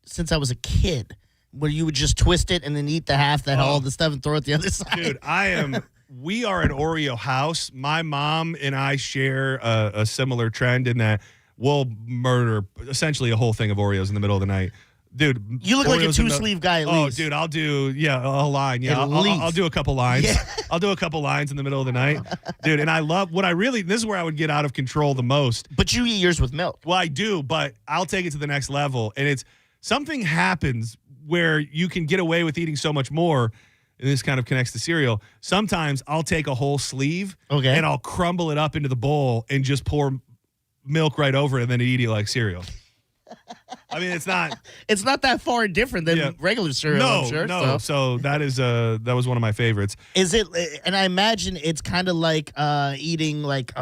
since I was a kid, where you would just twist it and then eat the half that had all the stuff and throw it the other side. Dude, we are an Oreo house. My mom and I share a similar trend in that we'll murder essentially a whole thing of Oreos in the middle of the night. Dude, you look like a two-sleeve guy at least. Oh, dude, I'll do, a line. Yeah, I'll do a couple lines. Yeah. I'll do a couple lines in the middle of the night. Dude, and I love, this is where I would get out of control the most. But you eat yours with milk. Well, I do, but I'll take it to the next level. And it's, something happens where you can get away with eating so much more, and this kind of connects to cereal. Sometimes I'll take a whole sleeve and I'll crumble it up into the bowl and just pour milk right over it and then eat it like cereal. I mean, it's not that far different than regular cereal, I'm sure. No, so that was one of my favorites. Is it, and I imagine it's kind of like eating like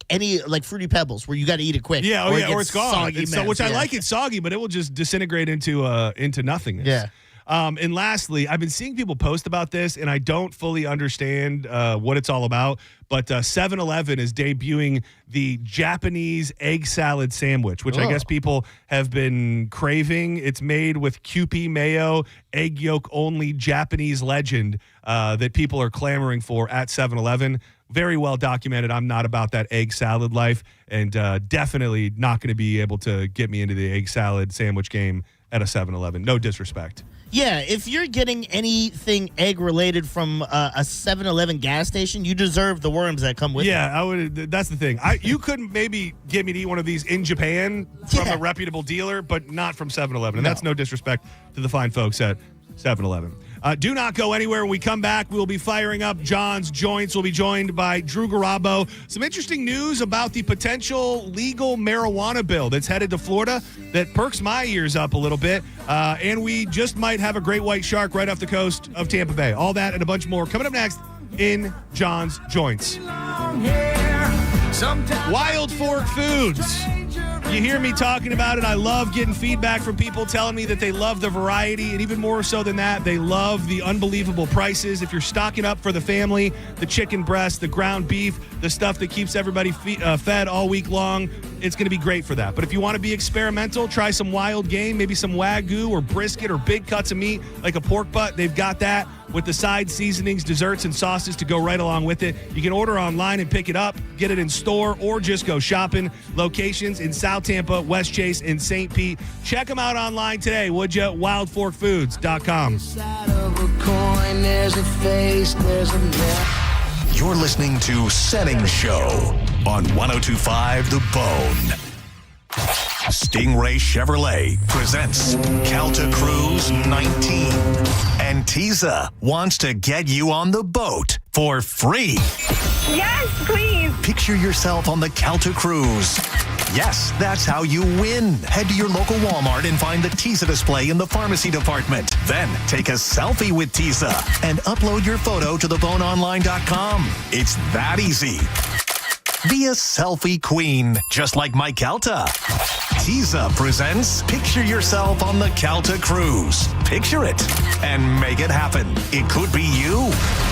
any Fruity Pebbles where you got to eat it quick. Yeah, or it's gone. I like it soggy, but it will just disintegrate into nothingness. Yeah. And lastly, I've been seeing people post about this, and I don't fully understand what it's all about. But 7-Eleven is debuting the Japanese egg salad sandwich, which I guess people have been craving. It's made with Kewpie mayo, egg yolk only Japanese legend that people are clamoring for at 7-Eleven. Very well documented. I'm not about that egg salad life, and definitely not going to be able to get me into the egg salad sandwich game at a 7-Eleven. No disrespect. Yeah, if you're getting anything egg-related from a 7-Eleven gas station, you deserve the worms that come with it. Yeah, I would. That's the thing. You couldn't maybe get me to eat one of these in Japan from a reputable dealer, but not from 7-Eleven. And that's no disrespect to the fine folks at 7-Eleven. Do not go anywhere. When we come back, we'll be firing up John's Joints. We'll be joined by Drew Garabo. Some interesting news about the potential legal marijuana bill that's headed to Florida that perks my ears up a little bit. And we just might have a great white shark right off the coast of Tampa Bay. All that and a bunch more coming up next in John's Joints. Wild Fork Foods. You hear me talking about it. I love getting feedback from people telling me that they love the variety, and even more so than that, they love the unbelievable prices. If you're stocking up for the family, the chicken breast, the ground beef, the stuff that keeps everybody fed all week long, it's going to be great for that. But if you want to be experimental, try some wild game, maybe some Wagyu or brisket or big cuts of meat like a pork butt. They've got that with the side seasonings, desserts, and sauces to go right along with it. You can order online and pick it up, get it in store, or just go shopping. Locations in South Tampa, West Chase, and St. Pete. Check them out online today, would you? WildForkFoods.com. You're listening to Senning Show on 102.5 The Bone. Stingray Chevrolet presents Calta Cruise 19. And Tisa wants to get you on the boat for free. Yes, please. Picture yourself on the Calta Cruise. Yes, that's how you win. Head to your local Walmart and find the Tisa display in the pharmacy department. Then take a selfie with Tisa and upload your photo to theboneonline.com. It's that easy. Be a selfie queen, just like Mike Calta. Tisa presents Picture Yourself on the Calta Cruise. Picture it and make it happen. It could be you.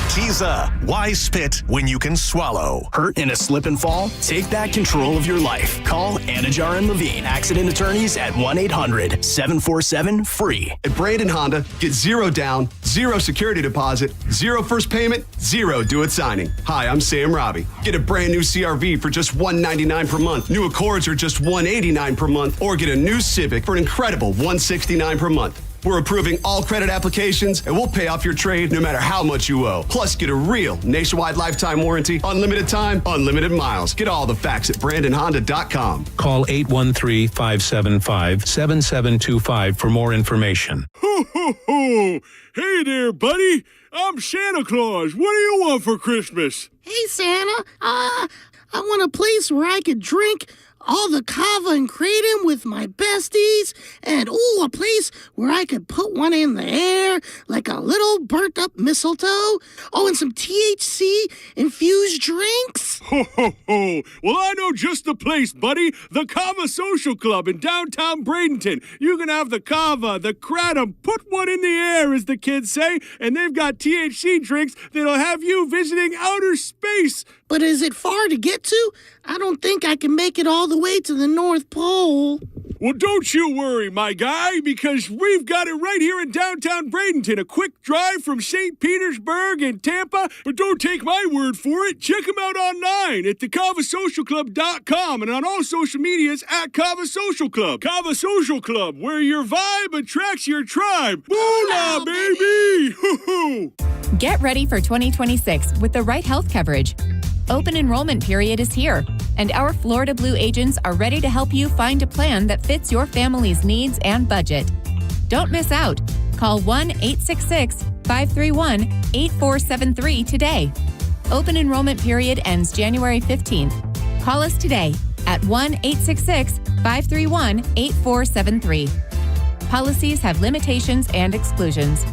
Tisa, why spit when you can swallow? Hurt in a slip and fall? Take back control of your life. Call Anajar and Levine, accident attorneys at 1-800-747-FREE. At Brandon Honda, get 0 down, 0 security deposit, 0 first payment, 0 do-it signing. Hi, I'm Sam Robbie. Get a brand new CRV for just $199 per month. New Accords are just $189 per month, or get a new Civic for an incredible $169 per month. We're approving all credit applications, and we'll pay off your trade no matter how much you owe. Plus, get a real nationwide lifetime warranty, unlimited time, unlimited miles. Get all the facts at BrandonHonda.com. Call 813-575-7725 for more information. Ho, ho, ho! Hey there, buddy. I'm Santa Claus. What do you want for Christmas? Hey, Santa. I want a place where I could drink all the kava and kratom with my besties, and a place where I could put one in the air like a little burnt up mistletoe. And some THC infused drinks. Ho, ho, ho. Well, I know just the place, buddy. The Kava Social Club in downtown Bradenton. You can have the kava, the kratom, put one in the air, as the kids say, and they've got THC drinks that'll have you visiting outer space. But is it far to get to? I don't think I can make it all the way to the North Pole. Well, don't you worry, my guy, because we've got it right here in downtown Bradenton. A quick drive from St. Petersburg and Tampa. But don't take my word for it. Check them out online at thekavasocialclub.com and on all social medias at Kava Social Club. Kava Social Club, where your vibe attracts your tribe. Boolah, baby! Hoo-hoo! Get ready for 2026 with the right health coverage. Open enrollment period is here, and our Florida Blue agents are ready to help you find a plan that fits your family's needs and budget. Don't miss out. Call 1-866-531-8473 today. Open enrollment period ends January 15th. Call us today at 1-866-531-8473. Policies have limitations and exclusions.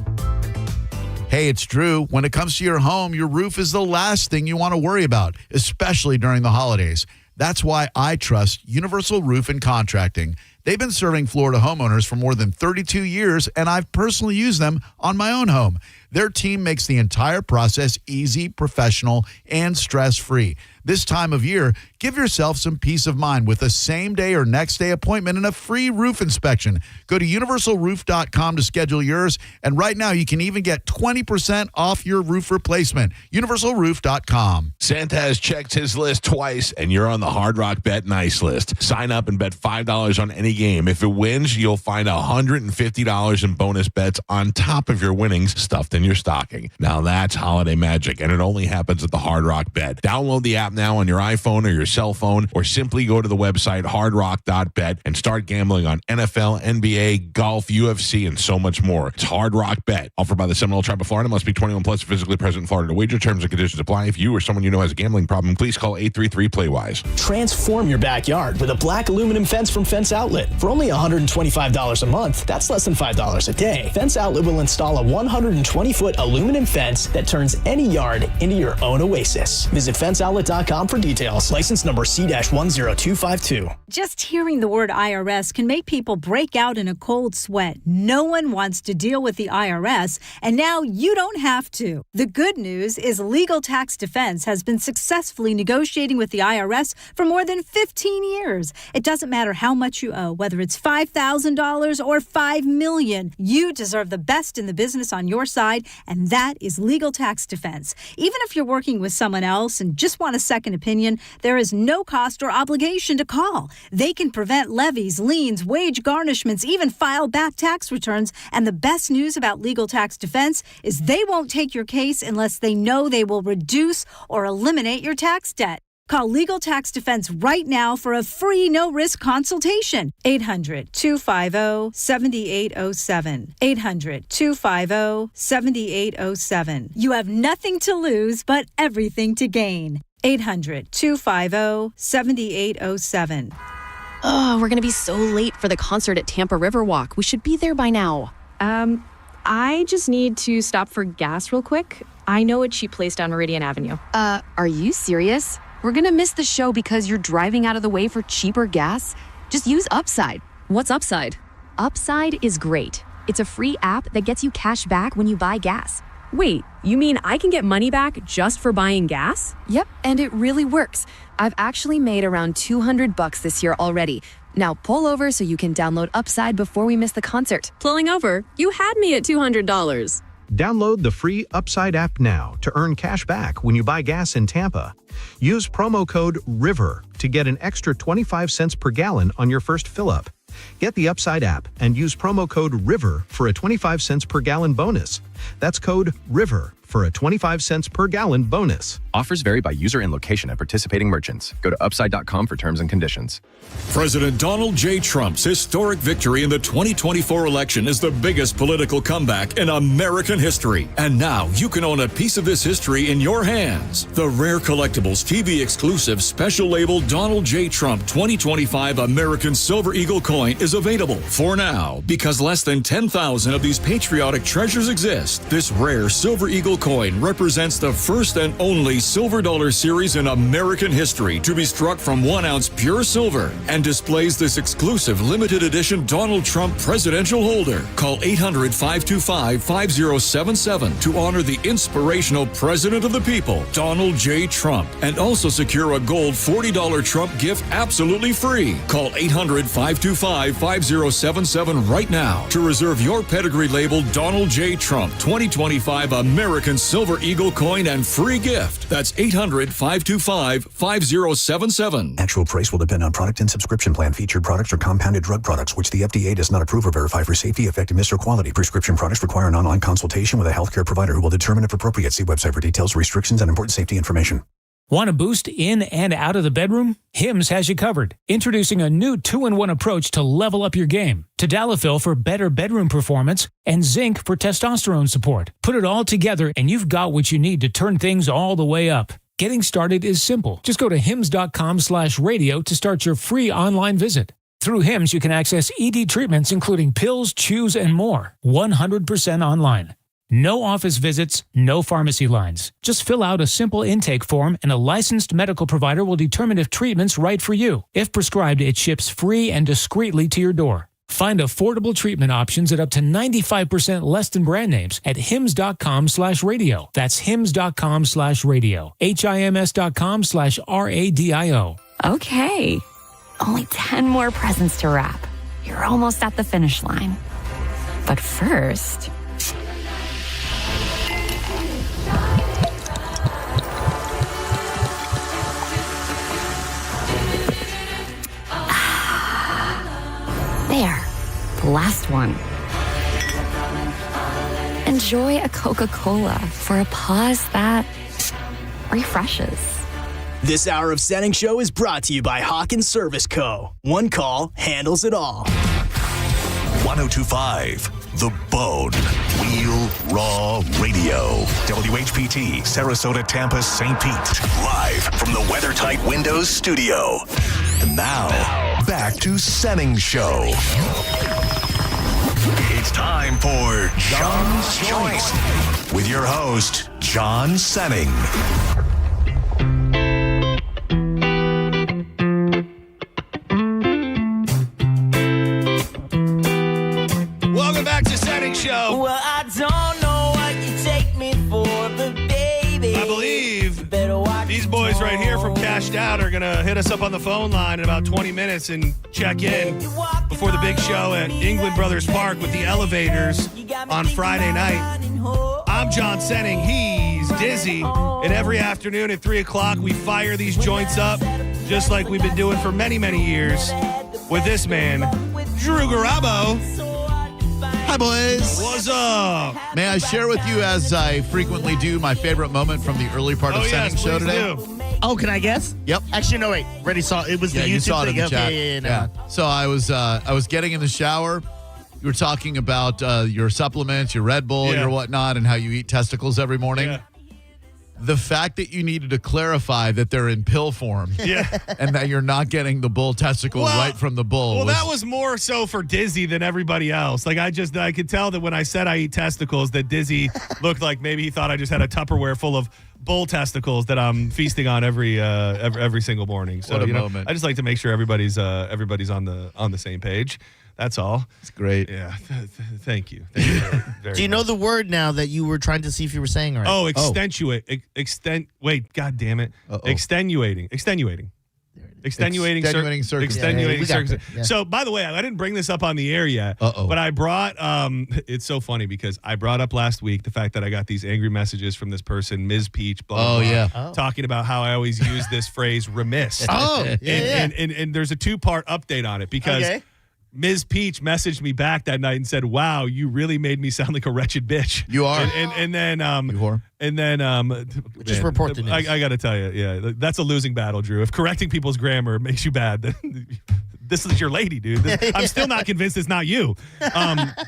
Hey, it's Drew. When it comes to your home, your roof is the last thing you want to worry about, especially during the holidays. That's why I trust Universal Roof and Contracting. They've been serving Florida homeowners for more than 32 years, and I've personally used them on my own home. Their team makes the entire process easy, professional, and stress-free. This time of year, give yourself some peace of mind with a same-day or next-day appointment and a free roof inspection. Go to universalroof.com to schedule yours, and right now you can even get 20% off your roof replacement. universalroof.com. Santa has checked his list twice, and you're on the Hard Rock Bet Nice list. Sign up and bet $5 on any game. If it wins, you'll find $150 in bonus bets on top of your winnings stuffed in your stocking. Now that's holiday magic, and it only happens at the Hard Rock Bet. Download the app now on your iPhone or your cell phone, or simply go to the website hardrock.bet and start gambling on NFL, NBA, golf, UFC, and so much more. It's Hard Rock Bet, offered by the Seminole Tribe of Florida. Must be 21 plus, physically present in Florida to wager. Terms and conditions apply. If you or someone you know has a gambling problem, please call 833-PLAY-WISE. Transform your backyard with a black aluminum fence from Fence Outlet. For only $125 a month, that's less than $5 a day. Fence Outlet will install a 120-foot aluminum fence that turns any yard into your own oasis. Visit fenceoutlet.com for details. License number C-10252. Just hearing the word IRS can make people break out in a cold sweat. No one wants to deal with the IRS, and now you don't have to. The good news is Legal Tax Defense has been successfully negotiating with the IRS for more than 15 years. It doesn't matter how much you owe, whether it's $5,000 or $5 million. You deserve the best in the business on your side, and that is Legal Tax Defense. Even if you're working with someone else and just want a second opinion, there is no cost or obligation to call. They can prevent levies, liens, wage garnishments, even file back tax returns. And the best news about Legal Tax Defense is they won't take your case unless they know they will reduce or eliminate your tax debt. Call Legal Tax Defense right now for a free no-risk consultation. 800-250-7807. 800-250-7807. You have nothing to lose but everything to gain. 800-250-7807. Oh, we're going to be so late for the concert at Tampa Riverwalk. We should be there by now. I just need to stop for gas real quick. I know a cheap place down Meridian Avenue. Are you serious? We're going to miss the show because you're driving out of the way for cheaper gas? Just use Upside. What's Upside? Upside is great. It's a free app that gets you cash back when you buy gas. Wait, you mean I can get money back just for buying gas? Yep, and it really works. I've actually made around $200 this year already. Now pull over so you can download Upside before we miss the concert. Pulling over? You had me at $200. Download the free Upside app now to earn cash back when you buy gas in Tampa. Use promo code RIVER to get an extra 25 cents per gallon on your first fill-up. Get the Upside app and use promo code RIVER for a 25 cents per gallon bonus. That's code RIVER for a 25 cents per gallon bonus. Offers vary by user and location at participating merchants. Go to upside.com for terms and conditions. President Donald J. Trump's historic victory in the 2024 election is the biggest political comeback in American history. And now you can own a piece of this history in your hands. The Rare Collectibles TV exclusive special label Donald J. Trump 2025 American Silver Eagle coin is available for now because less than 10,000 of these patriotic treasures exist. This rare Silver Eagle coin represents the first and only silver dollar series in American history to be struck from 1 ounce pure silver and displays this exclusive limited edition Donald Trump presidential holder. Call 800-525-5077 to honor the inspirational president of the people, Donald J. Trump, and also secure a gold $40 Trump gift absolutely free. Call 800-525-5077 right now to reserve your pedigree labeled Donald J. Trump 2025 American Silver Eagle coin and free gift. That's 800-525-5077. Actual price will depend on product and subscription plan. Featured products are compounded drug products, which the FDA does not approve or verify for safety, effectiveness, or quality. Prescription products require an online consultation with a healthcare provider who will determine if appropriate. See website for details, restrictions, and important safety information. Want a boost in and out of the bedroom? Hims has you covered. Introducing a new 2-in-1 approach to level up your game. Tadalafil for better bedroom performance and zinc for testosterone support. Put it all together and you've got what you need to turn things all the way up. Getting started is simple. Just go to hims.com/radio to start your free online visit. Through Hims, you can access ED treatments including pills, chews, and more. 100% online. No office visits, no pharmacy lines. Just fill out a simple intake form and a licensed medical provider will determine if treatment's right for you. If prescribed, it ships free and discreetly to your door. Find affordable treatment options at up to 95% less than brand names at hims.com/radio. That's hims.com/radio. HIMS.com/RADIO. Okay. Only 10 more presents to wrap. You're almost at the finish line. But first... There. The last one. Enjoy a Coca-Cola for a pause that refreshes. This hour of Senning Show is brought to you by Hawkins Service Co. One call handles it all. 1025 The Bone. Real Raw Radio. WHPT, Sarasota, Tampa, St. Pete. Live from the WeatherTight Windows studio. And now, back to Senning Show. It's time for John's Joint with your host, John Senning. Welcome back to Senning Show. Well, I don't know what you take me for, but baby, I believe these boys right here from Cashed Out are going to hit us up on the phone line in about 20 minutes and check in before the big show at England Brothers Park with the Elevators on Friday night. I'm John Senning. He's Dizzy. And every afternoon at 3 o'clock, we fire these joints up just like we've been doing for many, many years with this man, Drew Garabo. Hi, boys. What's up? May I share with you, as I frequently do, my favorite moment from the early part of Senning Show today? Do. Oh, can I guess? Yep. Actually, no, wait. Already saw it. It was the YouTube you saw it thing. in the chat. Okay, no. So I was getting in the shower. You were talking about your supplements, your Red Bull, your whatnot, and how you eat testicles every morning. Yeah. The fact that you needed to clarify that they're in pill form and that you're not getting the bull testicle right from the bull. Well, that was more so for Dizzy than everybody else. Like, I could tell that when I said I eat testicles, that Dizzy looked like maybe he thought I just had a Tupperware full of bull testicles that I'm feasting on every single morning. So, what a moment. I just like to make sure everybody's on the same page. That's all. It's great. Yeah. Thank you. Thank you very Do you know the word now that you were trying to see if you were saying right? Oh, extenuate. Wait, God damn it. Extenuating. Extenuating circumstances. Yeah. So, by the way, I didn't bring this up on the air yet, but I brought, it's so funny because I brought up last week the fact that I got these angry messages from this person, Ms. Peach, blah, blah, blah, talking about how I always use this phrase remiss. And there's a 2-part update on it because Ms. Peach messaged me back that night and said, "Wow, you really made me sound like a wretched bitch." You are. And then you are. And then just report the news. I got to tell you, that's a losing battle, Drew. If correcting people's grammar makes you bad, then this is your lady, dude. I'm still not convinced it's not you.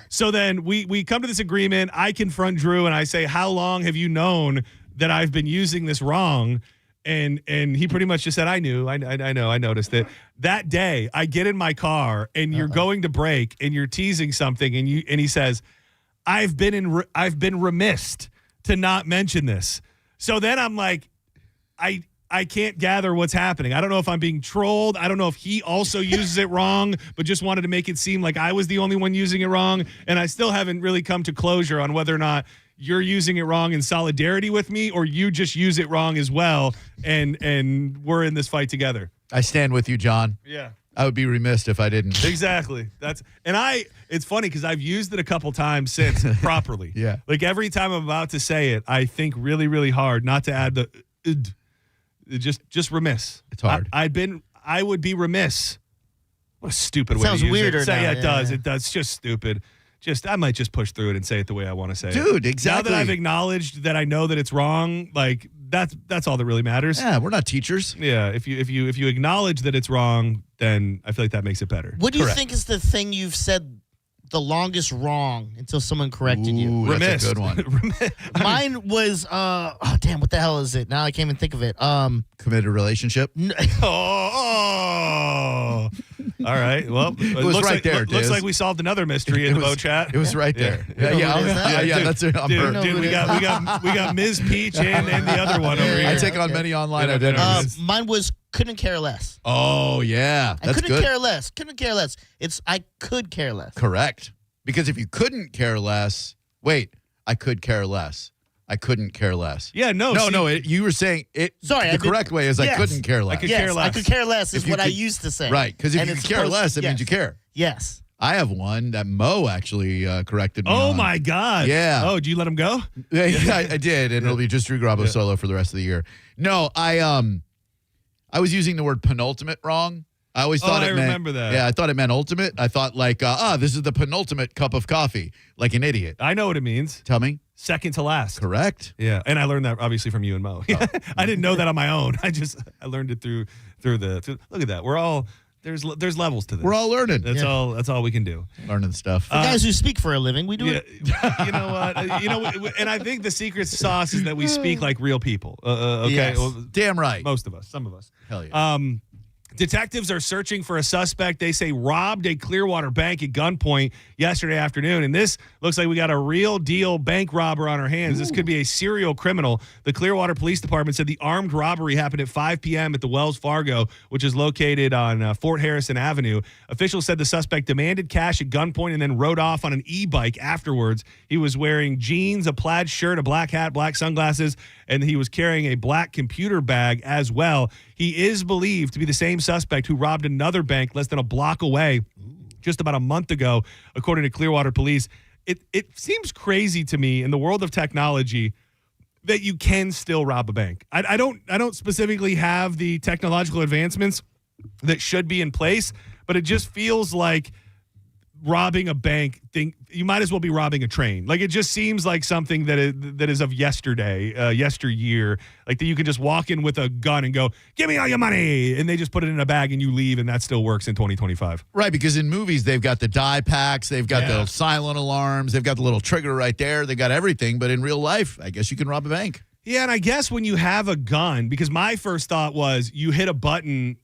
So then we come to this agreement. I confront Drew and I say, "How long have you known that I've been using this wrong?" And he pretty much just said, I knew, I know, I noticed it. That day, I get in my car and you're going to brake and you're teasing something and he says, I've been remiss to not mention this. So then I'm like, I can't gather what's happening. I don't know if I'm being trolled. I don't know if he also uses it wrong, but just wanted to make it seem like I was the only one using it wrong. And I still haven't really come to closure on whether or not you're using it wrong in solidarity with me or you just use it wrong as well. And we're in this fight together. I stand with you, John. Yeah. I would be remiss if I didn't. Exactly. It's funny because I've used it a couple times since properly. Yeah. Like every time I'm about to say it, I think really, really hard not to add the just remiss. It's hard. I would be remiss. What a stupid way to use weirder it. now. Yeah, it does. It does. It's just stupid. I might just push through it and say it the way I want to say it. Dude, exactly. Now that I've acknowledged that I know that it's wrong, like that's all that really matters. Yeah, we're not teachers. Yeah, if you acknowledge that it's wrong, then I feel like that makes it better. What do you think is the thing you've said the longest wrong until someone corrected you? That's a good one. Mine was damn, what the hell is it? Now I can't even think of it. Committed relationship. All right. Well, it was right there. Looks like we solved another mystery in the Bo chat. It was right there. Yeah. That's it. Dude, we got Ms. Peach and the other one over here. I take on many online identities. Mine was couldn't care less. Oh, yeah. I That's couldn't good. care less. Couldn't care less. It's I could care less. Correct. Because if you couldn't care less, wait, I could care less. I couldn't care less. Yeah, no. You were saying it. Sorry, the correct way is I couldn't care less. I could care less. I could care less is If you what I could- used to say. Right, because if And you it's care supposed- less, it means yes. you care. Yes. I have one that Mo actually corrected me Oh on. my God. Yeah. Oh, did you let him go? Yeah, I did, and it'll be just Drew Grabo solo for the rest of the year. No, I was using the word penultimate wrong. I always thought I it meant. remember that. Yeah, I thought it meant ultimate. I thought like, this is the penultimate cup of coffee, like an idiot. I know what it means. Tell me. Second to last. Correct. Yeah, and I learned that obviously from you and Mo. I didn't know that on my own. I learned it through look at that. We're all there's levels to this. We're all learning. That's all we can do. Learning stuff. For guys who speak for a living, we do it. You know what? And I think the secret sauce is that we speak like real people. Okay, Yes. well, Damn right. most of us, some of us. Hell yeah. Detectives are searching for a suspect they say robbed a Clearwater bank at gunpoint yesterday afternoon. And this looks like we got a real deal bank robber on our hands. This could be a serial criminal. The Clearwater Police Department said the armed robbery happened at 5 p.m. at the Wells Fargo, which is located on Fort Harrison Avenue. Officials said the suspect demanded cash at gunpoint and then rode off on an e-bike afterwards. He was wearing jeans, a plaid shirt, a black hat, black sunglasses, and he was carrying a black computer bag as well. He is believed to be the same suspect who robbed another bank less than a block away just about a month ago, according to Clearwater Police. It seems crazy to me in the world of technology that you can still rob a bank. I don't specifically have the technological advancements that should be in place, but it just feels like robbing a bank you might as well be robbing a train. Like, it just seems like something that is of yesterday, yesteryear, like that you can just walk in with a gun and go, give me all your money, and they just put it in a bag and you leave, and that still works in 2025. Right, because in movies they've got the die packs, they've got the silent alarms, they've got the little trigger right there, they got everything. But in real life, I guess you can rob a bank. Yeah, and I guess when you have a gun, because my first thought was you hit a button,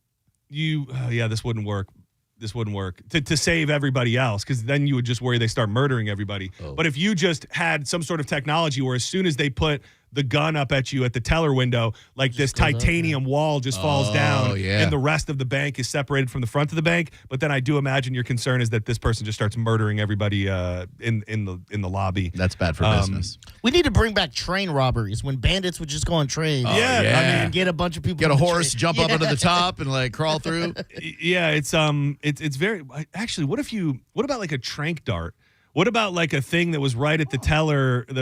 this wouldn't work. This wouldn't work to save everybody else, because then you would just worry they start murdering everybody. But if you just had some sort of technology where as soon as they put the gun up at you at the teller window, like this titanium wall just falls down and the rest of the bank is separated from the front of the bank. But then I do imagine your concern is that this person just starts murdering everybody in the lobby. That's bad for business. We need to bring back train robberies when bandits would just go on trains. I mean, get a bunch of people. Get a on the horse, train. jump up into the top, and like crawl through. Yeah, it's very actually. What about like a trank dart? What about like a thing that was right at the teller, at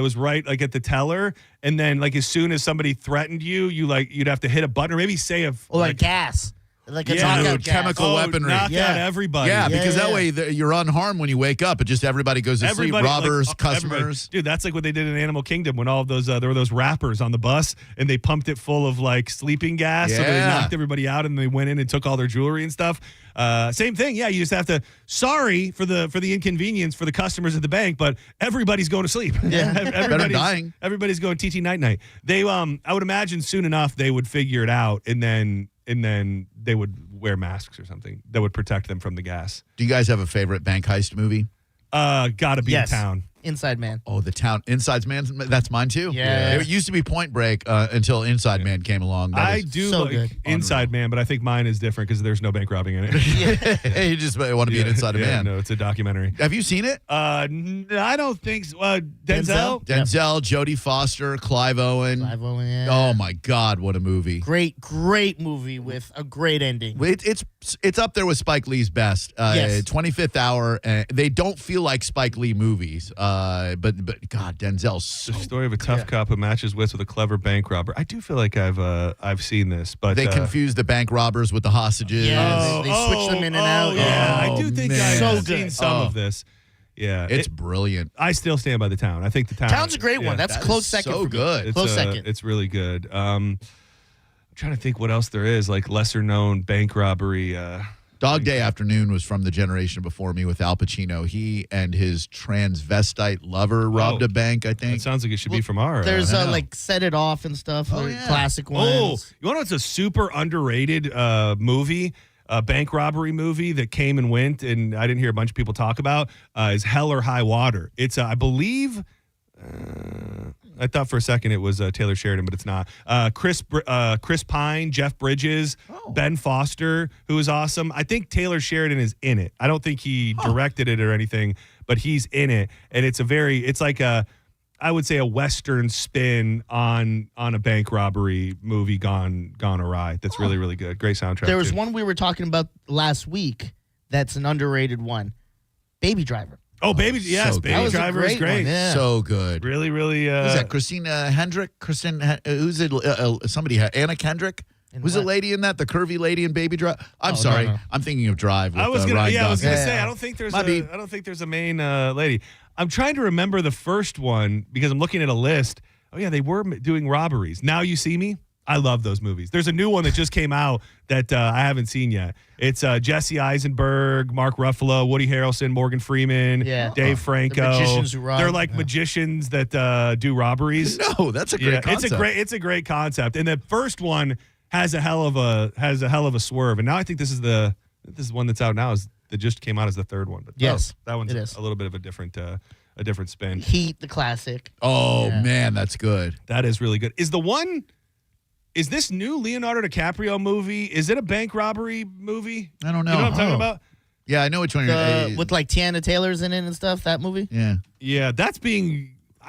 the teller, and then like as soon as somebody threatened you, you'd have to hit a button or maybe say like gas. Like a knockout gas. Chemical weaponry. Knock out everybody. Yeah, because that way you're unharmed when you wake up. It just everybody goes to sleep. Robbers, customers. Dude, that's like what they did in Animal Kingdom when all of those there were those rappers on the bus and they pumped it full of like sleeping gas, so they knocked everybody out and they went in and took all their jewelry and stuff. Same thing. Yeah, you just have to. Sorry for the inconvenience for the customers at the bank, but everybody's going to sleep. Yeah, everybody's dying. Everybody's going TT night. They I would imagine soon enough they would figure it out and then they would wear masks or something that would protect them from the gas. Do you guys have a favorite bank heist movie? Gotta be in Town. Inside Man. Oh, the Town. Inside Man. That's mine too. Yeah. It used to be Point Break until Inside Man came along. I do so like good. Inside Man, but I think mine is different because there's no bank robbing in it. You just want to be an Inside Man. No, it's a documentary. Have you seen it? I don't think so. Denzel? Denzel, Jodie Foster, Clive Owen. Yeah. Oh my God, what a movie! Great movie with a great ending. It's up there with Spike Lee's best. 25th Hour. They don't feel like Spike Lee movies. But God, Denzel's The story of a tough cop who matches wits with a clever bank robber. I do feel like I've seen this, but they confuse the bank robbers with the hostages. Yeah, they switch them in and out. Yeah, I do think I've seen some Oh. of this. Yeah, it's brilliant. I still stand by the Town. I think the Town. Town's a great one. That's that close is second. so for me. good. Close second. It's really good. I'm trying to think what else there is, like lesser known bank robbery. Dog Day Afternoon was from the generation before me with Al Pacino. He and his transvestite lover robbed a bank, I think. That sounds like it should be from our. There's like Set It Off and stuff. Classic ones. Oh, you know what's a super underrated movie? A bank robbery movie that came and went, and I didn't hear a bunch of people talk about, is Hell or High Water. It's, I believe, I thought for a second it was Taylor Sheridan, but it's not. Chris Pine, Jeff Bridges, Ben Foster, who is awesome. I think Taylor Sheridan is in it. I don't think he directed it or anything, but he's in it. And it's like I would say a Western spin on a bank robbery movie gone awry. That's really, really good. Great soundtrack. There was one we were talking about last week that's an underrated one. Baby Driver. Oh, Baby Driver is great. Yeah. So good. Really, really. Who's that? Christina Hendrick? Who's it? Somebody, Anna Kendrick? Who's the lady in that? The curvy lady in Baby Drive? I'm sorry. No. I'm thinking of Drive. With, I was gonna say I don't think there's a main lady. I'm trying to remember the first one because I'm looking at a list. Oh yeah, they were doing robberies. Now You See Me. I love those movies. There's a new one that just came out that I haven't seen yet. It's Jesse Eisenberg, Mark Ruffalo, Woody Harrelson, Morgan Freeman, Dave Franco. The magicians who rob. They're like magicians that do robberies. No, that's a great concept. It's a great concept. And the first one has a hell of a swerve. And now I think this is one that's out now that just came out as the third one. But yes, that one's a little bit of a different spin. Heat, the classic. Oh man, that's good. That is really good. Is this new Leonardo DiCaprio movie? Is it a bank robbery movie? I don't know. You know what I'm talking about? Yeah, I know which one you're with like Tiana Taylor's in it and stuff, that movie? Yeah. Yeah,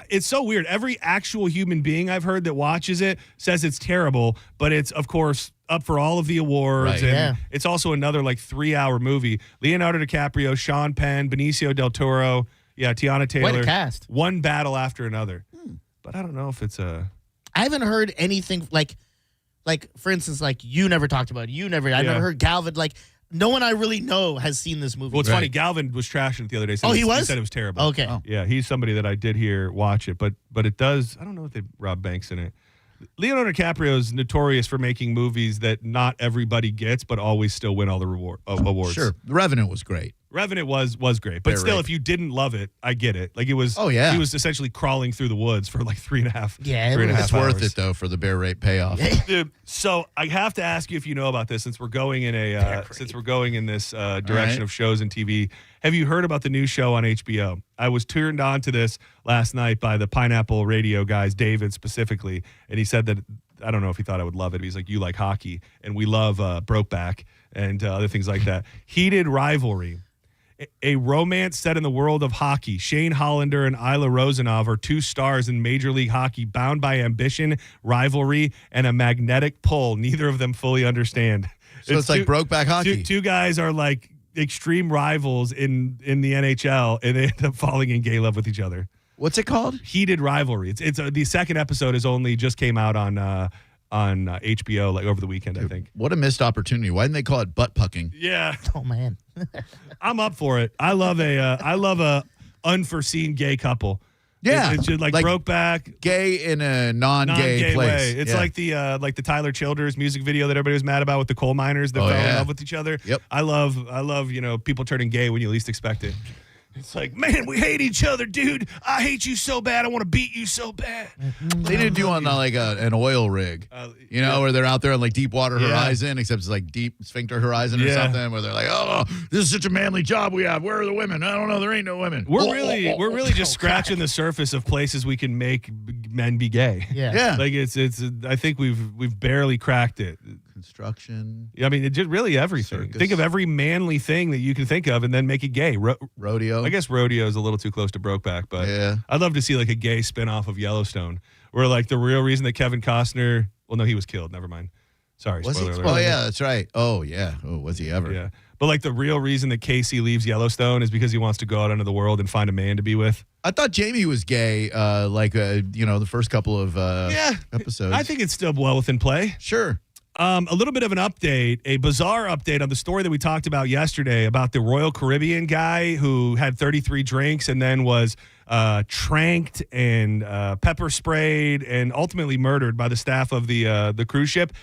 it's so weird. Every actual human being I've heard that watches it says it's terrible, but it's, of course, up for all of the awards. Right. And it's also another like 3-hour movie. Leonardo DiCaprio, Sean Penn, Benicio del Toro, Tiana Taylor. What a cast. One battle after another. But I don't know if it's a... I haven't heard anything like for instance, like you never talked about it. I've never heard Galvin. Like no one I really know has seen this movie. Well, it's funny. Galvin was trashing it the other day. He was? He said it was terrible. Okay. Oh. Yeah, he's somebody that I did hear watch it, but it does. I don't know if they rob banks in it. Leonardo DiCaprio is notorious for making movies that not everybody gets, but always still win all the awards. Sure, The Revenant was great. Revenant was great, but still, if you didn't love it, I get it. Like it was. Oh yeah, he was essentially crawling through the woods for like 3.5. Yeah, it's worth it though for the bear rape payoff. Dude, so I have to ask you if you know about this since we're going in this direction of shows and TV. Have you heard about the new show on HBO? I was turned on to this last night by the Pineapple Radio guys, David specifically, and he said that I don't know if he thought I would love it. He's like, you like hockey, and we love Brokeback and other things like that. Heated Rivalry. A romance set in the world of hockey. Shane Hollander and Isla Rosanov are two stars in Major League Hockey, bound by ambition, rivalry, and a magnetic pull neither of them fully understand. So it's like Brokeback Hockey. Two guys are like extreme rivals in the NHL, and they end up falling in gay love with each other. What's it called? Heated Rivalry. It's the second episode is only just came out on HBO like over the weekend. Dude, I think. What a missed opportunity. Why didn't they call it butt pucking? Yeah. Oh man. I'm up for it. I love a unforeseen gay couple. Yeah, it's just like Brokeback, gay in a non-gay place. Way. It's like the Tyler Childers music video that everybody was mad about with the coal miners that fell in love with each other. Yep. I love people turning gay when you least expect it. It's like, man, we hate each other, dude. I hate you so bad. I want to beat you so bad. They need to do on like an oil rig, where they're out there on like Deepwater Horizon, except it's like Deep Sphincter Horizon or something, where they're like, oh, this is such a manly job we have. Where are the women? I don't know. There ain't no women. We're really just scratching the surface of places we can make men be gay. Yeah. Like it's. I think we've barely cracked it. Construction. I mean, it just really everything. Circus. Think of every manly thing that you can think of and then make it gay. Rodeo. I guess rodeo is a little too close to Brokeback, but I'd love to see like a gay spinoff of Yellowstone where like the real reason that Kevin Costner, well, no, he was killed. Never mind. Sorry. Was spoiler he? alert. Oh, yeah, that's right. Oh, yeah. Oh, was he ever? Yeah. But like the real reason that Casey leaves Yellowstone is because he wants to go out into the world and find a man to be with. I thought Jamie was gay, the first couple of episodes. I think it's still well within play. Sure. A little bit of an update, a bizarre update on the story that we talked about yesterday about the Royal Caribbean guy who had 33 drinks and then was tranked and pepper sprayed and ultimately murdered by the staff of the cruise ship.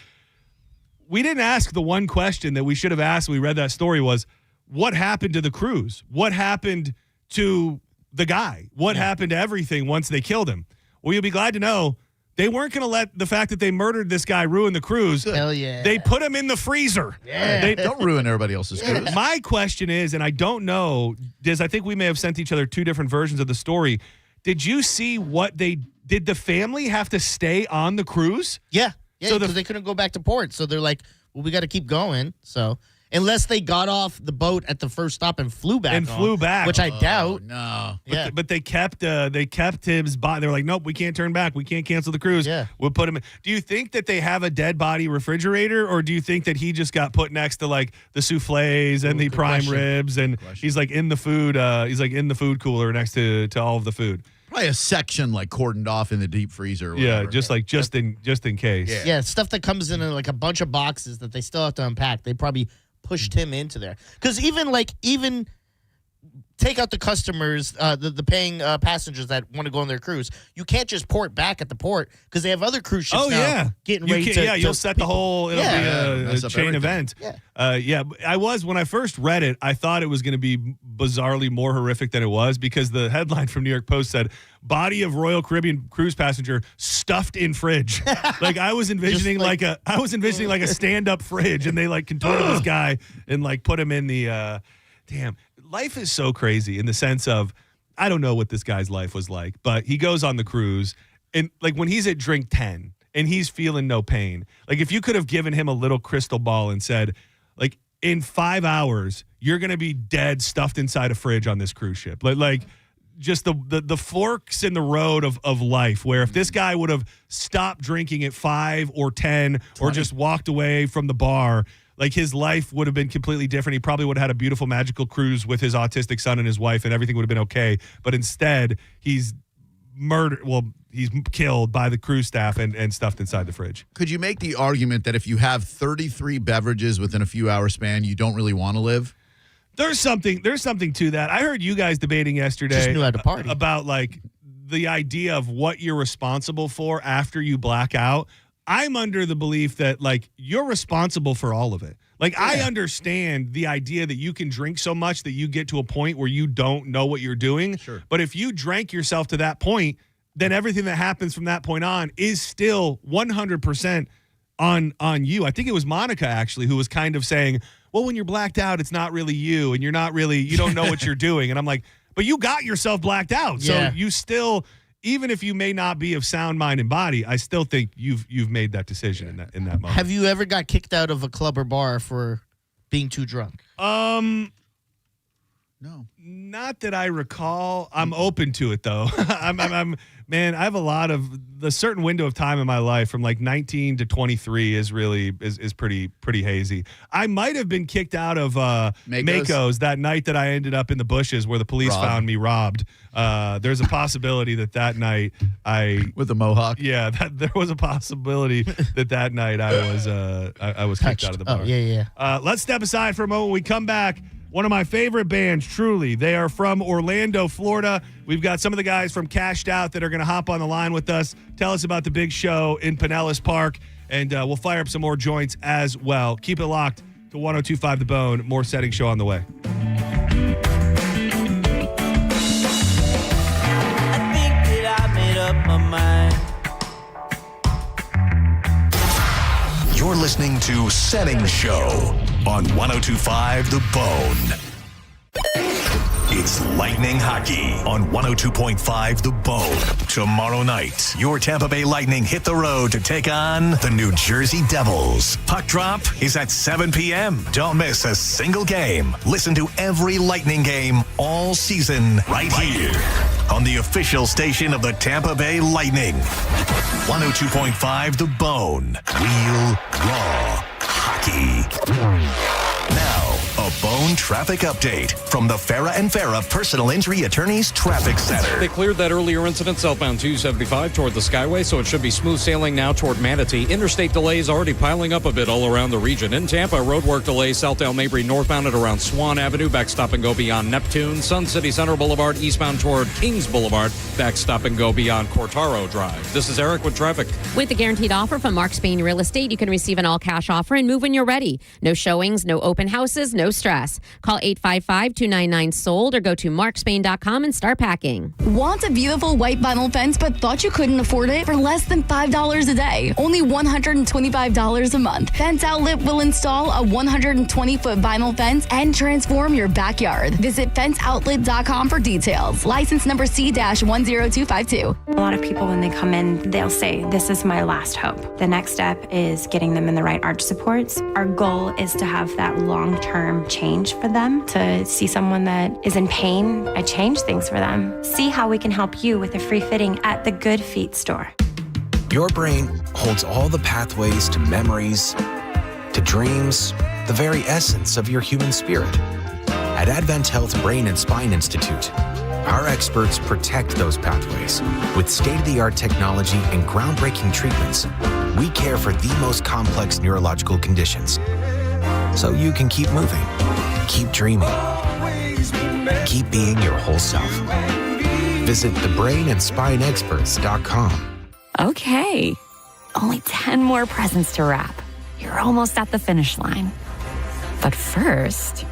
We didn't ask the one question that we should have asked when we read that story was, what happened to the cruise? What happened to the guy? What happened to everything once they killed him? Well, you'll be glad to know they weren't going to let the fact that they murdered this guy ruin the cruise. Hell yeah. They put him in the freezer. Yeah. Don't ruin everybody else's cruise. My question is, and I don't know, Diz, I think we may have sent each other two different versions of the story. Did you see did the family have to stay on the cruise? Yeah. Yeah, So because they couldn't go back to port. So they're like, well, we got to keep going. So unless they got off the boat at the first stop and flew back, which I doubt. No, but they kept his body. They were like, nope, we can't turn back. We can't cancel the cruise. Yeah, we'll put him in. Do you think that they have a dead body refrigerator, or do you think that he just got put next to like the souffles and the prime ribs, and he's like in the food? He's like in the food cooler next to all of the food. Probably a section like cordoned off in the deep freezer. Or yeah, whatever. just in case. Yeah, stuff that comes in like a bunch of boxes that they still have to unpack. They probably pushed him into there because even take out the customers, the paying passengers that want to go on their cruise. You can't just port back at the port because they have other cruise ships getting ready to. Yeah, you'll set the whole. It'll be a chain event. Yeah. When I first read it, I thought it was going to be bizarrely more horrific than it was because the headline from New York Post said body of Royal Caribbean cruise passenger stuffed in fridge. Like I was envisioning like a stand-up fridge, and they like contorted this guy and like put him in the. Damn, life is so crazy in the sense of I don't know what this guy's life was like, but he goes on the cruise and like when he's at drink 10 and he's feeling no pain, like if you could have given him a little crystal ball and said, like in 5 hours you're gonna be dead, stuffed inside a fridge on this cruise ship, like just the forks in the road of life, where if this guy would have stopped drinking at 5 or 10 or just walked away from the bar, like his life would have been completely different. He probably would have had a beautiful, magical cruise with his autistic son and his wife, and everything would have been okay. But instead, he's murdered. Well, he's killed by the cruise staff and stuffed inside the fridge. Could you make the argument that if you have 33 beverages within a few hour span, you don't really want to live? There's something to that. I heard you guys debating yesterday just knew how to party about like the idea of what you're responsible for after you black out. I'm under the belief that like you're responsible for all of it. Like I understand the idea that you can drink so much that you get to a point where you don't know what you're doing. Sure. But if you drank yourself to that point, then everything that happens from that point on is still 100% on you. I think it was Monica actually who was kind of saying, well, when you're blacked out, it's not really you and you don't know what you're doing. And I'm like, but you got yourself blacked out. So you still, even if you may not be of sound mind and body, I still think you've made that decision in that moment. Have you ever got kicked out of a club or bar for being too drunk? No. Not that I recall. I'm open to it though. Man, I have a lot of the certain window of time in my life from like 19 to 23 is really is pretty hazy. I might have been kicked out of Mako's that night that I ended up in the bushes where the police found me robbed. There's a possibility that night with the mohawk. Yeah, there was a possibility that night I was kicked out of the bar. Oh, yeah. Let's step aside for a moment. When we come back, one of my favorite bands, truly. They are from Orlando, Florida. We've got some of the guys from Cashed Out that are going to hop on the line with us, tell us about the big show in Pinellas Park, and we'll fire up some more joints as well. Keep it locked to 102.5 The Bone. More Senning Show on the way. I think that I made up my mind. You're listening to Senning Show on 102.5 The Bone. It's Lightning Hockey on 102.5 The Bone. Tomorrow night, your Tampa Bay Lightning hit the road to take on the New Jersey Devils. Puck drop is at 7 p.m. Don't miss a single game. Listen to every Lightning game all season right here on the official station of the Tampa Bay Lightning. 102.5 The Bone. Real, raw hockey. Now, a Bone traffic update from the Farah and Farah Personal Injury Attorneys Traffic Center. They cleared that earlier incident southbound 275 toward the Skyway, so it should be smooth sailing now toward Manatee. Interstate delays already piling up a bit all around the region. In Tampa, roadwork delays south Al Mabry northbound at around Swan Avenue, back stop and go beyond Neptune. Sun City Center Boulevard eastbound toward Kings Boulevard, back stop and go beyond Cortaro Drive. This is Eric with traffic. With the guaranteed offer from Mark Spain Real Estate, you can receive an all-cash offer and move when you're ready. No showings, no open houses, no stress. Call 855-299-SOLD or go to markspain.com and start packing. Want a beautiful white vinyl fence but thought you couldn't afford it for less than $5 a day? Only $125 a month. Fence Outlet will install a 120-foot vinyl fence and transform your backyard. Visit fenceoutlet.com for details. License number C-10252. A lot of people, when they come in, they'll say, this is my last hope. The next step is getting them in the right arch supports. Our goal is to have that long-term change for them, to see someone that is in pain. I change things for them. See how we can help you with a free fitting at the Good Feet store. Your brain holds all the pathways to memories, to dreams, the very essence of your human spirit. At Advent Health Brain and Spine Institute, our experts protect those pathways. With state-of-the-art technology and groundbreaking treatments, we care for the most complex neurological conditions. So you can keep moving, keep dreaming, keep being your whole self. Visit thebrainandspineexperts.com. Okay, only 10 more presents to wrap. You're almost at the finish line. But first...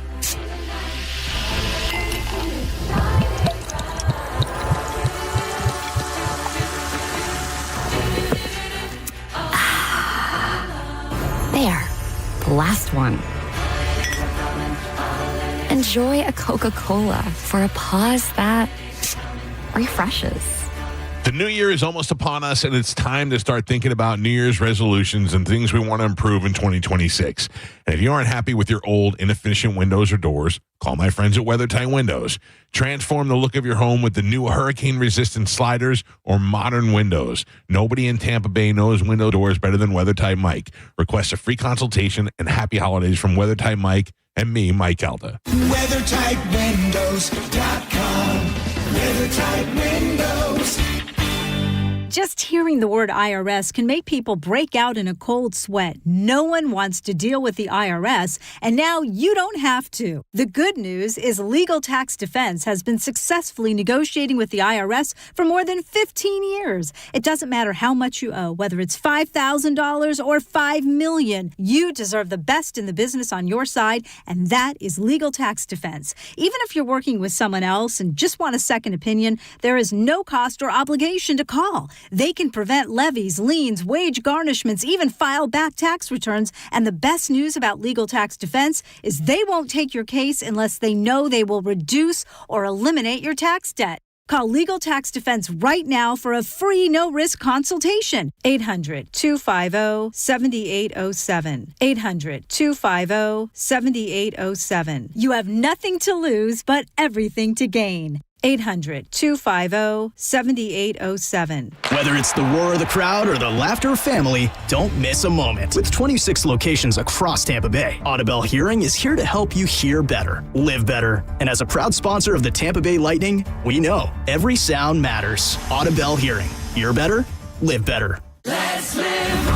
There, the last one. Enjoy a Coca-Cola for a pause that refreshes. The new year is almost upon us, and it's time to start thinking about New Year's resolutions and things we want to improve in 2026. And if you aren't happy with your old, inefficient windows or doors, call my friends at WeatherTight Windows. Transform the look of your home with the new hurricane-resistant sliders or modern windows. Nobody in Tampa Bay knows window doors better than WeatherTight Mike. Request a free consultation and happy holidays from WeatherTight Mike and me, Mike Elda. WeatherTightWindows.com. WeatherTight Windows. Just hearing the word IRS can make people break out in a cold sweat. No one wants to deal with the IRS, and now you don't have to. The good news is Legal Tax Defense has been successfully negotiating with the IRS for more than 15 years. It doesn't matter how much you owe, whether it's $5,000 or $5 million. You deserve the best in the business on your side, and that is Legal Tax Defense. Even if you're working with someone else and just want a second opinion, there is no cost or obligation to call. They can prevent levies, liens, wage garnishments, even file back tax returns. And the best news about Legal Tax Defense is they won't take your case unless they know they will reduce or eliminate your tax debt. Call Legal Tax Defense right now for a free no-risk consultation. 800-250-7807. 800-250-7807. You have nothing to lose but everything to gain. 800-250-7807. Whether it's the roar of the crowd or the laughter of family, don't miss a moment. With 26 locations across Tampa Bay, Audibel Hearing is here to help you hear better, live better. And as a proud sponsor of the Tampa Bay Lightning, we know every sound matters. Audibel Hearing. Hear better, live better. Let's live more.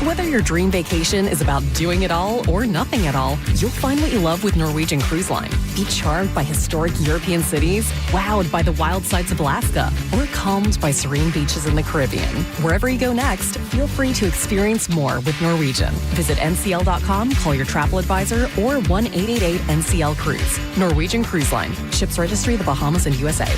Whether your dream vacation is about doing it all or nothing at all, you'll find what you love with Norwegian Cruise Line. Be charmed by historic European cities, wowed by the wild sights of Alaska, or calmed by serene beaches in the Caribbean. Wherever you go next, feel free to experience more with Norwegian. Visit ncl.com, call your travel advisor, or 1-888-NCL-CRUISE. Norwegian Cruise Line. Ships registry the Bahamas and USA.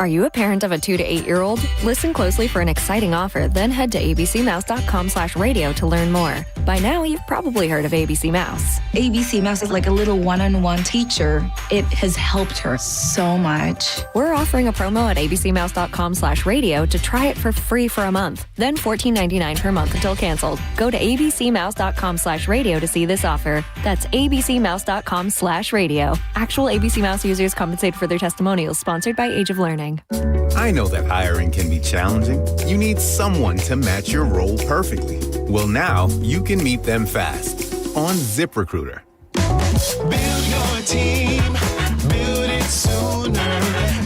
Are you a parent of a 2 to 8-year-old? Listen closely for an exciting offer, then head to abcmouse.com/radio to learn more. By now, you've probably heard of ABC Mouse. ABC Mouse is like a little one-on-one teacher. It has helped her so much. We're offering a promo at abcmouse.com/radio to try it for free for a month, then $14.99 per month until canceled. Go to abcmouse.com/radio to see this offer. That's abcmouse.com/radio. Actual ABC Mouse users compensated for their testimonials, sponsored by Age of Learning. I know that hiring can be challenging. You need someone to match your role perfectly. Well, now you can meet them fast on ZipRecruiter. Build your team, build it sooner.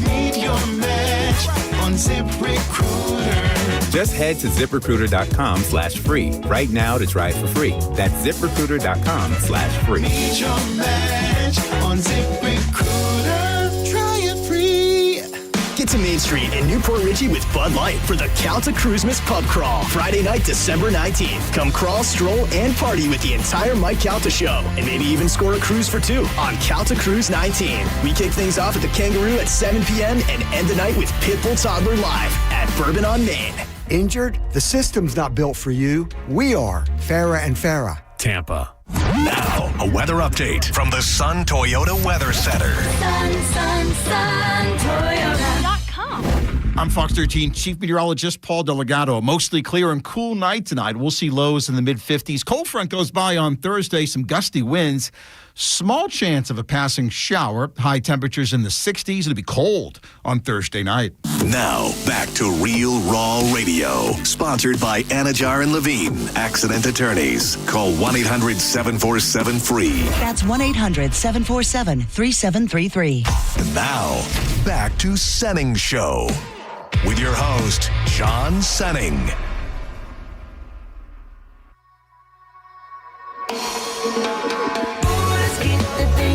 Meet your match on ZipRecruiter. Just head to ZipRecruiter.com/free right now to try it for free. That's ZipRecruiter.com/free. Meet your match on ZipRecruiter. Try it free. Get to Main Street in Newport Richey with Bud Light for the Calta Cruisemas Pub Crawl, Friday night, December 19th. Come crawl, stroll, and party with the entire Mike Calta show, and maybe even score a cruise for two on Calta Cruise 19. We kick things off at the Kangaroo at 7 p.m. and end the night with Pitbull Toddler Live at Bourbon on Main. Injured? The system's not built for you. We are. Farah and Farah. Tampa. Now, a weather update from the Sun Toyota Weather Center. Toyota.com. I'm Fox 13 Chief Meteorologist Paul Delgado. A mostly clear and cool night tonight. We'll see lows in the mid-50s. Cold front goes by on Thursday. Some gusty winds. Small chance of a passing shower. High temperatures in the 60s. It'll be cold on Thursday night. Now, back to Real Raw Radio. Sponsored by Anajar and Levine, Accident Attorneys. Call 1-800-747-FREE. That's 1-800-747-3733. And now, back to Senning Show. With your host, John Senning.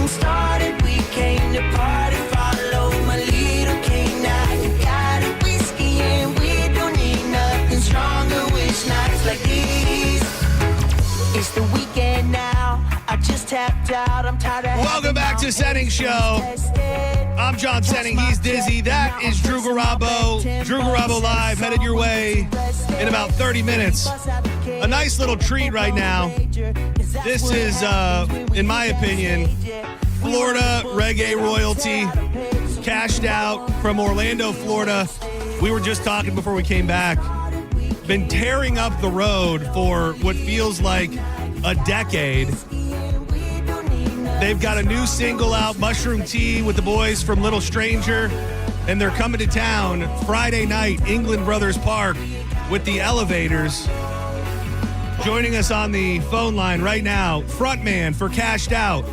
Started, we came to party, follow my leader, king. Now you got it, whiskey, and we don't need nothing stronger. Which nights like these? It's the weekend now. I just tapped out. I'm tired of. Welcome back to Senning Show. I'm John Senning. He's Dizzy. That is Drew Garabo. Drew Garabo Live, headed your way in about 30 minutes. A nice little treat right now. This is, in my opinion, Florida reggae royalty, cashed out from Orlando, Florida. We were just talking before we came back. Been tearing up the road for what feels like a decade. They've got a new single out, Mushroom Tea, with the boys from Little Stranger, and they're coming to town Friday night, England Brothers Park, with the Elevators. Joining us on the phone line right now, frontman for Cashed Out,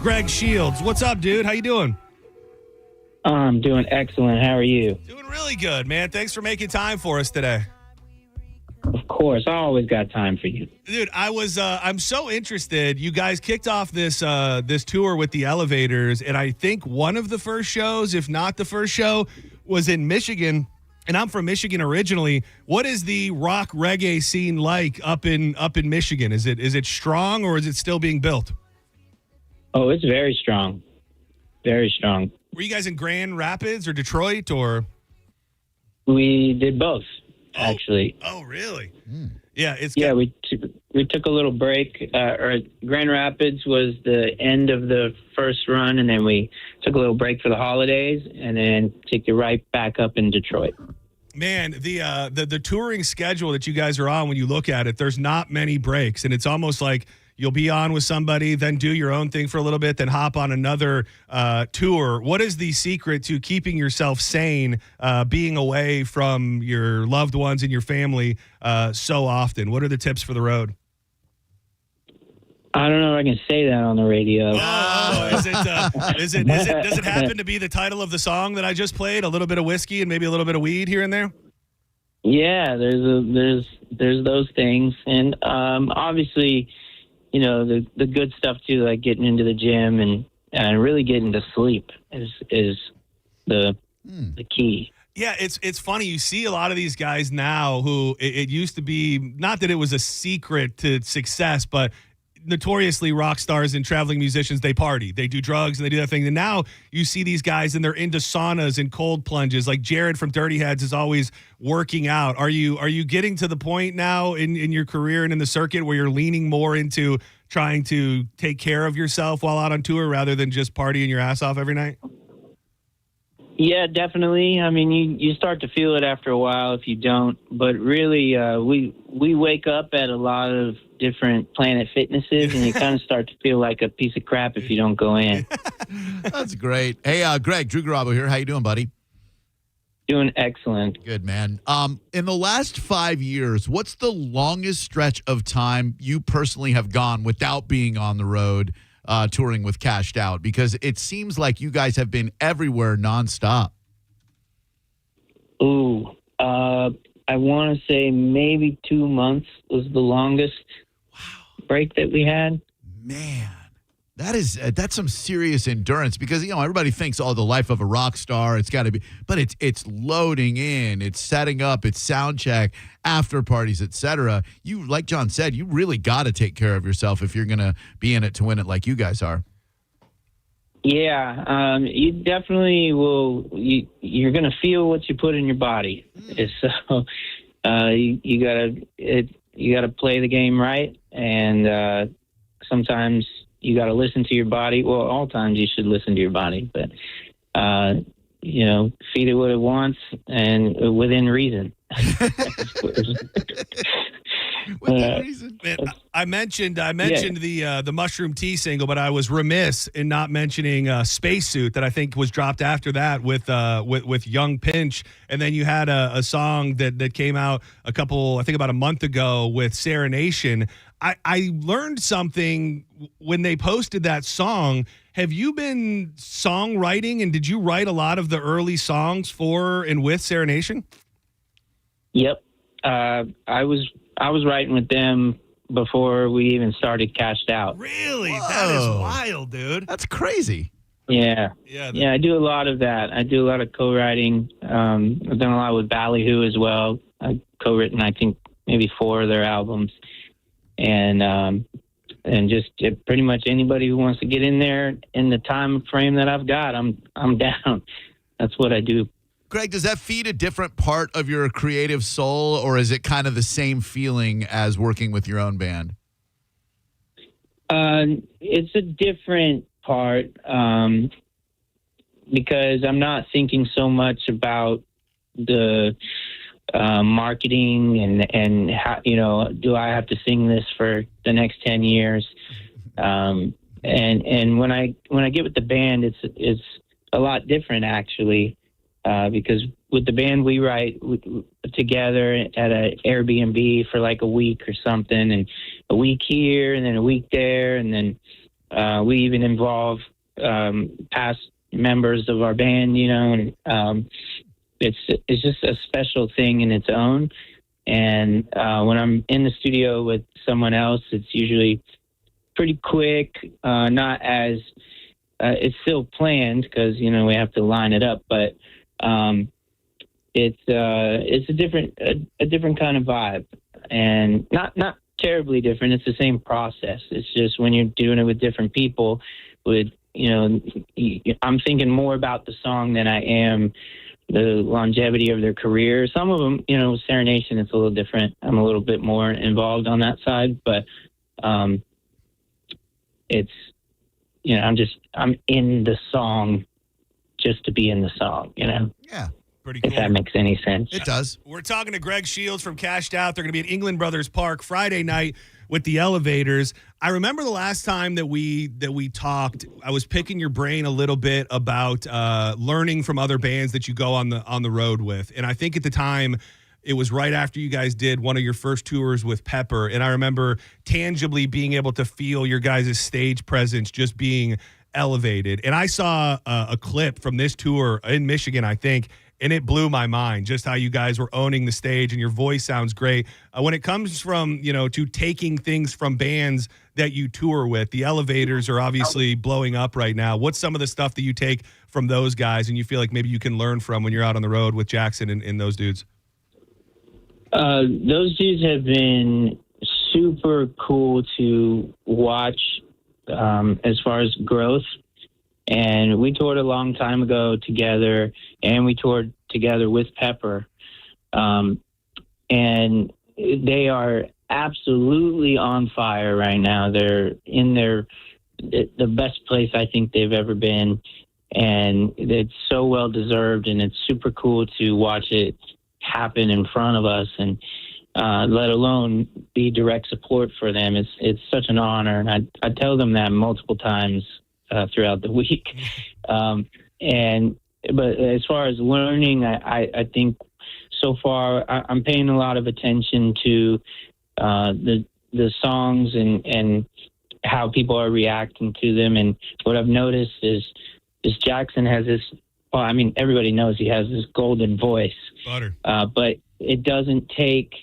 Greg Shields. What's up, dude? How you doing? I'm doing excellent. How are you? Doing really good, man. Thanks for making time for us today. Of course. I always got time for you. Dude, I'm so interested. You guys kicked off this tour with the Elevators, and I think one of the first shows, if not the first show, was in Michigan. And I'm from Michigan originally. What is the rock reggae scene like up in Michigan? Is it strong, or is it still being built? Oh, it's very strong. Very strong. Were you guys in Grand Rapids or Detroit, or? We did both, actually. Oh, really? Yeah, we took a little break. Grand Rapids was the end of the first run, and then we took a little break for the holidays, and then took it right back up in Detroit. Man, the touring schedule that you guys are on, when you look at it, there's not many breaks, and it's almost like you'll be on with somebody, then do your own thing for a little bit, then hop on another tour. What is the secret to keeping yourself sane, being away from your loved ones and your family so often? What are the tips for the road? I don't know if I can say that on the radio. Does it happen to be the title of the song that I just played? A little bit of whiskey and maybe a little bit of weed here and there? Yeah, there's those things, and obviously, you know, the good stuff too, like getting into the gym and really getting to sleep is the key. Yeah, it's funny. You see a lot of these guys now who it used to be, not that it was a secret to success, but notoriously rock stars and traveling musicians, they party, they do drugs, and they do that thing. And now you see these guys and they're into saunas and cold plunges. Like Jared from Dirty Heads is always working out. Are you getting to the point now in your career and in the circuit where you're leaning more into trying to take care of yourself while out on tour rather than just partying your ass off every night? Yeah, definitely. I mean, you start to feel it after a while if you don't. But really, we wake up at a lot of different Planet Fitnesses, and you kind of start to feel like a piece of crap if you don't go in. That's great. Hey, Greg, Drew Garabo here. How you doing, buddy? Doing excellent. Good, man. In the last 5 years, what's the longest stretch of time you personally have gone without being on the road touring with Cashed Out? Because it seems like you guys have been everywhere nonstop. Ooh, I want to say maybe 2 months was the longest break that we had. Man. That's some serious endurance because, everybody thinks, the life of a rock star, it's got to be, but it's loading in, it's setting up, it's sound check, after parties, etc. You, like John said, you really got to take care of yourself if you're going to be in it to win it like you guys are. Yeah, you definitely will. You're going to feel what you put in your body. So you gotta play the game right, and sometimes you got to listen to your body. Well, all times you should listen to your body, but, feed it what it wants and within reason. Man, I mentioned the Mushroom Tea single, but I was remiss in not mentioning Spacesuit that I think was dropped after that with Young Pinch, and then you had a song that came out about a month ago with Sarah Nation. I learned something when they posted that song. Have you been songwriting, and did you write a lot of the early songs for and with Sarah Nation? Yep. I was writing with them before we even started Cashed Out. Really? Whoa. That is wild, dude. That's crazy. Yeah. I do a lot of that. I do a lot of co-writing. I've done a lot with Ballyhoo as well. I've co-written, I think, maybe 4 of their albums. And just pretty much anybody who wants to get in there in the time frame that I've got, I'm down. That's what I do. Greg, does that feed a different part of your creative soul, or is it kind of the same feeling as working with your own band? It's a different part because I'm not thinking so much about the marketing and how, do I have to sing this for the next 10 years? And when I get with the band, it's a lot different actually. Because with the band we write together at an Airbnb for like a week or something, and a week here and then a week there, and then we even involve past members of our band, and it's just a special thing in its own. And when I'm in the studio with someone else, it's usually pretty quick, not as it's still planned because we have to line it up, but it's a different kind of vibe, and not terribly different. It's the same process. It's just when you're doing it with different people, I'm thinking more about the song than I am the longevity of their career. Some of them, Sarah Nation, it's a little different. I'm a little bit more involved on that side, but it's I'm in the song just to be in the song, Yeah. Pretty cool. If that makes any sense. It does. We're talking to Greg Shields from Cashed Out. They're going to be at England Brothers Park Friday night with the Elevators. I remember the last time that we talked, I was picking your brain a little bit about learning from other bands that you go on the road with. And I think at the time, it was right after you guys did one of your first tours with Pepper. And I remember tangibly being able to feel your guys' stage presence just being elevated. And I saw a clip from this tour in Michigan, I think, and it blew my mind just how you guys were owning the stage, and your voice sounds great. When it comes from, to taking things from bands that you tour with, the Elevators are obviously blowing up right now. What's some of the stuff that you take from those guys and you feel like maybe you can learn from when you're out on the road with Jackson and those dudes? Those dudes have been super cool to watch as far as growth. And we toured a long time ago together, and we toured together with Pepper. And they are absolutely on fire right now. They're in the best place I think they've ever been. And it's so well deserved, and it's super cool to watch it happen in front of us, and let alone be direct support for them. It's such an honor, and I tell them that multiple times throughout the week. But as far as learning, I think so far I'm paying a lot of attention to the songs and how people are reacting to them. And what I've noticed is Jackson has this. Well, I mean, everybody knows he has this golden voice. Butter. But it doesn't take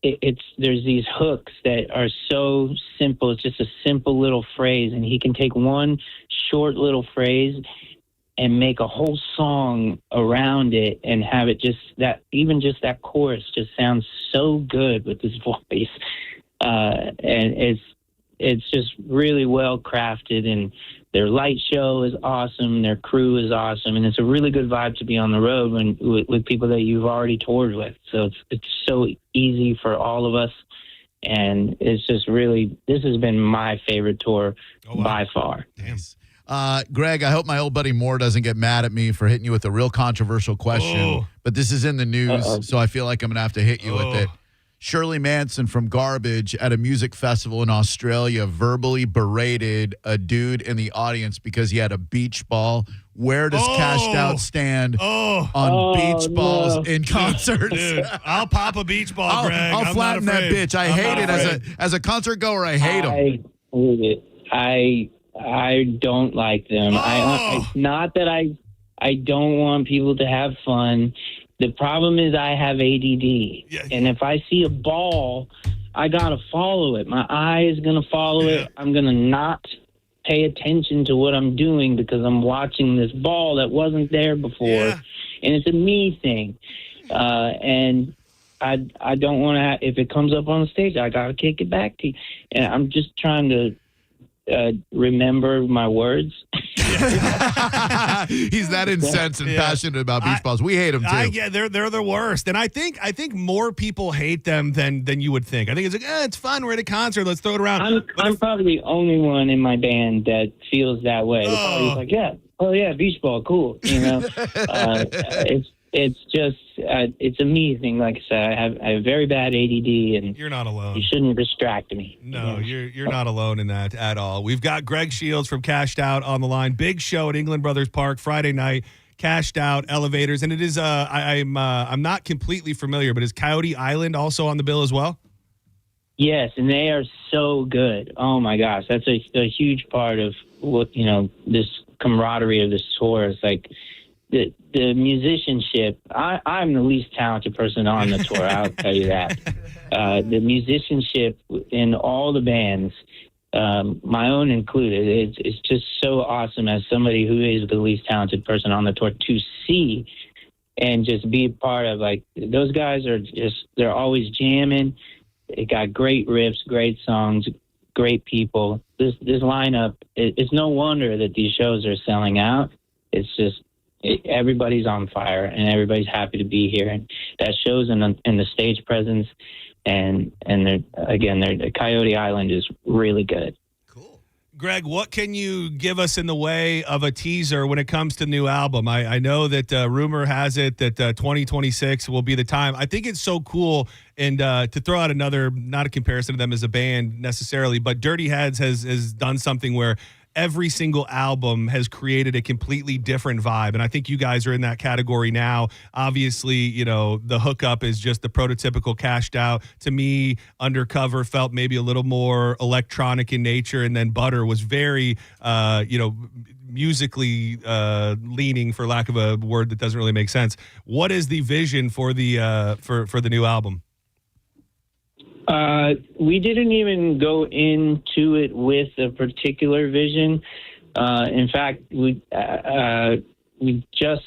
there's these hooks that are so simple. It's just a simple little phrase, and he can take one short little phrase and make a whole song around it and have it that chorus just sounds so good with his voice. And it's just really well crafted, and their light show is awesome. Their crew is awesome, and it's a really good vibe to be on the road with people that you've already toured with. So it's so easy for all of us, and it's just really, this has been my favorite tour by far. Damn. Greg, I hope my old buddy Moore doesn't get mad at me for hitting you with a real controversial question, but this is in the news, so I feel like I'm going to have to hit you with it. Shirley Manson from Garbage at a music festival in Australia verbally berated a dude in the audience because he had a beach ball. Where does Cashed Out stand on beach balls in concerts? Dude, I'll pop a beach ball, Greg. I'll flatten that bitch. I hate it. As a concert goer, I hate them. I don't like them. It's not that I don't want people to have fun. The problem is I have ADD, and if I see a ball, I gotta follow it. My eye is gonna follow it. I'm gonna not pay attention to what I'm doing because I'm watching this ball that wasn't there before, and it's a me thing. And I don't want to. If it comes up on the stage, I gotta kick it back to you. And I'm just trying to remember my words. He's that incensed and passionate about beach balls. We hate them too. They're the worst. And I think more people hate them than you would think. I think it's like, it's fun. We're at a concert. Let's throw it around. I'm probably the only one in my band that feels that way. It's like, beach ball, cool. You know, it's just it's a me thing. Like I said, I have very bad ADD, and you're not alone. You shouldn't distract me. No, you're not alone in that at all. We've got Greg Shields from Cashed Out on the line. Big show at England Brothers Park Friday night. Cashed Out, Elevators, and it is. I'm not completely familiar, but is Coyote Island also on the bill as well? Yes, and they are so good. Oh my gosh, that's a huge part of what this camaraderie of this tour is like. The musicianship, I'm the least talented person on the tour, I'll tell you that. The musicianship in all the bands, my own included, it's just so awesome as somebody who is the least talented person on the tour to see and just be a part of. Like, those guys they're always jamming. They got great riffs, great songs, great people. This lineup, it's no wonder that these shows are selling out. It's just, everybody's on fire and everybody's happy to be here, and that shows in the stage presence. And the Coyote Island is really good. Cool. Greg, what can you give us in the way of a teaser when it comes to new album? I know that rumor has it that 2026 will be the time. I think it's so cool. And to throw out another, not a comparison to them as a band necessarily, but Dirty Heads has done something where every single album has created a completely different vibe. And I think you guys are in that category now. Obviously, the Hookup is just the prototypical Cashed Out. To me, Undercover felt maybe a little more electronic in nature. And then Butter was very, musically leaning, for lack of a word that doesn't really make sense. What is the vision for the for the new album? We didn't even go into it with a particular vision. In fact, we just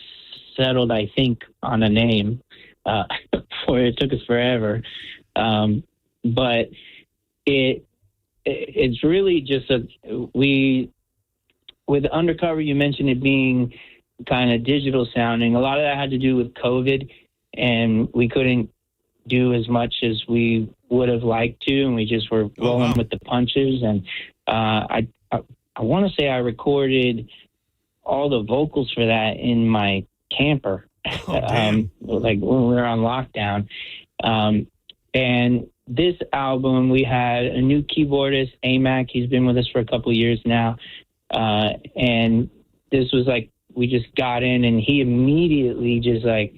settled, I think, on a name. It took us forever, but it's really just with Undercover. You mentioned it being kind of digital sounding. A lot of that had to do with COVID, and we couldn't do as much as we would have liked to, and we just were rolling with the punches. And I want to say I recorded all the vocals for that in my camper, like when we were on lockdown. And this album, we had a new keyboardist, AMAC. He's been with us for a couple of years now. And this was like, we just got in, and he immediately just like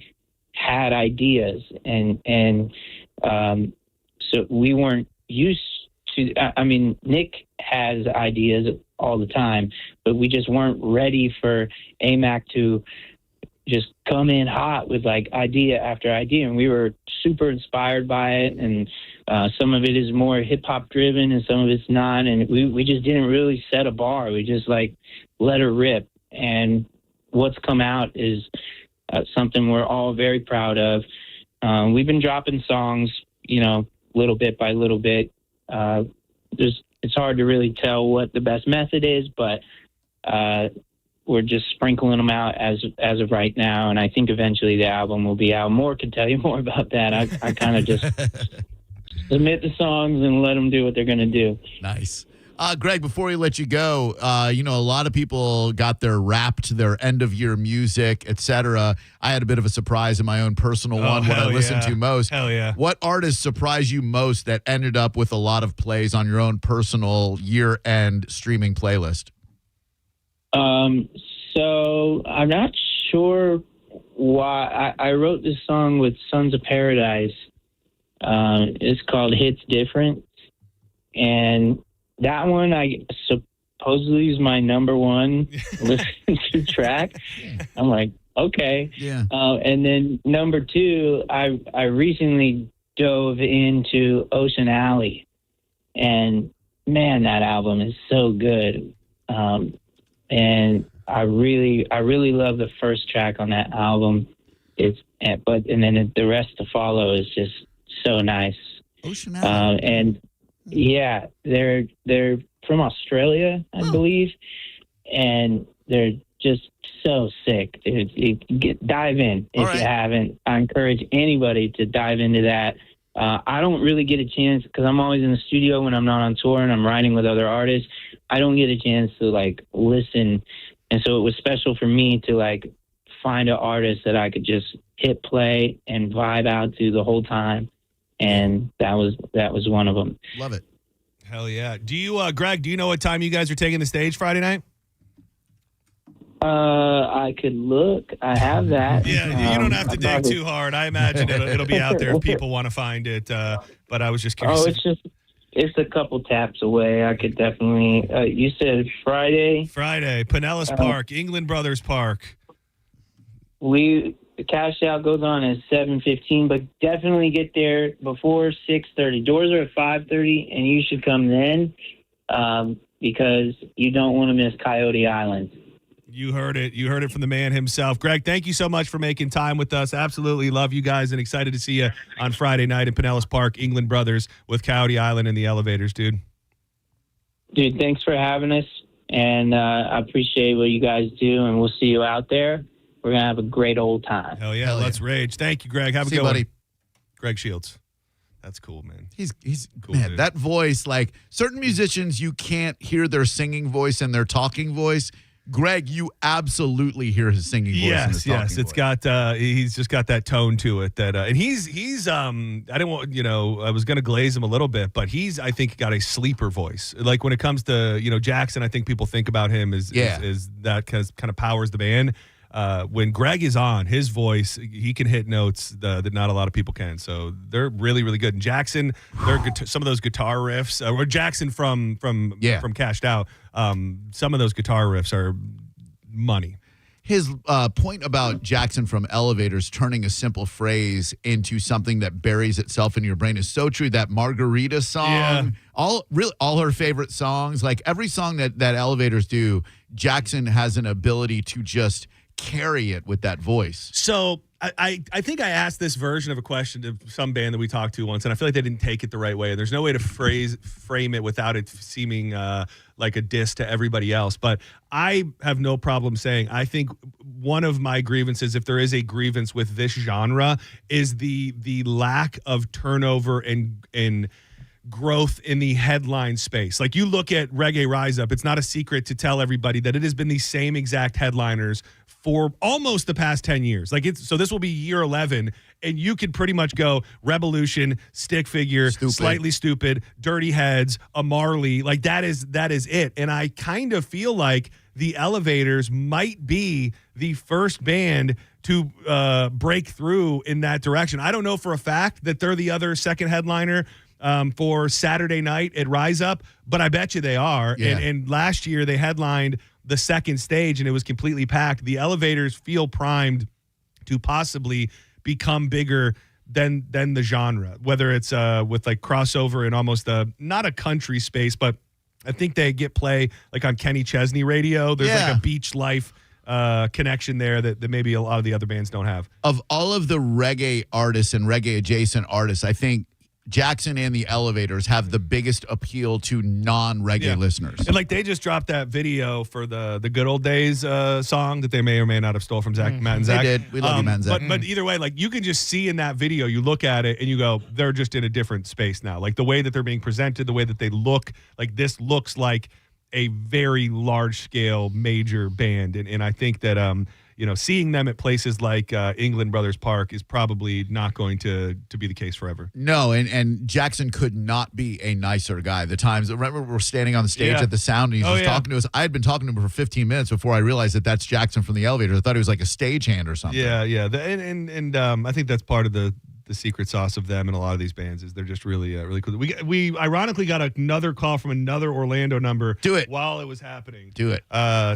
had ideas, and so we weren't used to. I mean, Nick has ideas all the time, but we just weren't ready for AMAC to just come in hot with like idea after idea, and we were super inspired by it. And some of it is more hip hop driven, and some of it's not. And we just didn't really set a bar. We just like let her rip. And what's come out is something we're all very proud of. We've been dropping songs, little bit by little bit. It's hard to really tell what the best method is, but we're just sprinkling them out as of right now, and I think eventually the album will be out. Moore can tell you more about that. I kind of just submit the songs and let them do what they're going to do. Nice. Greg, before we let you go, a lot of people got their Wrapped, their end-of-year music, etc. I had a bit of a surprise in my own personal one, what I listened to most. Hell yeah. What artist surprised you most that ended up with a lot of plays on your own personal year-end streaming playlist? So I'm not sure why. I wrote this song with Sons of Paradise. It's called Hits Different. And that one I supposedly is my number one listen to track. I'm like, okay. Yeah. And then number two, I recently dove into Ocean Alley. And man, that album is so good. And I really love the first track on that album. And then the rest to follow is just so nice. Ocean Alley. And yeah, they're from Australia, I believe, and they're just so sick. Dive in if you haven't. I encourage anybody to dive into that. I don't really get a chance because I'm always in the studio when I'm not on tour and I'm writing with other artists. I don't get a chance to like listen, and so it was special for me to like find an artist that I could just hit play and vibe out to the whole time, and that was one of them. Love it. Hell yeah. Do you, Greg? Do you know what time you guys are taking the stage Friday night? I could look. I have that. Yeah, you don't have to dig too hard. I imagine it'll be out there if people want to find it. But I was just curious. Oh, it's a couple taps away. I could definitely. You said Friday. Friday, Pinellas Park, England Brothers Park. The cash out goes on at 7:15, but definitely get there before 6:30. Doors are at 5:30, and you should come then because you don't want to miss Coyote Island. You heard it. You heard it from the man himself. Greg, thank you so much for making time with us. Absolutely love you guys and excited to see you on Friday night in Pinellas Park, England Brothers with Coyote Island and the Elevators, dude. Dude, thanks for having us, and I appreciate what you guys do, and we'll see you out there. We're going to have a great old time. Hell yeah, let's rage. Thank you, Greg. Have a good one. Buddy. Greg Shields. That's cool, man. He's cool, man, dude. that voice, like certain musicians, you can't hear their singing voice and their talking voice. Greg, you absolutely hear his singing voice. And his yes. It's voice. got he's just got that tone to it that and he's I didn't want I was gonna glaze him a little bit, but he's I think got a sleeper voice. Like when it comes to Jackson, I think people think about him as that kind of powers the band. When Greg is on, his voice, he can hit notes that not a lot of people can. So they're really, really good. And Jackson, some of those guitar riffs, or Jackson from Cashed Out, some of those guitar riffs are money. His point about Jackson from Elevators turning a simple phrase into something that buries itself in your brain is so true. That Margarita song, all her favorite songs, like every song that Elevators do, Jackson has an ability to just carry it with that voice. So I think I asked this version of a question to some band that we talked to once, and I feel like they didn't take it the right way. There's no way to frame it without it seeming like a diss to everybody else. But I have no problem saying I think one of my grievances, if there is a grievance with this genre, is the lack of turnover and growth in the headline space. Like you look at Reggae Rise Up, it's not a secret to tell everybody that it has been these same exact headliners for almost the past 10 years. So this will be year 11, and you could pretty much go Revolution, Stick Figure, Slightly Stupid, Dirty Heads, a Marley. Like that is it. And I kind of feel like the Elevators might be the first band to break through in that direction. I don't know for a fact that they're the other second headliner for Saturday night at Rise Up, but I bet you they are. Yeah. And last year they headlined the second stage and it was completely packed. The Elevators feel primed to possibly become bigger than the genre, whether it's with like crossover in almost not a country space, but I think they get play like on Kenny Chesney radio. There's like a beach life connection there that maybe a lot of the other bands don't have. Of all of the reggae artists and reggae adjacent artists, I think Jackson and the Elevators have the biggest appeal to non-reggae listeners. And like they just dropped that video for the Good Old Days song that they may or may not have stole from Matt and Zach. They did. We love you, Matt and Zach. But either way, like you can just see in that video, you look at it and you go, they're just in a different space now. Like the way that they're being presented, the way that they look, like this looks like a very large scale major band. And I think that seeing them at places like England Brothers Park is probably not going to be the case forever. No, and Jackson could not be a nicer guy. The times, remember we're standing on the stage at the Sound, and he's just talking to us. I had been talking to him for 15 minutes before I realized that that's Jackson from the Elevators. I thought he was like a stagehand or something. Yeah. And I think that's part of the secret sauce of them and a lot of these bands is they're just really cool. We ironically got another call from another Orlando number. Do it while it was happening. Do it.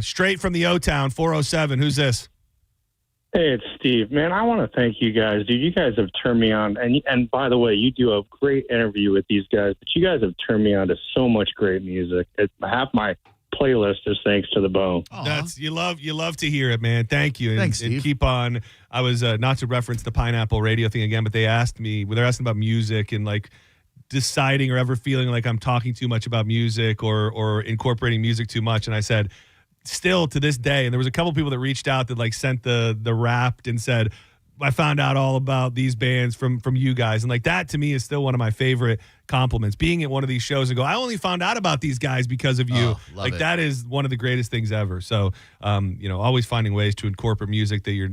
Straight from the O-Town 407. Who's this? Hey, it's Steve. Man, I want to thank you guys, dude. You guys have turned me on. And by the way, you do a great interview with these guys, but you guys have turned me on to so much great music. Half my playlist is thanks to the Bone. That's you love to hear it, man. Thank you. Thanks, and Steve. Keep on. I was not to reference the Pineapple Radio thing again, but they're asking about music and like deciding or ever feeling like I'm talking too much about music or incorporating music too much. And I said, still to this day, and there was a couple people that reached out that like sent the Wrapped and said, I found out all about these bands from you guys. And like that to me is still one of my favorite compliments. Being at one of these shows and go, I only found out about these guys because of you. That is one of the greatest things ever. So, always finding ways to incorporate music that you're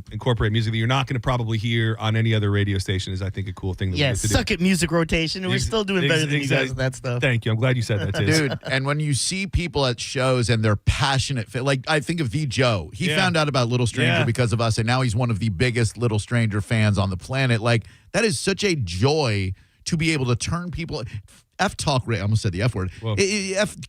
not going to probably hear on any other radio station is, I think, a cool thing. That we get to suck do. at music rotation. We're still doing better than you guys with that stuff. Thank you. I'm glad you said that, too. Dude, and when you see people at shows and they're passionate, like I think of V. Joe. He found out about Little Stranger because of us, and now he's one of the biggest Little Stranger fans on the planet. Like, that is such a joy to be able to turn people... F-talk radio, I almost said the F word.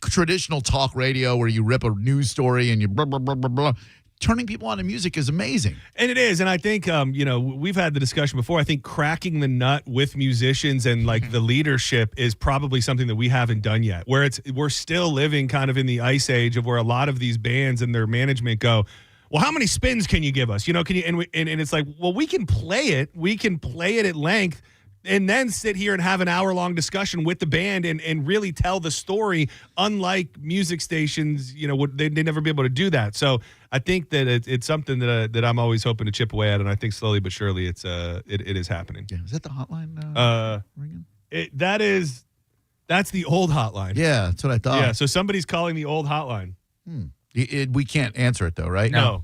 Traditional talk radio where you rip a news story and you blah, blah, blah, blah, blah. Turning people on to music is amazing. And it is. And I think, we've had the discussion before. I think cracking the nut with musicians and like the leadership is probably something that we haven't done yet, where we're still living kind of in the ice age of where a lot of these bands and their management go, well, how many spins can you give us? Can you, and it's like, well, we can play it. We can play it at length. And then sit here and have an hour-long discussion with the band and really tell the story, unlike music stations, they'd never be able to do that. So I think that it's something that I'm always hoping to chip away at, and I think slowly but surely it is happening. Yeah. Is that the hotline ringing? That's the old hotline. Yeah, that's what I thought. Yeah, so somebody's calling the old hotline. We can't answer it, though, right? No.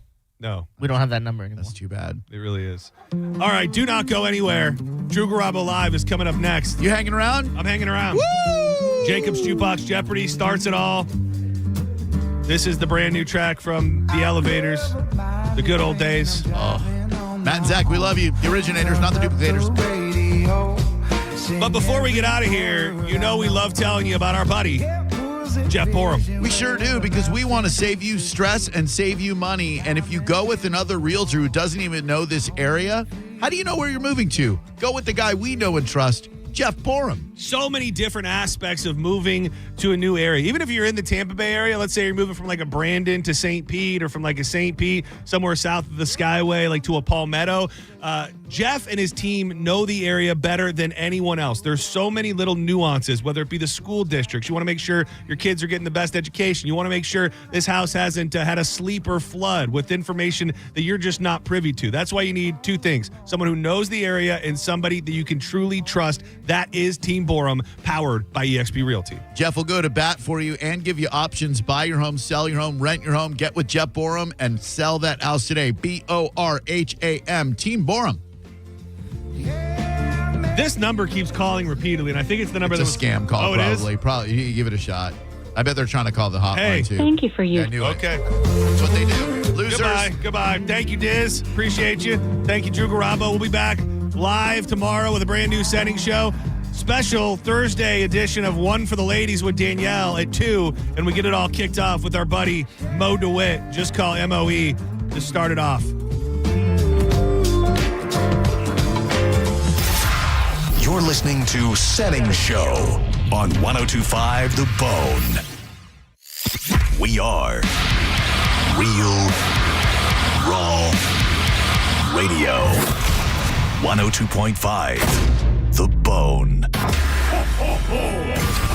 We don't have that number anymore. That's too bad. It really is. All right, do not go anywhere. Drew Garabo Live is coming up next. You hanging around? I'm hanging around. Woo! Jacob's Jukebox Jeopardy starts it all. This is the brand new track from the Elevators, The Good Old Days. Matt and Zach, we love you. The originators, not the duplicators. But before we get out of here, we love telling you about our buddy, Jeff Borum. We sure do, because we want to save you stress and save you money. And if you go with another realtor who doesn't even know this area, how do you know where you're moving to? Go with the guy we know and trust, Jeff Borum. So many different aspects of moving to a new area. Even if you're in the Tampa Bay area, let's say you're moving from like a Brandon to St. Pete, or from like a St. Pete somewhere south of the Skyway, like to a Palmetto. Jeff and his team know the area better than anyone else. There's so many little nuances, whether it be the school districts. You want to make sure your kids are getting the best education. You want to make sure this house hasn't had a sleeper flood with information that you're just not privy to. That's why you need two things: someone who knows the area and somebody that you can truly trust. That is Team Borum, powered by eXp Realty. Jeff will go to bat for you and give you options. Buy your home, sell your home, rent your home. Get with Jeff Borum and sell that house today. BORHAM, Team Borum. This number keeps calling repeatedly, and I think it's the number It's a scam call, probably. Probably. You give it a shot. I bet they're trying to call the hotline, too. Thank you for you. I knew it. Okay. That's what they do. Losers. Goodbye. Thank you, Diz. Appreciate you. Thank you, Drew Garabo. We'll be back live tomorrow with a brand new Senning Show. Special Thursday edition of One for the Ladies with Danielle at 2, and we get it all kicked off with our buddy Mo DeWitt. Just call MOE to start it off. You're listening to Senning Show on 102.5 The Bone. We are Real Raw Radio. 102.5 The Bone.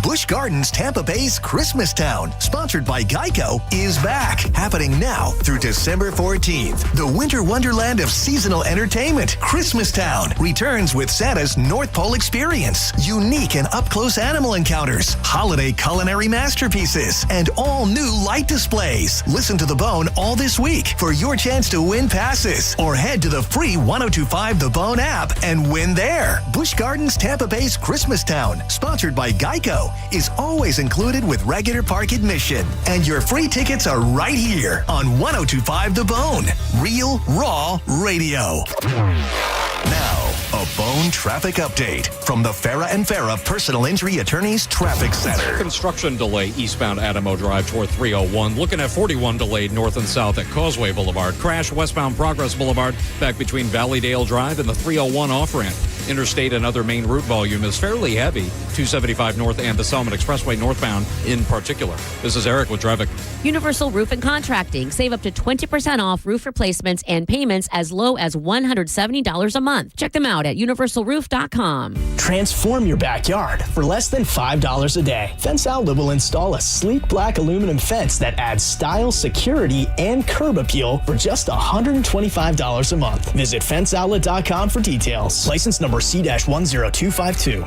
Busch Gardens Tampa Bay's Christmas Town, sponsored by Geico, is back. Happening now through December 14th. The winter wonderland of seasonal entertainment, Christmas Town, returns with Santa's North Pole experience. Unique and up-close animal encounters, holiday culinary masterpieces, and all new light displays. Listen to The Bone all this week for your chance to win passes, or head to the free 102.5 The Bone app and win there. Busch Gardens Tampa Bay's Christmas Town, sponsored by Geico, is always included with regular park admission. And your free tickets are right here on 102.5 The Bone, Real Raw Radio. Now, a Bone traffic update from the Farah and Farah Personal Injury Attorneys Traffic Center. Construction delay eastbound Adamo Drive toward 301. Looking at 41 delayed north and south at Causeway Boulevard. Crash westbound Progress Boulevard back between Valleydale Drive and the 301 off-ramp. Interstate and other main route volume is fairly heavy. 275 north and the Selman Expressway northbound in particular. This is Eric with traffic. Universal Roof and Contracting. Save up to 20% off roof replacements and payments as low as $170 a month. Check them out at universalroof.com. Transform your backyard for less than $5 a day. Fence Outlet will install a sleek black aluminum fence that adds style, security, and curb appeal for just $125 a month. Visit fenceoutlet.com for details. License number C-10252.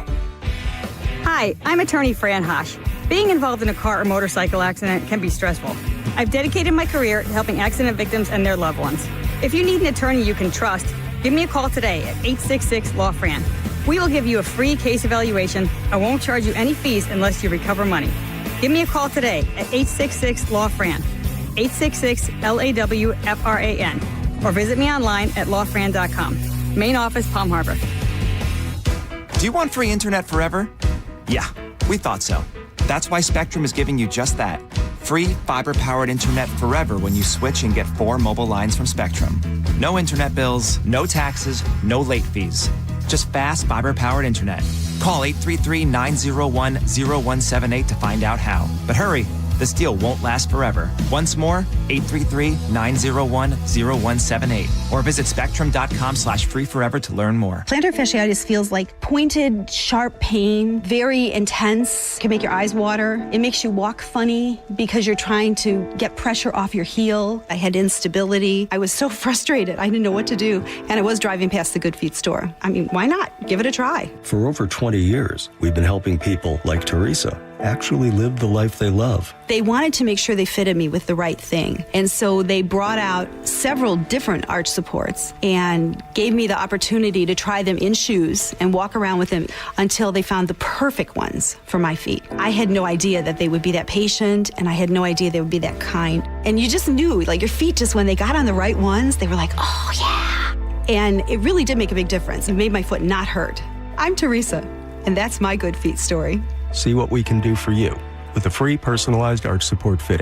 Hi, I'm attorney Fran Hosh. Being involved in a car or motorcycle accident can be stressful. I've dedicated my career to helping accident victims and their loved ones. If you need an attorney you can trust, give me a call today at 866-LAW-FRAN. We will give you a free case evaluation. I won't charge you any fees unless you recover money. Give me a call today at 866-LAW-FRAN, 866-LAW-FRAN, or visit me online at lawfran.com. Main office, Palm Harbor. Do you want free internet forever? Yeah, we thought so. That's why Spectrum is giving you just that. Free fiber-powered internet forever when you switch and get 4 mobile lines from Spectrum. No internet bills, no taxes, no late fees. Just fast fiber-powered internet. Call 833-901-0178 to find out how. But hurry, this deal won't last forever. Once more, 833-901-0178. Or visit spectrum.com/free forever to learn more. Plantar fasciitis feels like pointed, sharp pain, very intense. It can make your eyes water. It makes you walk funny because you're trying to get pressure off your heel. I had instability. I was so frustrated. I didn't know what to do. And I was driving past the Good Feet store. I mean, why not? Give it a try. For over 20 years, we've been helping people like Teresa actually live the life they love. They wanted to make sure they fitted me with the right thing. And so they brought out several different arch supports and gave me the opportunity to try them in shoes and walk around with them until they found the perfect ones for my feet. I had no idea that they would be that patient, and I had no idea they would be that kind. And you just knew, like, your feet, just when they got on the right ones, they were like, oh yeah. And it really did make a big difference. It made my foot not hurt. I'm Teresa, and that's my Good Feet story. See what we can do for you with a free personalized arch support fitting.